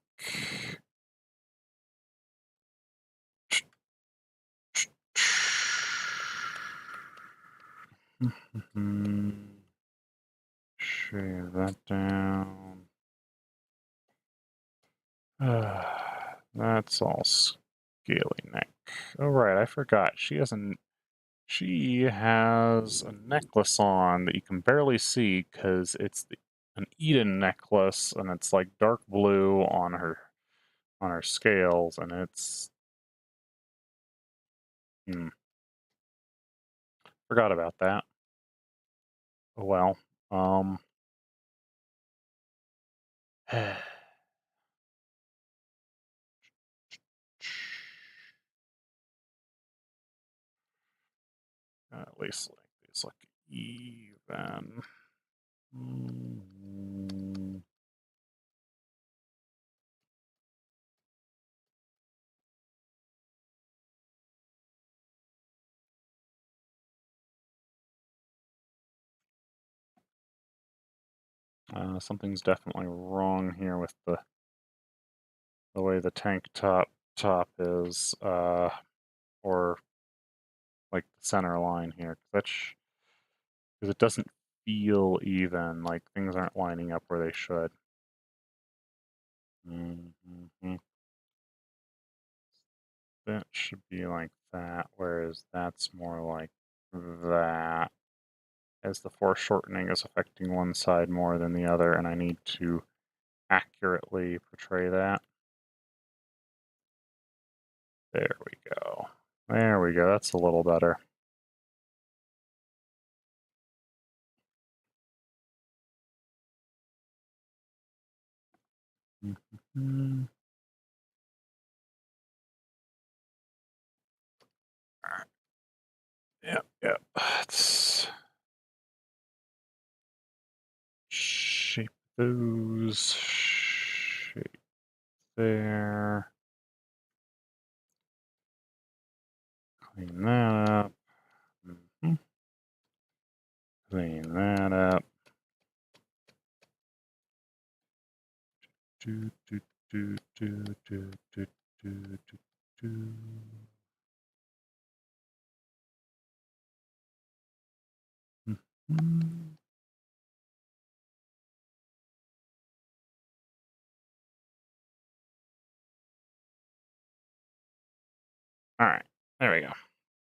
Shave that down. That's all scaly neck. Oh right, I forgot. She has a necklace on that you can barely see because it's an Eden necklace, and it's like dark blue on her scales, and it's forgot about that. Oh well. Um at least like these look even. Mm, something's definitely wrong here with the way the tank top is, or like the center line here. Because it doesn't feel even. Like things aren't lining up where they should. Mm-hmm. That should be like that, whereas that's more like that. As the foreshortening is affecting one side more than the other, and I need to accurately portray that. There we go. There we go. That's a little better. Mm-hmm. Yep, yep. Let's shape those. Shape there. Clean that up. Mm-hmm. Clean that up. Do, do, do, do, do, do, do, do, do. Mm-hmm. All right, there we go.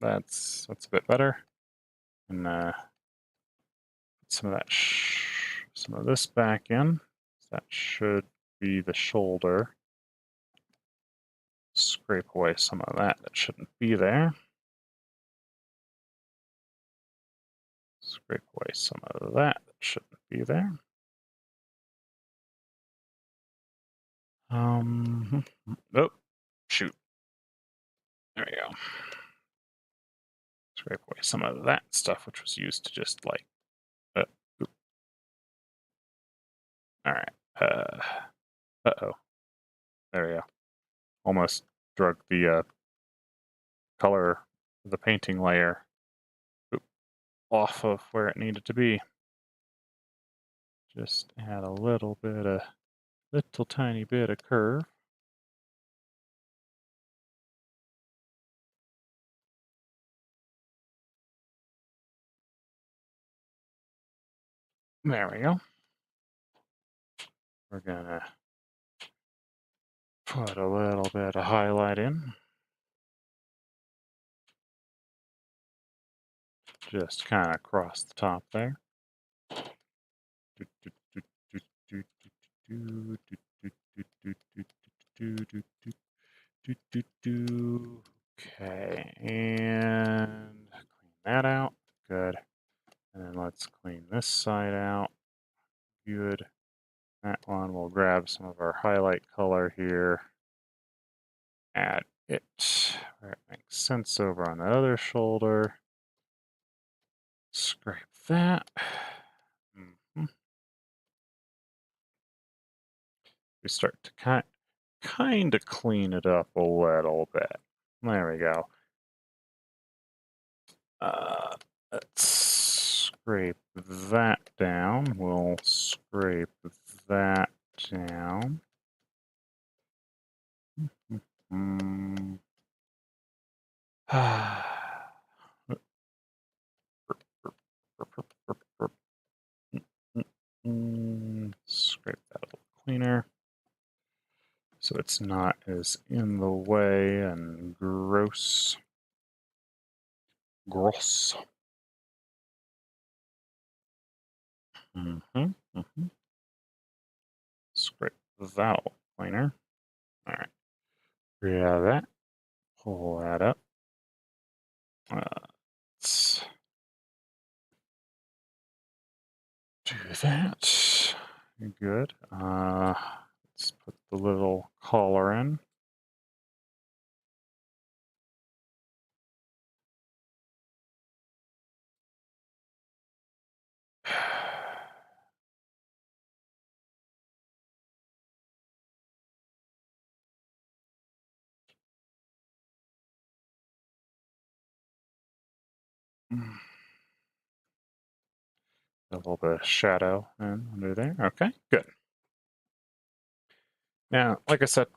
That's a bit better. And put some of this back in. That should be the shoulder. Scrape away some of that shouldn't be there. Scrape away some of that shouldn't be there. Oh, shoot. There we go. Scrape away some of that stuff, which was used to just like, oop. All right. Uh-oh. There we go. Almost drug the color of the painting layer off of where it needed to be. Just add a little tiny bit of curve. There we go. We're gonna put a little bit of highlight in. Just kind of across the top there. Okay, and clean that out. Good. And then let's clean this side out. Good. That one, we'll grab some of our highlight color here. Add it where it makes sense over on the other shoulder. Scrape that. we start to kind of clean it up a little bit. There we go. Uh, let's scrape that down. We'll scrape that down. Mm. Scrape that a little cleaner so it's not as in the way and gross. Gross. Scrape that a little cleaner. All right. Grab that. Pull that up. Let's do that. Good. Let's put the little collar in. A little bit of shadow in under there. Okay, good. Now, like I said,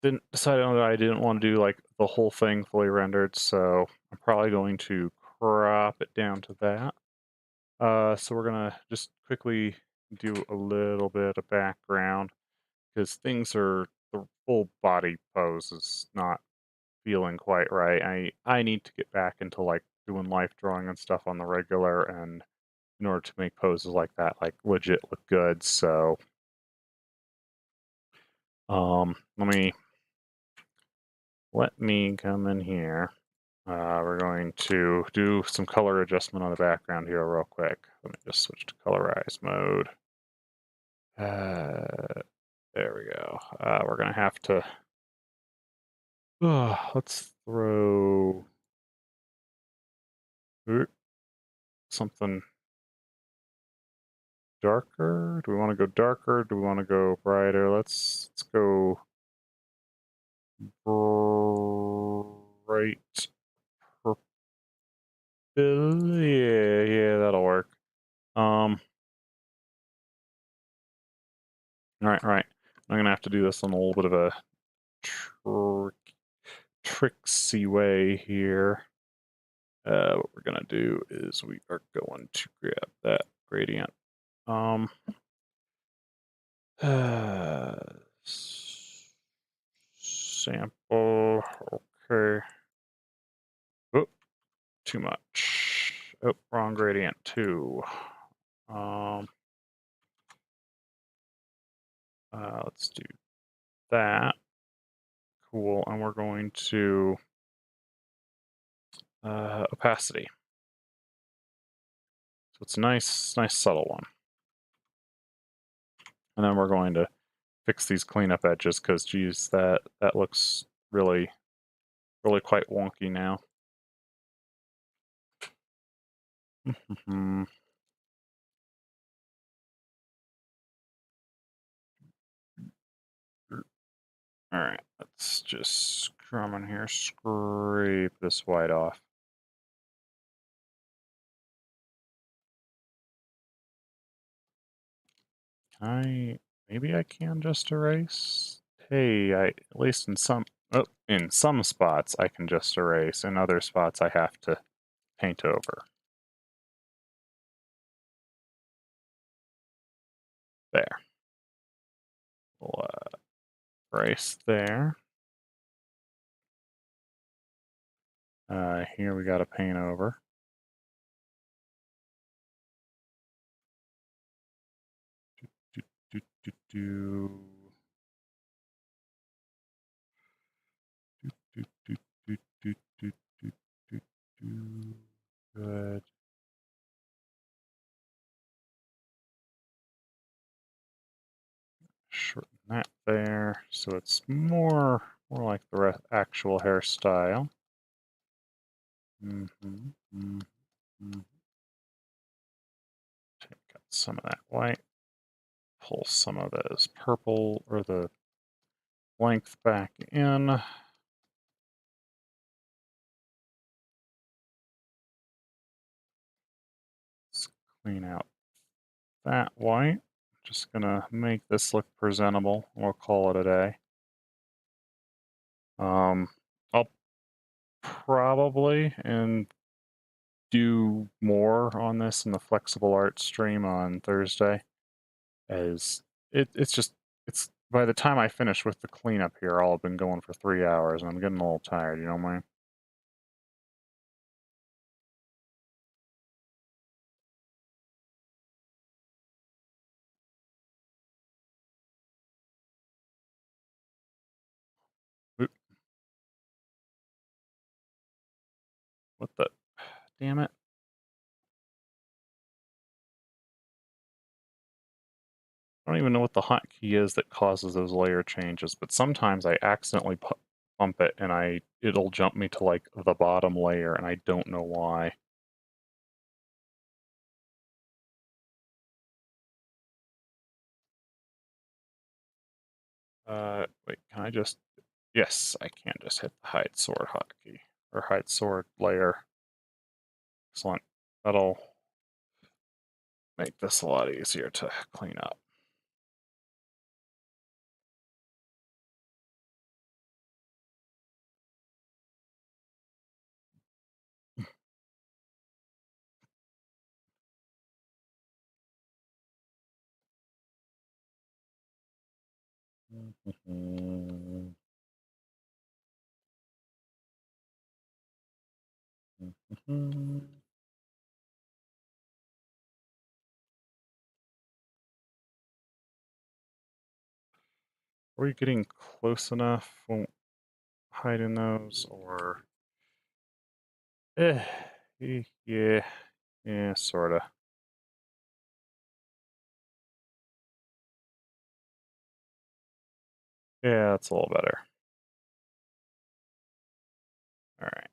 didn't decide on that I didn't want to do like the whole thing fully rendered, so I'm probably going to crop it down to that. So we're gonna just quickly do a little bit of background because the full body pose is not feeling quite right. I need to get back into like doing life drawing and stuff on the regular, and in order to make poses like that like legit look good. So let me come in here. We're going to do some color adjustment on the background here real quick. Let me just switch to colorize mode. There we go. We're gonna have to. Let's throw something darker. Do we want to go darker? Do we want to go brighter? Let's go bright purple. Yeah, that'll work. Right. I'm gonna have to do this on a little bit of a tricksy way here. What we're gonna do is we are going to grab that gradient. Sample. Okay. Oh, too much. Oh, wrong gradient too. Let's do that. Cool. And we're going to opacity. So it's a nice subtle one. And then we're going to fix these cleanup edges because, geez, that looks really quite wonky now. All right, let's just come in here, scrape this white off. Maybe I can just erase? Hey, at least in some spots I can just erase. In other spots I have to paint over. There. We'll erase there. Here we got to paint over. Good. Shorten that there, so it's more like the actual hairstyle. Take out some of that white. pull some of those purple or the length back in. Let's clean out that white. Just gonna make this look presentable. We'll call it a day. I'll probably and do more on this in the flexible art stream on Thursday, as it's just it's by the time I finish with the cleanup here, I'll have been going for 3 hours, and I'm getting a little tired. You know what I mean? Oop, what the? Damn it! I don't even know what the hotkey is that causes those layer changes, but sometimes I accidentally bump it, and it'll jump me to like the bottom layer, and I don't know why. Wait, can I just? Yes, I can just hit the hide sword hotkey or hide sword layer. Excellent. That'll make this a lot easier to clean up. Are we getting close enough? Won't hide in those, or yeah, yeah, sorta. Yeah, that's a little better. All right.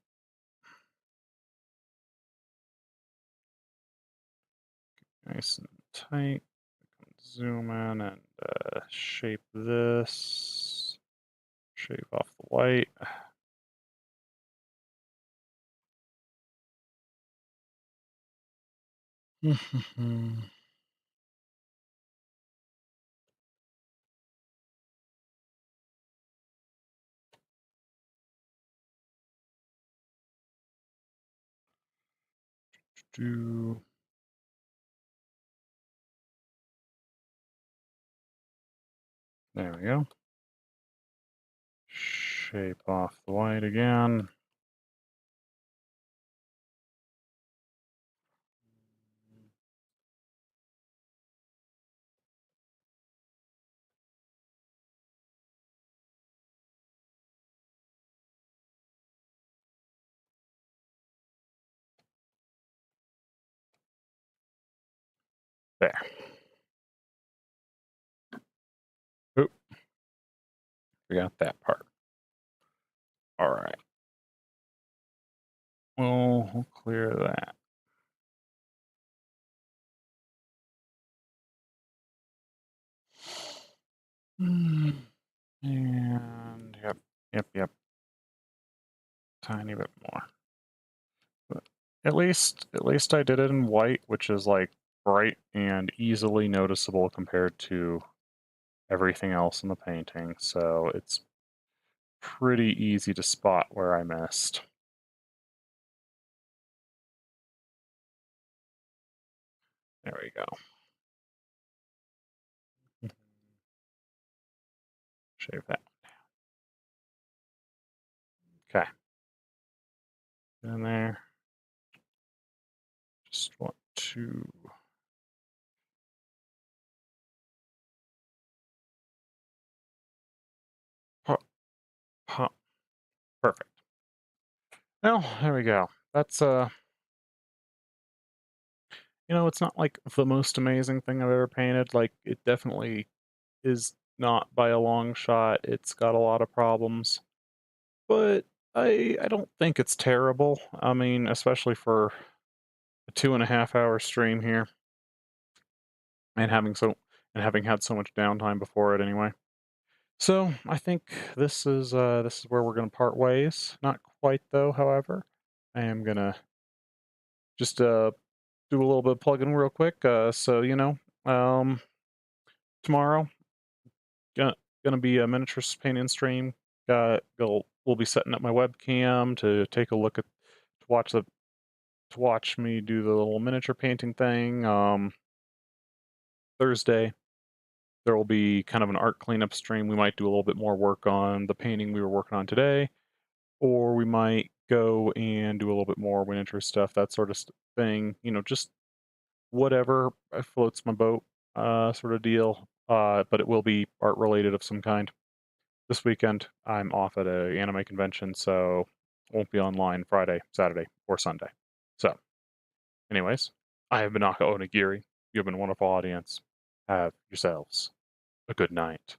Nice and tight. Zoom in and shape this. Shave off the white. Do there we go. Shape off the white again. There. Oop, forgot that part. All right. We'll clear that. And yep. Tiny bit more. But at least I did it in white, which is like bright and easily noticeable compared to everything else in the painting. So it's pretty easy to spot where I missed. There we go. Shave that. Okay. In there. Just want to pop, pop. Perfect. Well, there we go. That's it's not like the most amazing thing I've ever painted. Like, it definitely is not by a long shot. It's got a lot of problems, but I don't think it's terrible. I mean, especially for a 2.5 hour stream here, and having so and having had so much downtime before it anyway. So I think this is where we're gonna part ways. Not quite though, however. I am gonna just do a little bit of plugging real quick. Um, tomorrow gonna, gonna be a miniatures painting stream. We'll be setting up my webcam to take a look at to watch the to watch me do the little miniature painting thing. Thursday there will be kind of an art cleanup stream. We might do a little bit more work on the painting we were working on today, or we might go and do a little bit more miniature stuff, that sort of thing. Just whatever floats my boat, sort of deal. But it will be art related of some kind. This weekend, I'm off at a anime convention, so won't be online Friday, Saturday, or Sunday. So, anyways, I have been Naka Onigiri. You have been a wonderful audience. Have yourselves a good night.